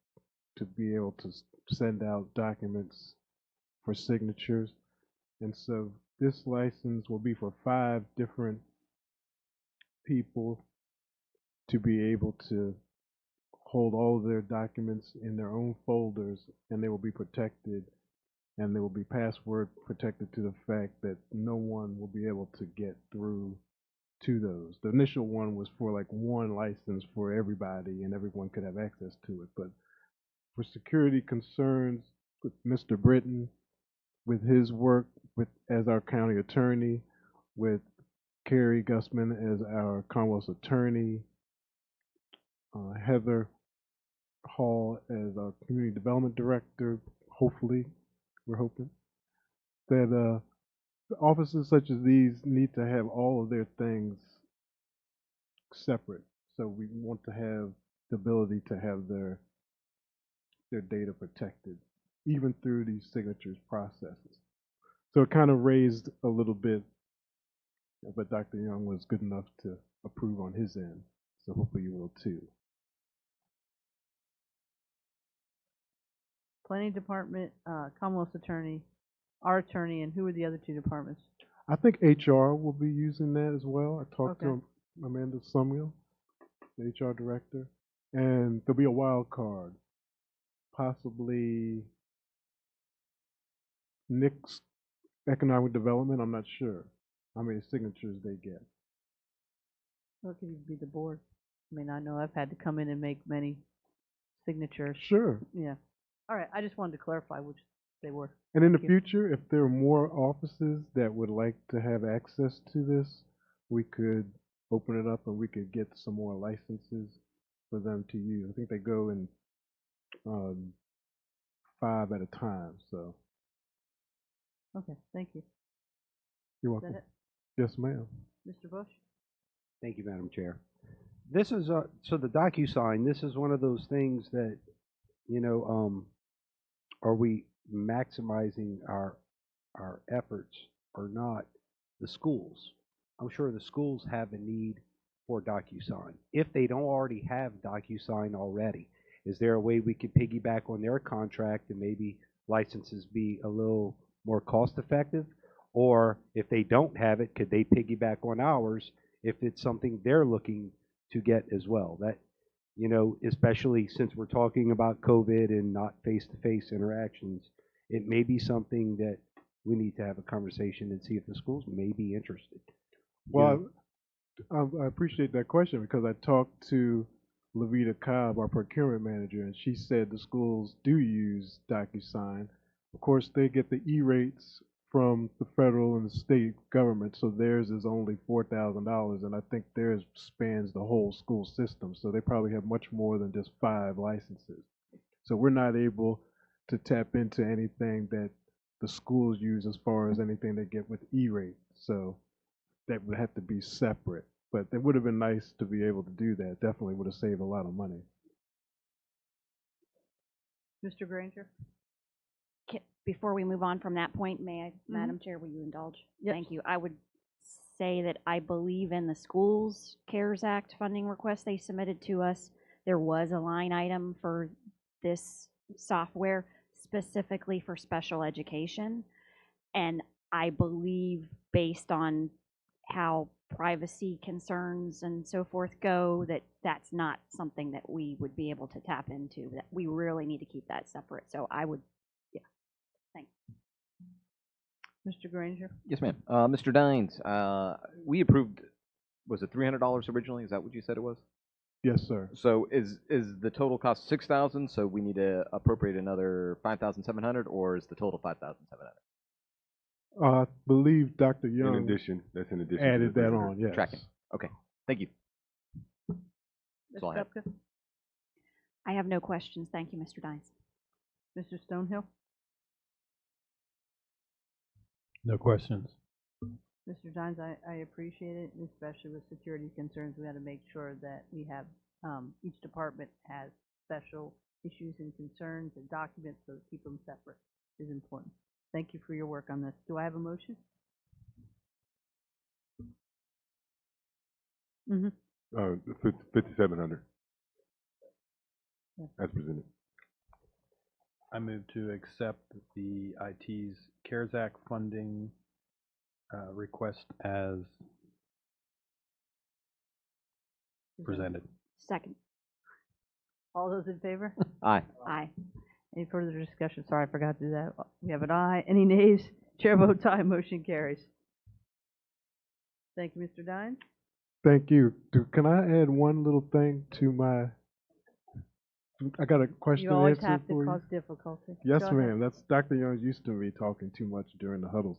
to be able to send out documents for signatures. And so this license will be for 5 different people to be able to hold all of their documents in their own folders, and they will be protected and they will be password protected to the fact that no one will be able to get through to those. The initial one was for like one license for everybody, and everyone could have access to it. But for security concerns, with Mr. Britton, with his work with as our county attorney, with Kerry Gusman as our Commonwealth's attorney, Heather Hall as our community development director, hopefully, we're hoping, that offices such as these need to have all of their things separate. So we want to have the ability to have their data protected, even through these signatures processes. So it kind of raised a little bit, but Dr. Young was good enough to approve on his end. So hopefully you will too. Planning Department, Commonwealth's attorney, our attorney, and who are the other two departments? I think HR will be using that as well. I talked Okay. to Amanda Samuel, the HR director, and there'll be a wild card, possibly Nick's economic development. I'm not sure how many signatures they get. Or it could be the board. I mean, I know I've had to come in and make many signatures. Sure. Yeah. All right, I just wanted to clarify which they were. And in the Thank you. future, if there are more offices that would like to have access to this, we could open it up and we could get some more licenses for them to use. I think they go in 5 at a time. So Okay, thank you. you're Is welcome. that it? Yes, ma'am. Mr. Bush? Thank you, Madam Chair. This is, so the DocuSign, this is one of those things that, are we maximizing our efforts or not? The schools. I'm sure the schools have a need for DocuSign. If they don't already have DocuSign already, is there a way we could piggyback on their contract and maybe licenses be a little more cost effective? Or if they don't have it, could they piggyback on ours if it's something they're looking to get as well? That, especially since we're talking about COVID and not face-to-face interactions, it may be something that we need to have a conversation and see if the schools may be interested. Well, I appreciate that question because I talked to Levita Cobb, our procurement manager, and she said the schools do use DocuSign. Of course, they get the E-rates from the federal and the state government, so theirs is only $4,000, and I think theirs spans the whole school system, so they probably have much more than just 5 licenses. So we're not able to tap into anything that the schools use as far as anything they get with E-rate, so that would have to be separate. But it would have been nice to be able to do that. Definitely would have saved a lot of money. Mr. Granger? Before we move on from that point, may I, Madam Chair, will you indulge? Yep. Thank you. I would say that I believe in the schools CARES Act funding request they submitted to us. There was a line item for this software specifically for special education. And I believe based on how privacy concerns and so forth go, that that's not something that we would be able to tap into, that we really need to keep that separate. So I would, yeah, thanks. Mr. Granger? Yes, ma'am. Mr. Dines, we approved, was it $300 originally? Is that what you said it was? Yes, sir. So is the total cost 6,000? So we need to appropriate another 5,700, or is the total 5,700? I believe Dr. In Young addition, that's in addition. added to the that 300. on, yes. Tracking. Okay. Thank you. That's all Ms. I have. Stepka? I have no questions. Thank you, Mr. Dines. Mr. Stonehill? No questions. Mr. Dines, I appreciate it, and especially with security concerns. We got to make sure that we have, each department has special issues and concerns and documents, so to keep them separate is important. Thank you for your work on this. Do I have a motion? Mm-hmm. 5,700 Yeah. as presented. I move to accept the IT's CARES Act funding request as presented. Second. All those in favor? Aye. Aye. Any further discussion? Sorry, I forgot to do that. We have an aye. Any nays? Chair votes aye, motion carries. Thank you, Mr. Dines. Thank you. Can I add one little thing to my, I got a question You always answer have to for you. cause difficulty. Yes, Go ahead. ma'am. That's Dr. Young's used to me talking too much during the huddles.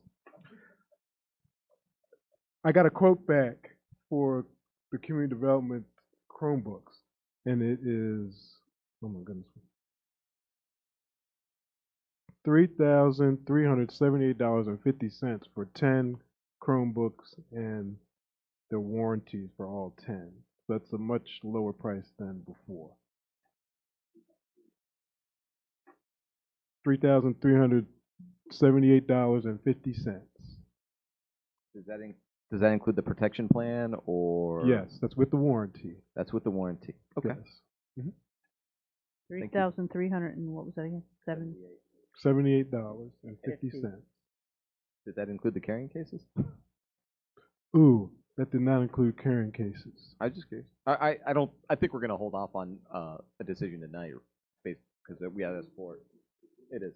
I got a quote back for the community development Chromebooks, and it is, oh my goodness, $3,378.50 for 10 Chromebooks and the warranties for all 10. So that's a much lower price than before. $3,378.50. Does that include the protection plan, or? Yes, that's with the warranty. That's with the warranty. Okay. Yes. Mhm. $3,300 and what was that again? $78.50. Did that include the carrying cases? Ooh, that did not include carrying cases. I was just curious. I think we're gonna hold off on a decision tonight, based because we have this for it is.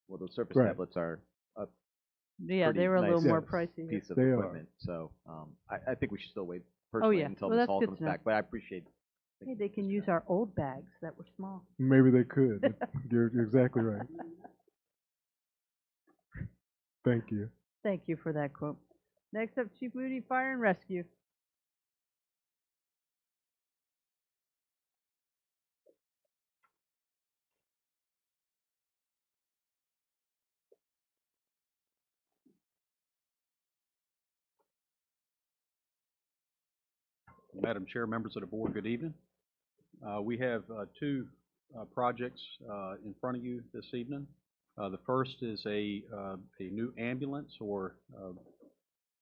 Well, those Surface Right. tablets are a Yeah, pretty they were a little nice more Yes. pricey. piece of They are. equipment. So I think we should still wait personally yeah. until Well, this that's all good comes to know. back. But I appreciate. Hey, they can use our old bags that were small. Maybe they could. You're exactly right. Thank you. Thank you for that quote. Next up, Chief Moody, Fire and Rescue. Madam Chair, members of the board, good evening. We have two projects in front of you this evening. The first is a new ambulance, or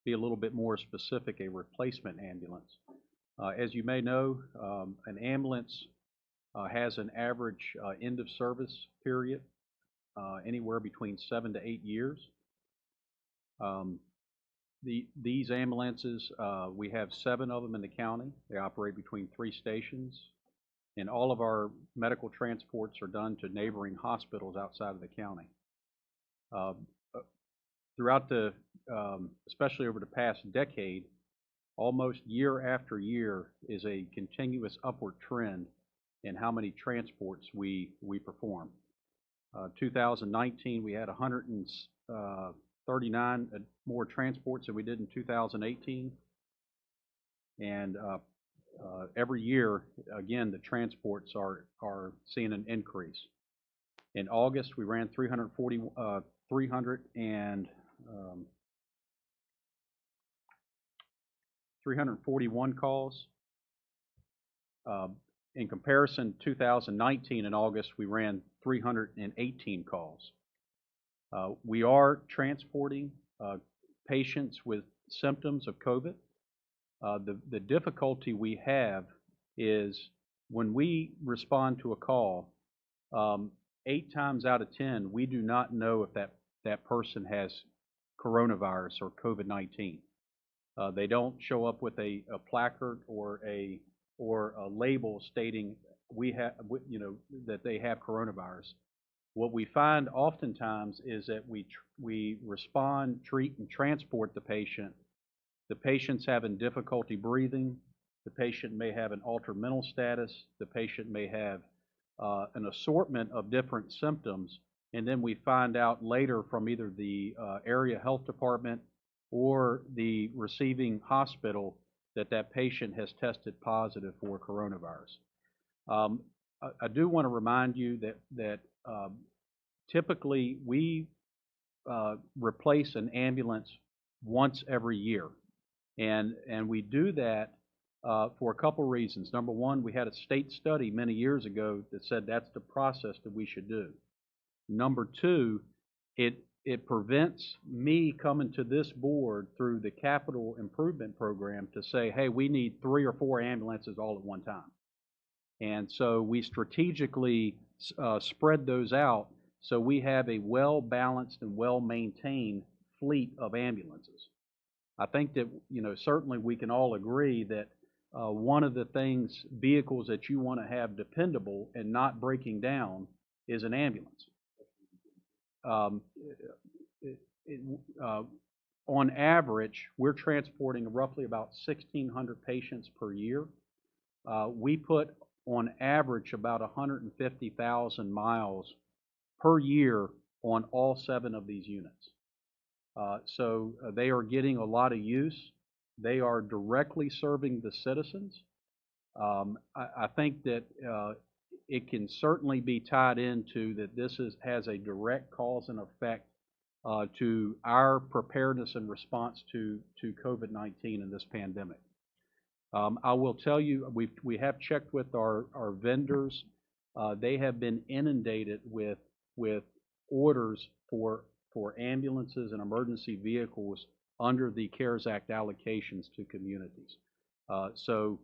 be a little bit more specific, a replacement ambulance. As you may know, an ambulance has an average end of service period anywhere between 7 to 8 years. These ambulances, we have 7 of them in the county. They operate between 3 stations, and all of our medical transports are done to neighboring hospitals outside of the county. Throughout especially over the past decade, almost year after year is a continuous upward trend in how many transports we perform. 2019, we had 139 more transports than we did in 2018. And every year, again, the transports are seeing an increase. In August, we ran 341 calls. In comparison, 2019 in August, we ran 318 calls. We are transporting patients with symptoms of COVID. The difficulty we have is when we respond to a call, 8 times out of 10, we do not know if that person has coronavirus or COVID-19. They don't show up with a placard or a label stating that they have coronavirus. What we find oftentimes is that we respond, treat, and transport the patient. The patient's having difficulty breathing. The patient may have an altered mental status. The patient may have an assortment of different symptoms, and then we find out later from either the area health department or the receiving hospital that patient has tested positive for coronavirus. I do want to remind you that typically we replace an ambulance once every year, and we do that for a couple reasons. Number one, we had a state study many years ago that said that's the process that we should do. Number two, it prevents me coming to this board through the capital improvement program to say, hey, we need 3 or 4 ambulances all at one time. And so we strategically spread those out so we have a well-balanced and well-maintained fleet of ambulances. I think that, certainly we can all agree that one of the vehicles that you want to have dependable and not breaking down is an ambulance. Um, it- it- uh, on average, we're transporting roughly about 1,600 patients per year. We put on average about 150,000 miles per year on all 7 of these units. So they are getting a lot of use. They are directly serving the citizens. I think that it can certainly be tied into that this has a direct cause and effect to our preparedness and response to COVID-19 and this pandemic. I will tell you, we have checked with our vendors. They have been inundated with orders for ambulances and emergency vehicles under the CARES Act allocations to communities. So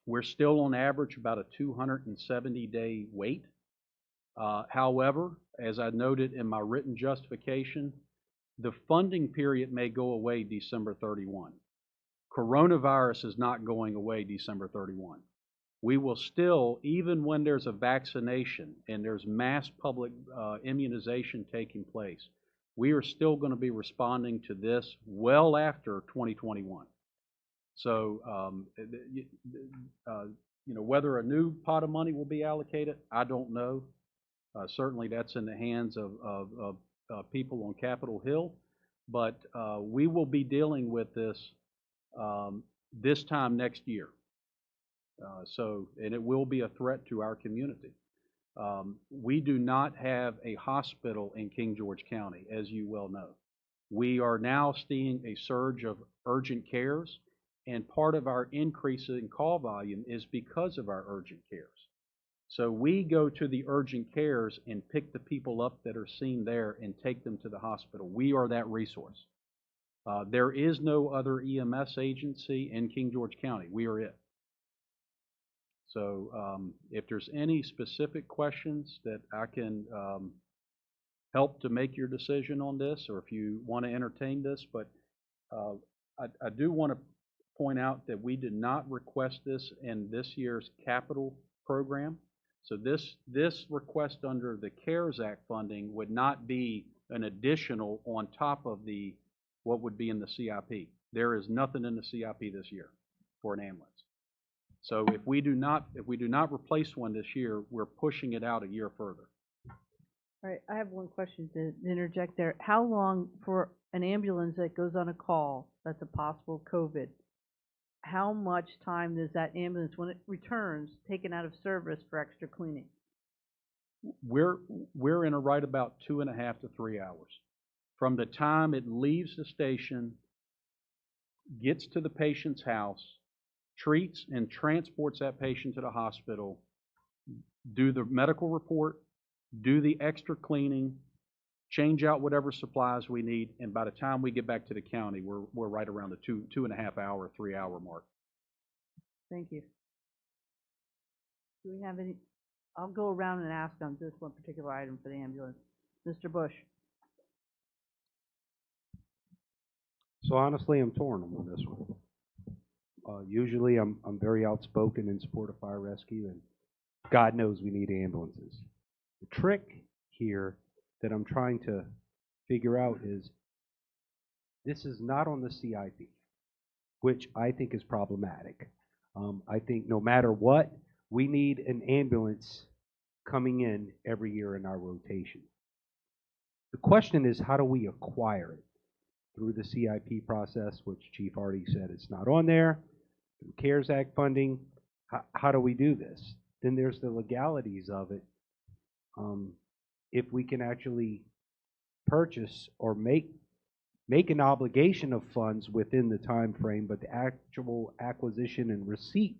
we're still on average about a 270-day wait. However, as I noted in my written justification, the funding period may go away December 31. Coronavirus is not going away December 31. We will still, even when there's a vaccination and there's mass public immunization taking place, we are still going to be responding to this well after 2021. So, whether a new pot of money will be allocated, I don't know. Certainly, that's in the hands of people on Capitol Hill. But we will be dealing with this this time next year. And it will be a threat to our community. We do not have a hospital in King George County, as you well know. We are now seeing a surge of urgent cares, and part of our increase in call volume is because of our urgent cares. So we go to the urgent cares and pick the people up that are seen there and take them to the hospital. We are that resource. There is no other EMS agency in King George County. We are it. So if there's any specific questions that I can help to make your decision on this, or if you want to entertain this, but I do want to point out that we did not request this in this year's capital program. So this request under the CARES Act funding would not be an additional on top of what would be in the CIP. There is nothing in the CIP this year for an ambulance. So if we do not replace one this year, we're pushing it out a year further. All right, I have one question to interject there. How long for an ambulance that goes on a call that's a possible COVID, how much time does that ambulance, when it returns, taken out of service for extra cleaning? We're in a right about 2.5 to 3 hours. From the time it leaves the station, gets to the patient's house, treats and transports that patient to the hospital, do the medical report, do the extra cleaning, change out whatever supplies we need, and by the time we get back to the county, we're right around the 2.5 hour, 3 hour mark. Thank you. Do we have any? I'll go around and ask on this one particular item for the ambulance. Mr. Bush. So honestly, I'm torn on this one. Usually I'm very outspoken in support of fire rescue, and God knows we need ambulances. The trick here that I'm trying to figure out is this is not on the CIP, which I think is problematic. I think no matter what, we need an ambulance coming in every year in our rotation. The question is, how do we acquire it? Through the CIP process, which Chief already said it's not on there, through CARES Act funding. How do we do this? Then there's the legalities of it. If we can actually purchase or make an obligation of funds within the time frame, but the actual acquisition and receipt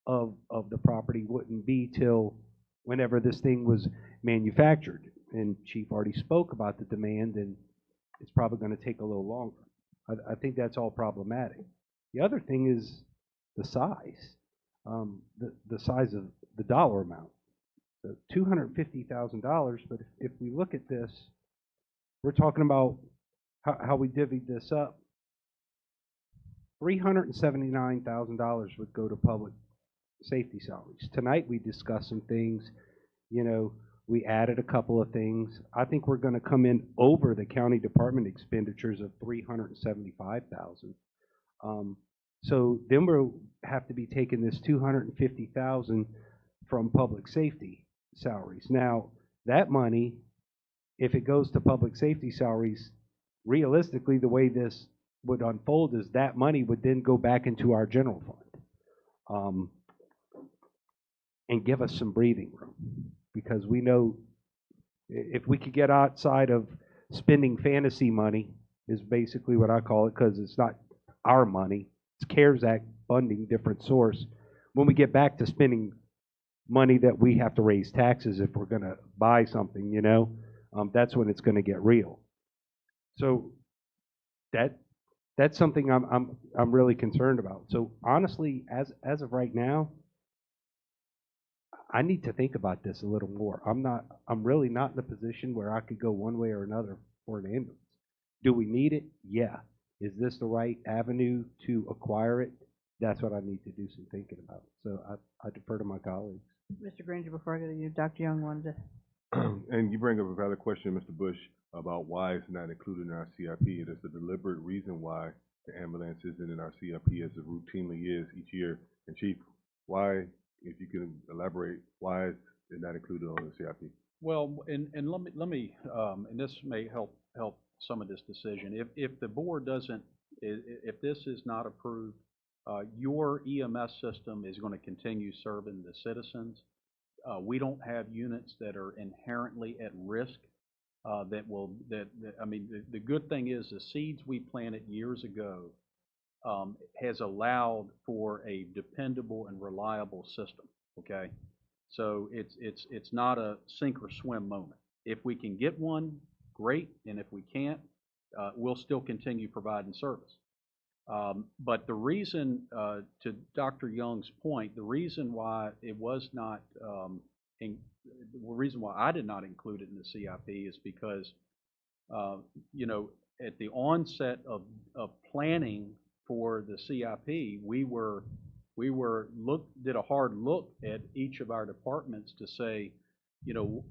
of the property wouldn't be till whenever this thing was manufactured. And Chief already spoke about the demand, and it's probably going to take a little longer. I think that's all problematic. The other thing is the size, the size of the dollar amount. So $250,000, but if we look at this, we're talking about how we divvied this up. $379,000 would go to public safety salaries. Tonight, we discussed some things, you know, we added a couple of things. I think we're gonna come in over the county department expenditures of $375,000. So then we'll have to be taking this $250,000 from public safety salaries. Now, that money, if it goes to public safety salaries, realistically, the way this would unfold is that money would then go back into our general fund, and give us some breathing room. Because we know if we could get outside of spending fantasy money, is basically what I call it, because it's not our money, it's CARES Act funding, different source. When we get back to spending money that we have to raise taxes if we're gonna buy something, you know, that's when it's gonna get real. So that's something I'm really concerned about. So honestly, as of right now, I need to think about this a little more. I'm really not in a position where I could go one way or another for an ambulance. Do we need it? Yeah. Is this the right avenue to acquire it? That's what I need to do some thinking about. So I defer to my colleagues. Mr. Granger, before I go to you, Dr. Young wanted to. And you bring up a valid question, Mr. Bush, about why it's not included in our CIP. It is a deliberate reason why the ambulance isn't in our CIP as it routinely is each year. And Chief, why, if you can elaborate, why is it not included on the CIP? Well, and let me, and this may help some of this decision. If the board doesn't, if this is not approved, your EMS system is going to continue serving the citizens. We don't have units that are inherently at risk. I mean, the good thing is the seeds we planted years ago has allowed for a dependable and reliable system. Okay, so it's not a sink or swim moment. If we can get one, great, and if we can't, we'll still continue providing service. But the reason, to Dr. Young's point, the reason why it was not, the reason why I did not include it in the CIP is because, you know, at the onset of planning for the CIP, did a hard look at each of our departments to say, you know,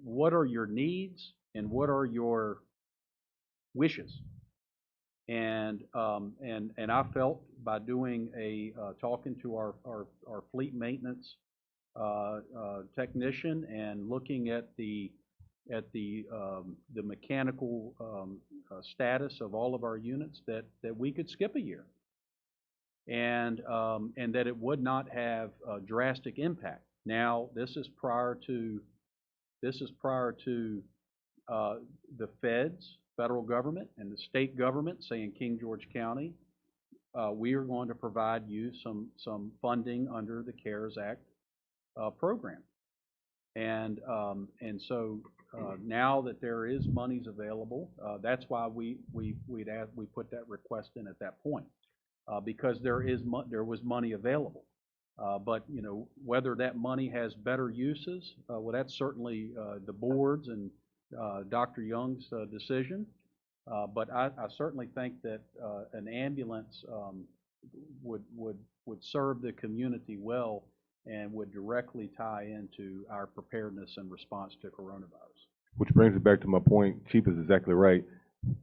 what are your needs and what are your wishes? And I felt by doing talking to our fleet maintenance technician and looking at the mechanical status of all of our units that we could skip a year, and that it would not have a drastic impact. Now, this is prior to the feds, federal government, and the state government saying, King George County, we are going to provide you some funding under the CARES Act program. And so now that there is monies available, that's why we put that request in at that point, because there was money available. But you know, whether that money has better uses, well, that's certainly the board's and Dr. Young's decision. But I certainly think that an ambulance would serve the community well and would directly tie into our preparedness and response to coronavirus. Which brings it back to my point. Chief is exactly right.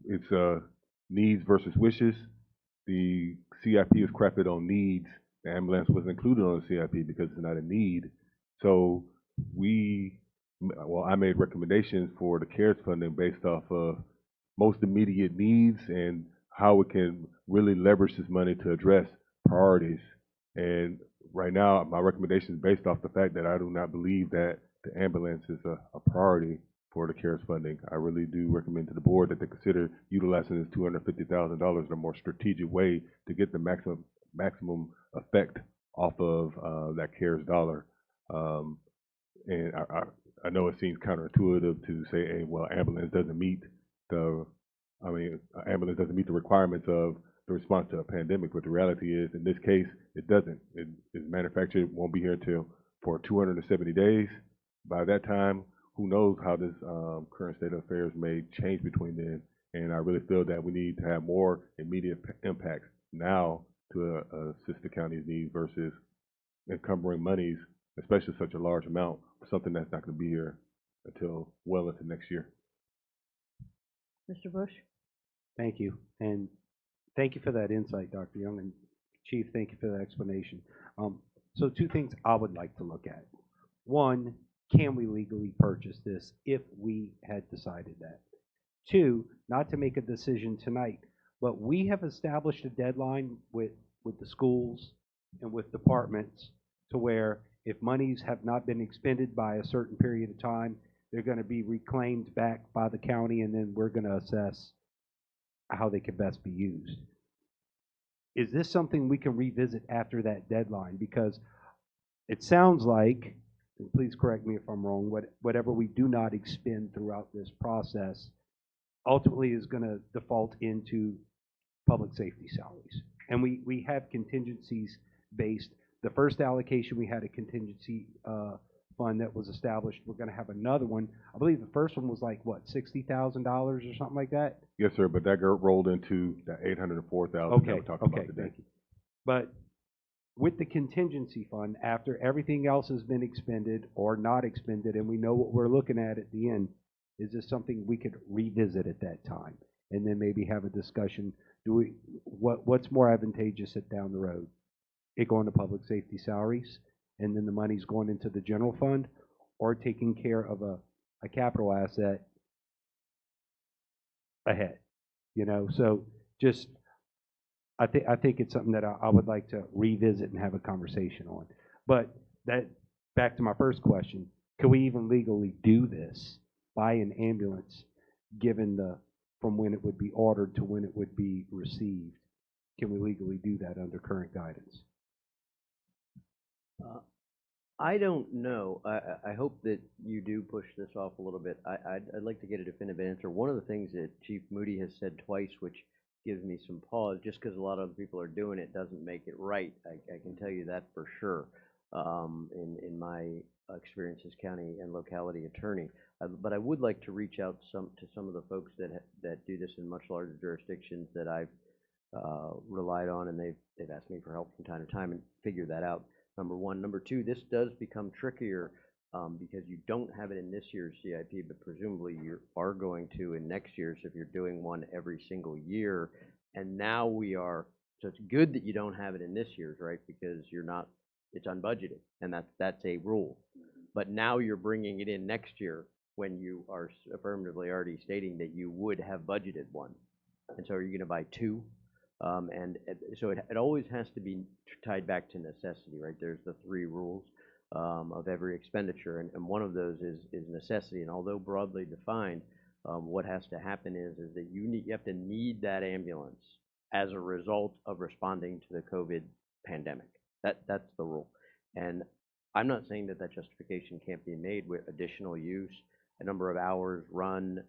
It's needs versus wishes. The CIP is crafted on needs. The ambulance was included on the CIP because it's not a need. So I made recommendations for the CARES funding based off of most immediate needs and how we can really leverage this money to address priorities. And right now, my recommendation is based off the fact that I do not believe that the ambulance is a priority for the CARES funding. I really do recommend to the board that they consider utilizing this $250,000 in a more strategic way to get the maximum effect off of that CARES dollar. And I know it seems counterintuitive to say, hey, well, ambulance doesn't meet the requirements of the response to a pandemic, but the reality is, in this case, it doesn't. It is manufactured, won't be here until for 270 days. By that time, who knows how this current state of affairs may change between then. And I really feel that we need to have more immediate impacts. now to assist the county's needs versus encumbering monies, especially such a large amount, for something that's not going to be here until well into next year. Mr. Bush? Thank you, and thank you for that insight, Dr. Young, and Chief, thank you for that explanation. So two things I would like to look at. One, can we legally purchase this if we had decided that? Two, not to make a decision tonight, but we have established a deadline with the schools and with departments to where if monies have not been expended by a certain period of time, they're going to be reclaimed back by the county, and then we're going to assess how they can best be used. Is this something we can revisit after that deadline? Because it sounds like, and please correct me if I'm wrong, whatever we do not expend throughout this process ultimately is going to default into public safety salaries. And we have contingencies based. The first allocation, we had a contingency fund that was established. We're going to have another one. I believe the first one was like, what, $60,000 or something like that? Yes, sir, but that rolled into the 804,000 that Okay, we're talking about okay, today. thank you. But with the contingency fund, after everything else has been expended or not expended, and we know what we're looking at the end, is this something we could revisit at that time? And then maybe have a discussion, what's more advantageous down the road? It going to public safety salaries, and then the money's going into the general fund, or taking care of a capital asset ahead, you know? So just, I think it's something that I would like to revisit and have a conversation on. But back to my first question, can we even legally do this, buy an ambulance, given from when it would be ordered to when it would be received? Can we legally do that under current guidance? I don't know. I hope that you do push this off a little bit. I'd like to get a definitive answer. One of the things that Chief Moody has said twice, which gives me some pause, just because a lot of other people are doing it doesn't make it right. I can tell you that for sure, in my experience as county and locality attorney. But I would like to reach out to some of the folks that do this in much larger jurisdictions that I've relied on, and they've asked me for help from time to time and figure that out. Number one. Number two, this does become trickier because you don't have it in this year's CIP, but presumably you are going to in next year's if you're doing one every single year. And now so it's good that you don't have it in this year's, right? Because it's unbudgeted, and that's a rule. But now you're bringing it in next year when you are affirmatively already stating that you would have budgeted one. And so are you going to buy two? So it always has to be tied back to necessity, right? There's the three rules of every expenditure, and one of those is necessity. And although broadly defined, what has to happen is that you have to need that ambulance as a result of responding to the COVID pandemic. That's the rule. And I'm not saying that justification can't be made with additional use, a number of hours run,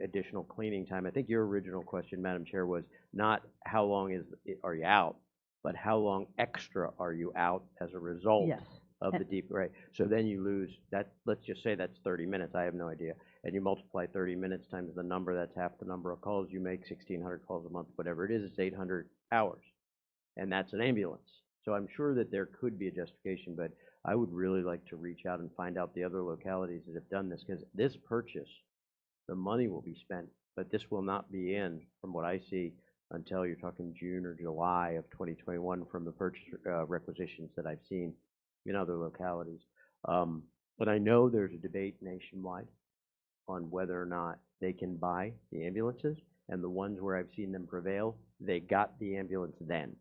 additional cleaning time. I think your original question, Madam Chair, was not how long are you out, but how long extra are you out as a result Yes. of the deep, right? So then you lose that, let's just say that's 30 minutes, I have no idea. And you multiply 30 minutes times the number, that's half the number of calls you make, 1,600 calls a month, whatever it is, it's 800 hours. And that's an ambulance. So I'm sure that there could be a justification, but I would really like to reach out and find out the other localities that have done this, because this purchase, the money will be spent, but this will not be in, from what I see, until you're talking June or July of 2021 from the purchase requisitions that I've seen in other localities. But I know there's a debate nationwide on whether or not they can buy the ambulances, and the ones where I've seen them prevail, they got the ambulance then.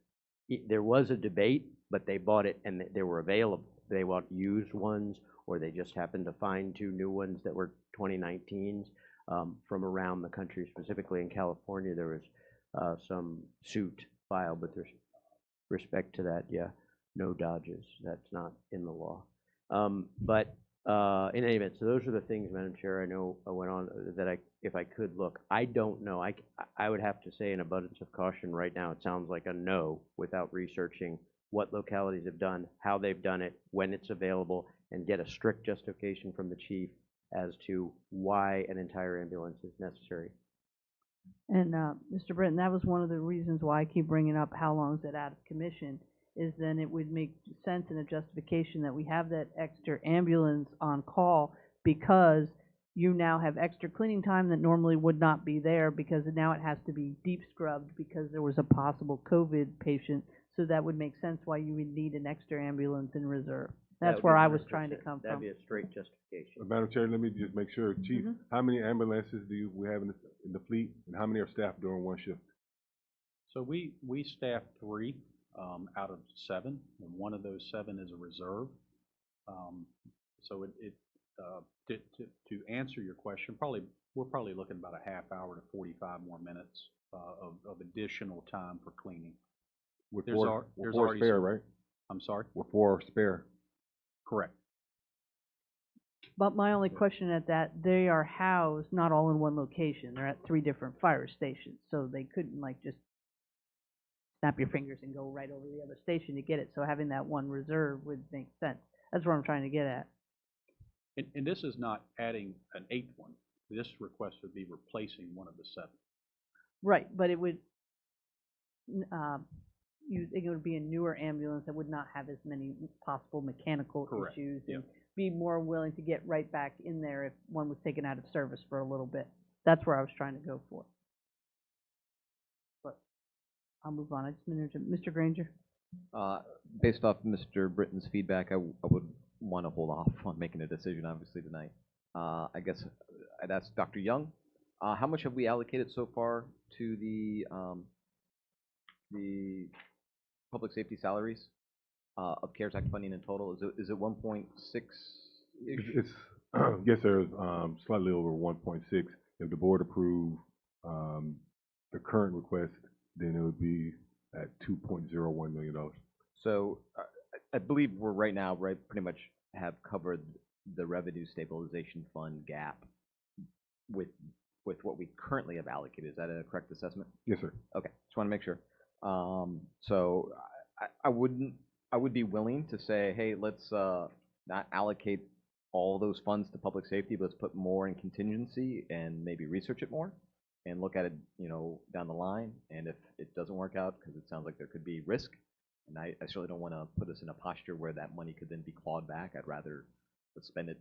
There was a debate, but they bought it and they were available. They want used ones, or they just happened to find two new ones that were 2019s from around the country. Specifically in California, there was some suit filed, but there's respect to that, yeah, no dodges. That's not in the law. But in any event, so those are the things, Madam Chair, I know I went on that if I could look. I don't know. I would have to say in abundance of caution right now, it sounds like a no without researching what localities have done, how they've done it, when it's available, and get a strict justification from the chief as to why an entire ambulance is necessary. And, Mr. Britton, that was one of the reasons why I keep bringing up how long is it out of commission, is then it would make sense and a justification that we have that extra ambulance on call because you now have extra cleaning time that normally would not be there because now it has to be deep scrubbed because there was a possible COVID patient. So that would make sense why you would need an extra ambulance in reserve. That That's would where be I was trying to 100%. come That'd from. be a straight justification. Madam Chair, let me just make sure, Chief, Mhm. how many ambulances do we have in the fleet, and how many are staffed during one shift? So we staff 3 out of 7, and one of those 7 is a reserve. So to answer your question, we're probably looking about a half hour to 45 more minutes of additional time for cleaning. With There's four, al- with there's four already spare, some- right? I'm sorry? With 4 spare. Correct. But my only question at that, they are housed not all in one location. They're at 3 different fire stations, so they couldn't like just snap your fingers and go right over the other station to get it. So having that one reserve would make sense. That's what I'm trying to get at. And this is not adding an 8th one. This request would be replacing one of the 7. Right, but it would, it would be a newer ambulance that would not have as many possible mechanical Correct, issues yeah. and be more willing to get right back in there if one was taken out of service for a little bit. That's where I was trying to go for. But I'll move on. I just Mr. Granger. Based off Mr. Britton's feedback, I would want to hold off on making a decision, obviously, tonight. I guess I'd ask Dr. Young, how much have we allocated so far to the public safety salaries of CARES Act funding in total? Is it 1.6? It's, yes, sir, slightly over 1.6. If the board approve the current request, then it would be at $2.01 million. So I believe we're right now, pretty much have covered the revenue stabilization fund gap with what we currently have allocated. Is that a correct assessment? Yes, sir. Okay, just want to make sure. So I would be willing to say, hey, let's not allocate all those funds to public safety, but let's put more in contingency and maybe research it more and look at it, down the line. And if it doesn't work out, because it sounds like there could be risk, and I certainly don't want to put us in a posture where that money could then be clawed back. I'd rather let's spend it,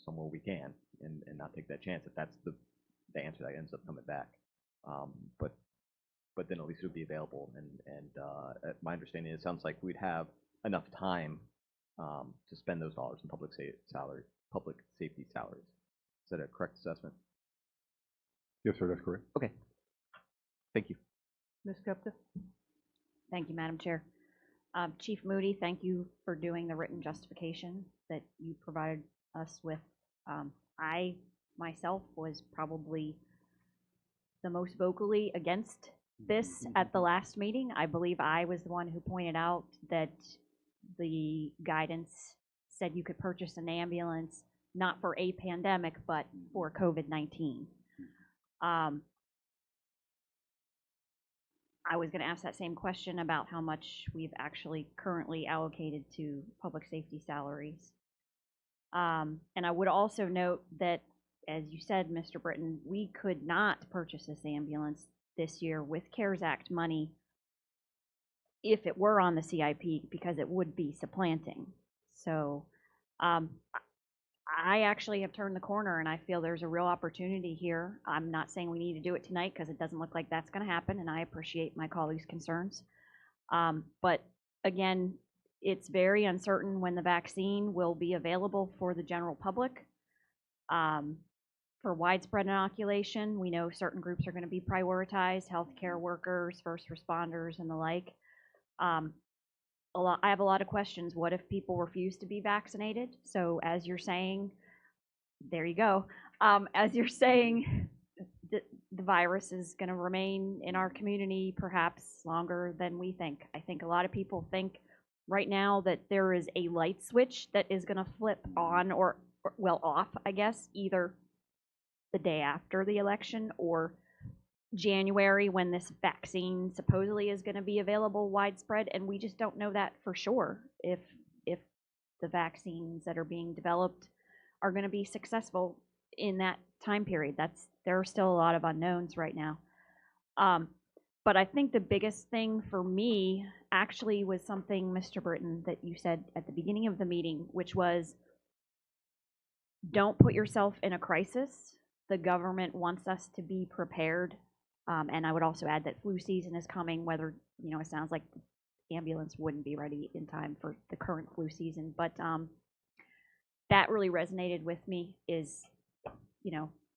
somewhere we can and not take that chance if that's the answer that ends up coming back. But then at least it would be available. And my understanding, it sounds like we'd have enough time to spend those dollars in public safety salaries. Is that a correct assessment? Yes, sir, that's correct. Okay. Thank you. Ms. Gupta? Thank you, Madam Chair. Chief Moody, thank you for doing the written justification that you provided us with. I myself was probably the most vocally against this at the last meeting. I believe I was the one who pointed out that the guidance said you could purchase an ambulance not for a pandemic, but for COVID-19. I was going to ask that same question about how much we've actually currently allocated to public safety salaries. And I would also note that, as you said, Mr. Britton, we could not purchase this ambulance this year with CARES Act money if it were on the CIP because it would be supplanting. So I actually have turned the corner and I feel there's a real opportunity here. I'm not saying we need to do it tonight because it doesn't look like that's going to happen, and I appreciate my colleagues' concerns. But again, it's very uncertain when the vaccine will be available for the general public. For widespread inoculation, we know certain groups are going to be prioritized, healthcare workers, first responders, and the like. I have a lot of questions. What if people refuse to be vaccinated? So as you're saying, there you go. As you're saying, the virus is going to remain in our community perhaps longer than we think. I think a lot of people think right now that there is a light switch that is going to flip on or off, I guess, either the day after the election or January when this vaccine supposedly is going to be available widespread, and we just don't know that for sure if the vaccines that are being developed are going to be successful in that time period. There are still a lot of unknowns right now. But I think the biggest thing for me actually was something, Mr. Britton, that you said at the beginning of the meeting, which was, don't put yourself in a crisis. The government wants us to be prepared. And I would also add that flu season is coming, whether, it sounds like the ambulance wouldn't be ready in time for the current flu season. But that really resonated with me is,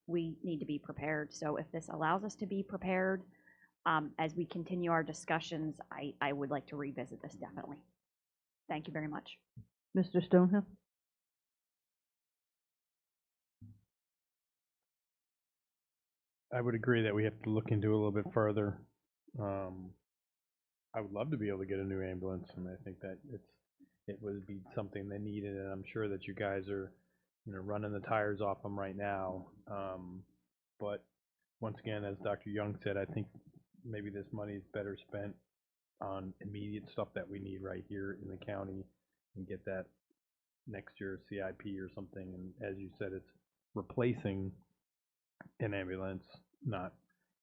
we need to be prepared. So if this allows us to be prepared, as we continue our discussions, I would like to revisit this definitely. Thank you very much. Mr. Stonehill? I would agree that we have to look into it a little bit further. I would love to be able to get a new ambulance, and I think that it would be something they needed, and I'm sure that you guys are, running the tires off them right now. But once again, as Dr. Young said, I think maybe this money is better spent on immediate stuff that we need right here in the county and get that next year CIP or something. And as you said, it's replacing an ambulance, not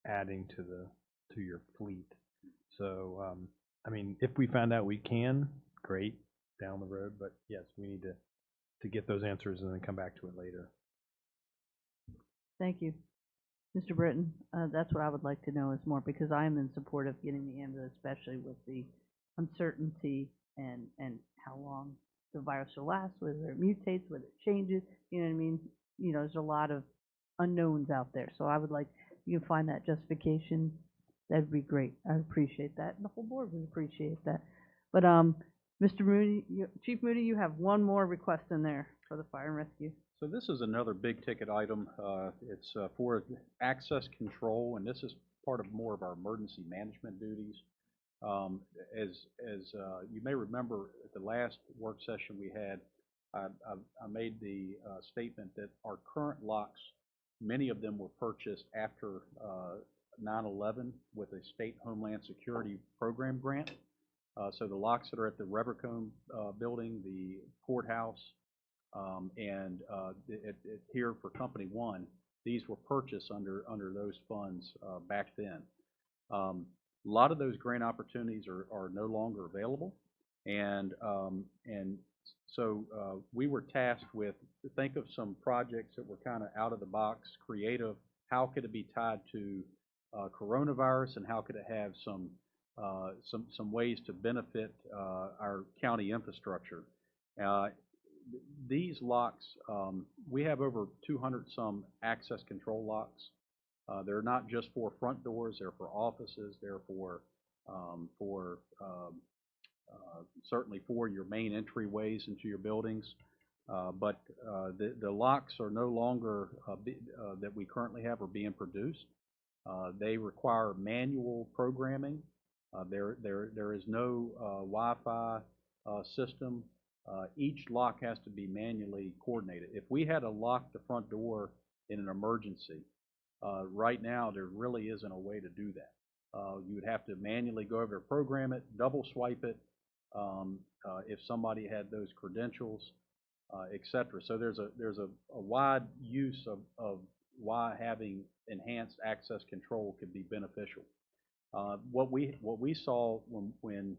adding to your fleet. So, I mean, if we found out we can, great, down the road, but yes, we need to get those answers and then come back to it later. Thank you. Mr. Britton, that's what I would like to know is more, because I am in support of getting the ambulance, especially with the uncertainty and how long the virus will last, whether it mutates, whether it changes, you know what I mean? There's a lot of unknowns out there. So I would like, you can find that justification. That'd be great. I appreciate that. And the whole board would appreciate that. But Mr. Moody, Chief Moody, you have one more request in there for the fire and rescue. So this is another big ticket item. It's for access control, and this is part of more of our emergency management duties. As you may remember, at the last work session we had, I made the statement that our current locks, many of them were purchased after 9/11 with a state Homeland Security program grant. So the locks that are at the Revercombe building, the courthouse, and here for Company One, these were purchased under those funds back then. A lot of those grant opportunities are no longer available, and so we were tasked with to think of some projects that were kind of out of the box, creative. How could it be tied to coronavirus, and how could it have some ways to benefit our county infrastructure? These locks, we have over 200 some access control locks. They're not just for front doors, they're for offices, they're for certainly for your main entryways into your buildings. But the locks are no longer that we currently have are being produced. They require manual programming. There is no Wi-Fi system. Each lock has to be manually coordinated. If we had to lock the front door in an emergency, right now there really isn't a way to do that. You would have to manually go over, program it, double swipe it, if somebody had those credentials, et cetera. So there's a wide use of why having enhanced access control could be beneficial. What we saw when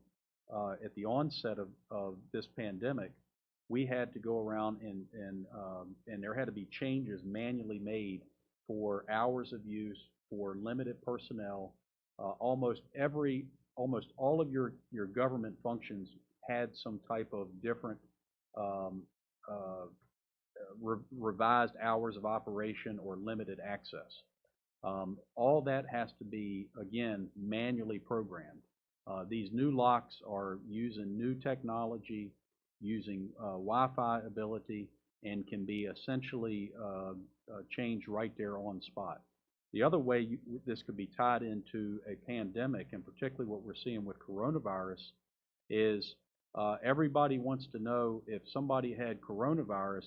at the onset of this pandemic, we had to go around and there had to be changes manually made for hours of use, for limited personnel. Almost all of your government functions had some type of different revised hours of operation or limited access. All that has to be, again, manually programmed. These new locks are using new technology, using Wi-Fi ability, and can be essentially changed right there on spot. The other way this could be tied into a pandemic, and particularly what we're seeing with coronavirus, is everybody wants to know if somebody had coronavirus,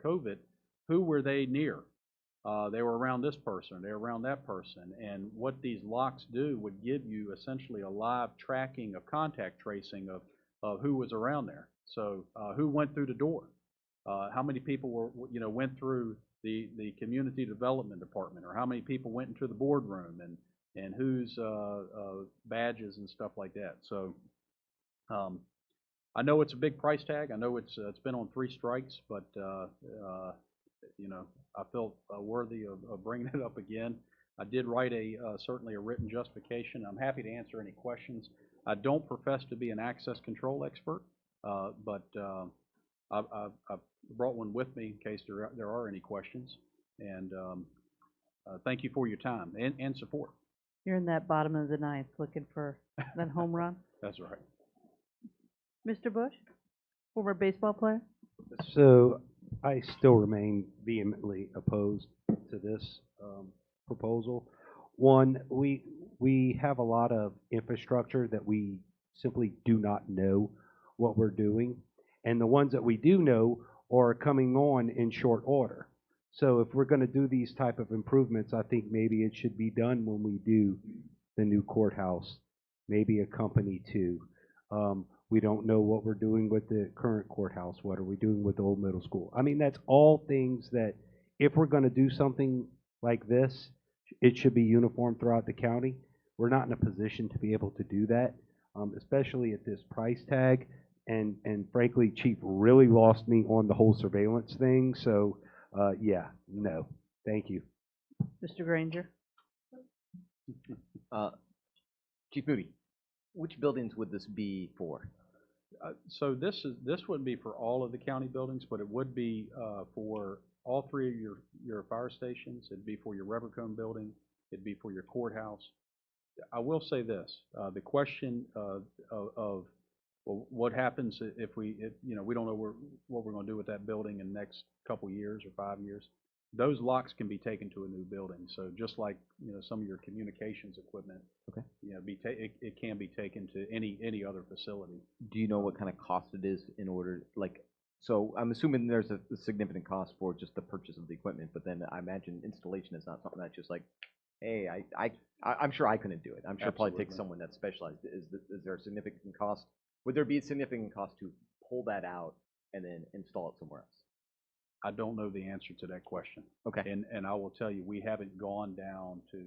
COVID, who were they near? They were around this person, they were around that person. And what these locks do would give you essentially a live tracking of contact tracing of who was around there. So who went through the door? How many people went through the community development department, or how many people went into the boardroom and whose badges and stuff like that. So I know it's a big price tag. I know it's been on 3 strikes, but you know, I felt worthy of bringing it up again. I did write certainly a written justification. I'm happy to answer any questions. I don't profess to be an access control expert, but I've brought one with me in case there are any questions. And thank you for your time and support. You're in that bottom of the ninth looking for that home run. That's right. Mr. Bush, former baseball player? So I still remain vehemently opposed to this proposal. One, we have a lot of infrastructure that we simply do not know what we're doing, and the ones that we do know are coming on in short order. So if we're going to do these type of improvements, I think maybe it should be done when we do the new courthouse, maybe a company too. We don't know what we're doing with the current courthouse. What are we doing with the old middle school? I mean, that's all things that if we're going to do something like this, it should be uniform throughout the county. We're not in a position to be able to do that, especially at this price tag. And frankly, Chief really lost me on the whole surveillance thing. So, yeah, no, thank you. Mr. Granger? Chief Moody, which buildings would this be for? So this wouldn't be for all of the county buildings, but it would be for all 3 of your fire stations. It'd be for your Revercombe building. It'd be for your courthouse. I will say this: the question of well, what happens if you know, we don't know what we're going to do with that building in the next couple years or 5 years. Those locks can be taken to a new building. So just like, you know, some of your communications equipment, Okay. you know, it can be taken to any other facility. Do you know what kind of cost it is in order, like, so I'm assuming there's a significant cost for just the purchase of the equipment, but then I imagine installation is not something that's just like, hey, I'm sure I couldn't do it. I'm sure it probably takes Absolutely. someone that's specialized. Is there a significant cost? Would there be a significant cost to pull that out and then install it somewhere else? I don't know the answer to that question. Okay. And I will tell you, we haven't gone down to,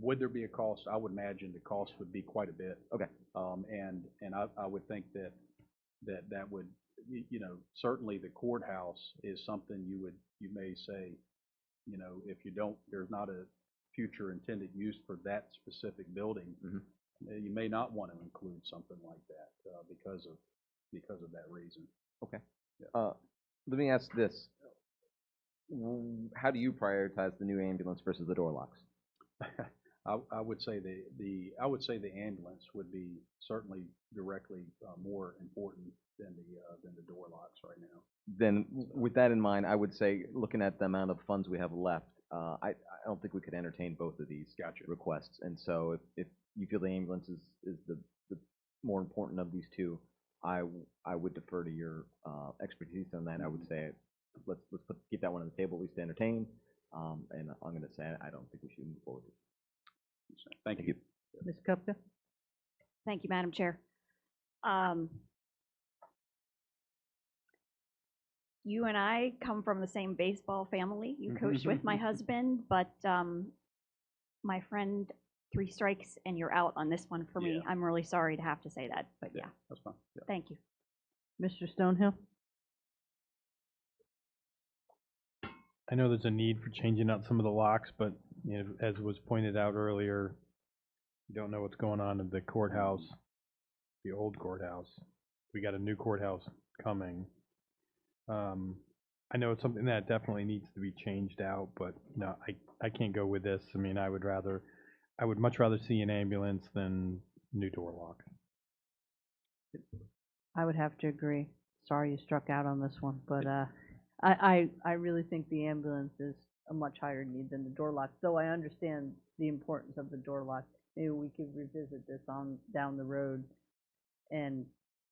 would there be a cost? I would imagine the cost would be quite a bit. Okay. And I would think that would, you know, certainly the courthouse is something you may say, you know, if there's not a future intended use for that specific building, you may not want to include something like that because of that reason. Okay. Yeah. Let me ask this. How do you prioritize the new ambulance versus the door locks? I would say the ambulance would be certainly directly more important than the door locks right now. Then, with that in mind, I would say, looking at the amount of funds we have left, I don't think we could entertain both of these requests. And so, if you feel the ambulance is the more important of these two, I would defer to your expertise on that. I would say let's keep that one on the table, at least to entertain. And I'm going to say I don't think we should move forward. Thank you. Ms. Kupka? Thank you, Madam Chair. You and I come from the same baseball family. You coached with my husband, but my friend, 3 strikes and you're out on this one for me. I'm really sorry to have to say that, but yeah. That's fine. Yeah. Thank you. Mr. Stonehill? I know there's a need for changing out some of the locks, but you know, as was pointed out earlier, you don't know what's going on in the courthouse, the old courthouse. We got a new courthouse coming. I know it's something that definitely needs to be changed out, but no, I can't go with this. I mean, I would much rather see an ambulance than new door locks. I would have to agree. Sorry you struck out on this one, but I really think the ambulance is a much higher need than the door lock, though I understand the importance of the door lock. Maybe we could revisit this down the road and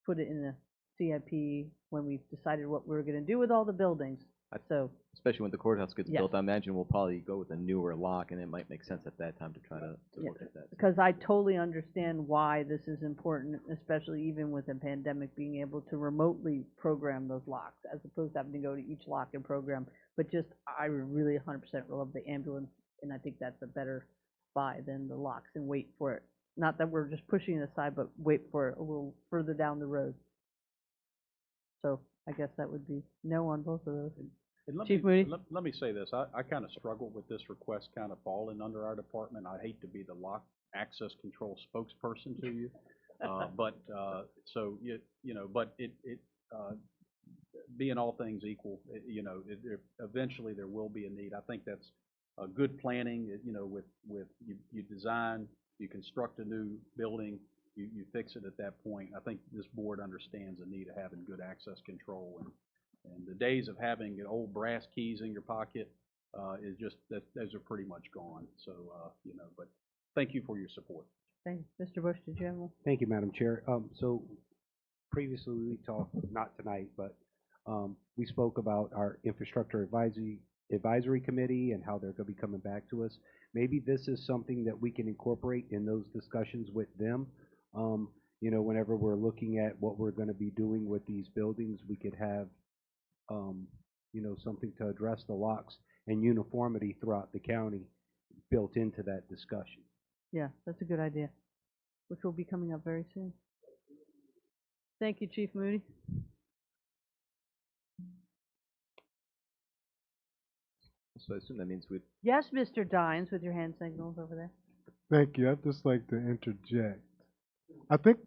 put it in a CIP when we've decided what we're going to do with all the buildings. So, especially when the courthouse gets Yes. built, I imagine we'll probably go with a newer lock, and it might make sense at that time to try to look at that. because I totally understand why this is important, especially even with a pandemic, being able to remotely program those locks as opposed to having to go to each lock and program. But just, I really 100% love the ambulance, and I think that's a better buy then the locks and wait for it. Not that we're just pushing it aside, but wait for it a little further down the road. So I guess that would be no on both of those. And let Chief me, Moody? let me say this, I kind of struggle with this request kind of falling under our department. I hate to be the lock access control spokesperson to you. So, but being all things equal, eventually there will be a need. I think that's a good planning, with you design, you construct a new building, you fix it at that point. I think this board understands the need of having good access control, and the days of having old brass keys in your pocket, is just, those are pretty much gone. So, but thank you for your support. Thanks. Mr. Bush, did you have one? Thank you, Madam Chair. So previously we talked, not tonight, but we spoke about our infrastructure advisory committee and how they're going to be coming back to us. Maybe this is something that we can incorporate in those discussions with them. Whenever we're looking at what we're going to be doing with these buildings, we could have, something to address the locks and uniformity throughout the county built into that discussion. Yeah, that's a good idea, which will be coming up very soon. Thank you, Chief Moody. So I assume that means we, Yes, Mr. Dines, with your hand signals over there. Thank you. I'd just like to interject. I think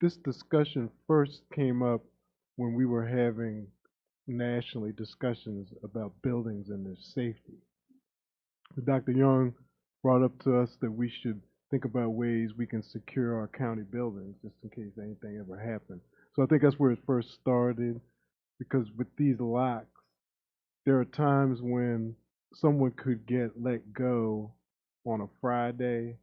this discussion first came up when we were having nationally discussions about buildings and their safety. Dr. Young brought up to us that we should think about ways we can secure our county buildings just in case anything ever happened. So I think that's where it first started, because with these locks, there are times when someone could get let go on a Friday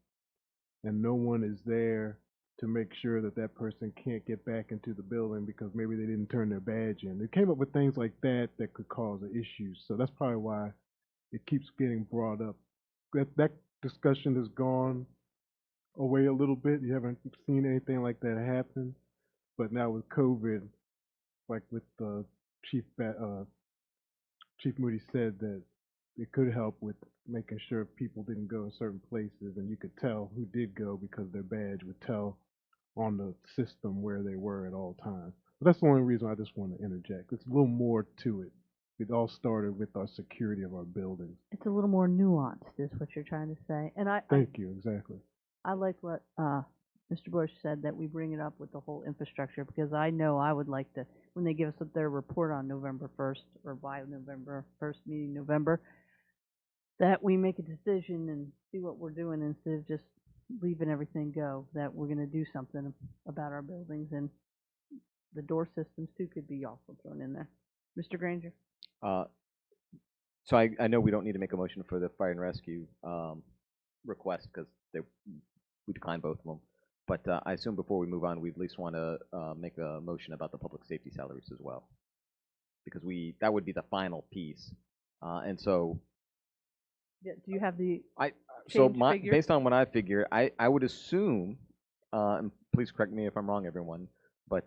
and no one is there to make sure that that person can't get back into the building because maybe they didn't turn their badge in. They came up with things like that that could cause issues. So that's probably why it keeps getting brought up. That discussion has gone away a little bit. You haven't seen anything like that happen. But now with COVID, like with Chief Moody said, that it could help with making sure people didn't go in certain places, and you could tell who did go because their badge would tell on the system where they were at all times. But that's the only reason I just want to interject. It's a little more to it. It all started with our security of our buildings. It's a little more nuanced, is what you're trying to say. And Thank you, exactly. I like what Mr. Bush said, that we bring it up with the whole infrastructure, because I know I would like to, when they give us their report on November 1st, or by November 1st, meeting November, that we make a decision and see what we're doing instead of just leaving everything go, that we're going to do something about our buildings, and the door systems too could be also thrown in there. Mr. Granger? so I know we don't need to make a motion for the fire and rescue request, because we declined both of them. But I assume before we move on, we at least want to make a motion about the public safety salaries as well, because that would be the final piece. And so, Yeah, do you have the so change figure? based on what I figure, I would assume, and please correct me if I'm wrong, everyone, but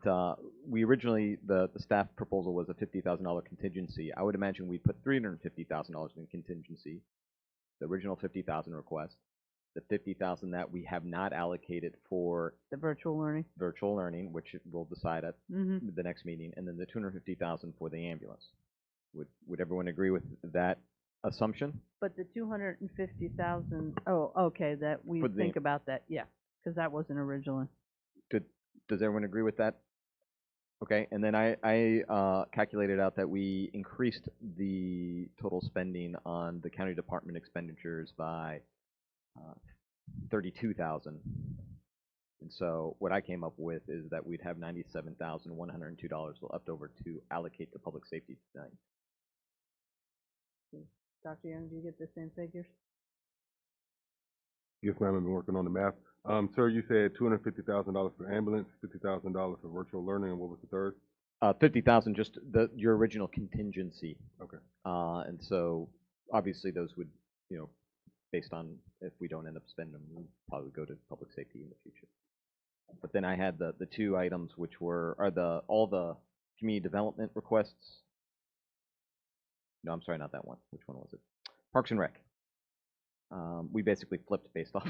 we originally, the staff proposal was a $50,000 contingency. I would imagine we put $350,000 in contingency, the original $50,000 request, the $50,000 that we have not allocated for the virtual learning, which we'll decide at the next meeting, and then the $250,000 for the ambulance. Would everyone agree with that assumption? But the 250,000, oh, okay, that we For the- think about that, yeah, because that wasn't originally. Does everyone agree with that? Okay, and then I calculated out that we increased the total spending on the county department expenditures by 32,000. And so what I came up with is that we'd have $97,102 left over to allocate to public safety tonight. Dr. Young, do you get the same figures? Yes, ma'am, I've been working on the math. Sir, you said $250,000 for ambulance, $50,000 for virtual learning, and what was the third? 50,000, just your original contingency. Okay. And so obviously those would, based on if we don't end up spending them, we'll probably go to public safety in the future. But then I had the two items, which are all the community development requests. No, I'm sorry, not that one. Which one was it? Parks and Rec. We basically flipped based off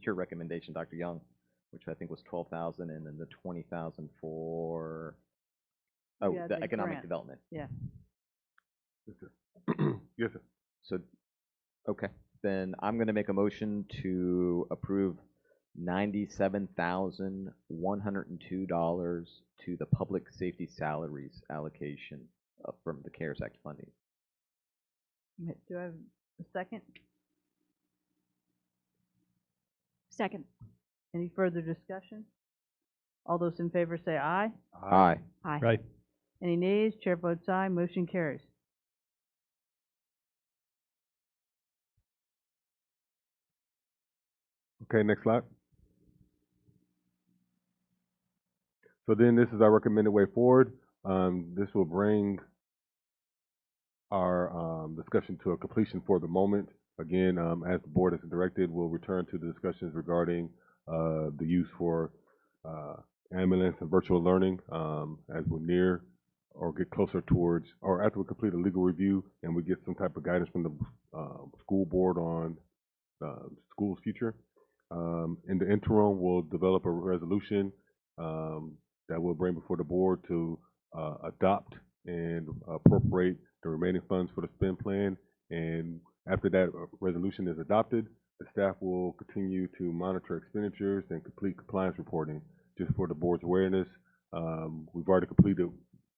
your recommendation, Dr. Young, which I think was 12,000, and then the 20,000 for, oh, Yeah, the the economic grant. development. Yeah. Yes, sir. Yes, sir. So, okay, then I'm gonna make a motion to approve $97,102 to the public safety salaries allocation from the CARES Act funding. Do I have a second? Second. Any further discussion? All those in favor say aye. Aye. Aye. Right. Any nays? Chair votes aye. Motion carries. Okay, next slide. So then this is our recommended way forward. This will bring our discussion to a completion for the moment. Again, as the board has directed, we'll return to the discussions regarding the use for ambulance and virtual learning as we're near or get closer towards, or after we complete a legal review and we get some type of guidance from the school board on school's future. In the interim, we'll develop a resolution that we'll bring before the board to adopt and appropriate the remaining funds for the spend plan. And after that resolution is adopted, the staff will continue to monitor expenditures and complete compliance reporting. Just for the board's awareness, we've already completed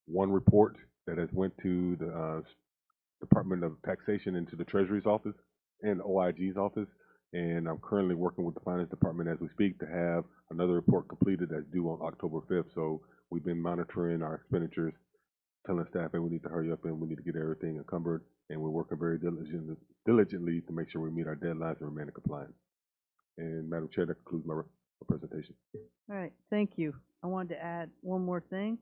one report that has went to the Department of Taxation and to the Treasury's office and OIG's office. And I'm currently working with the Finance Department as we speak to have another report completed that's due on October 5th. So we've been monitoring our expenditures, telling staff that we need to hurry up and we need to get everything encumbered. And we're working very diligently to make sure we meet our deadlines and remain in compliance. And Madam Chair, that concludes my presentation. All right, thank you. I wanted to add one more thing.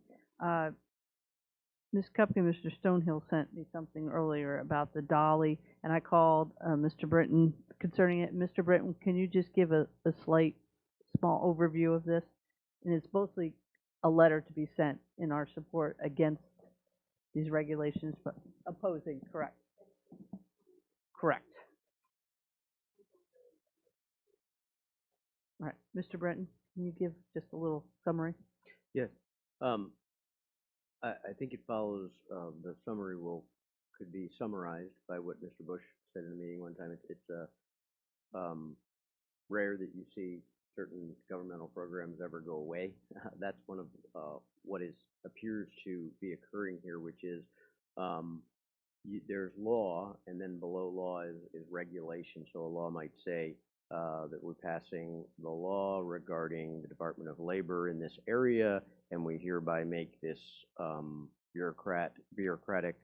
Ms. Kupke and Mr. Stonehill sent me something earlier about the dolly, and I called Mr. Britton concerning it. Mr. Britton, can you just give a slight, small overview of this? And it's mostly a letter to be sent in our support against these regulations, but opposing, correct? Correct. All right, Mr. Britton, can you give just a little summary? Yes. I think it follows, the summary could be summarized by what Mr. Bush said in a meeting one time. It's rare that you see certain governmental programs ever go away. That's one of what appears to be occurring here, which is there's law, and then below law is regulation. So a law might say that we're passing the law regarding the Department of Labor in this area, and we hereby make this bureaucratic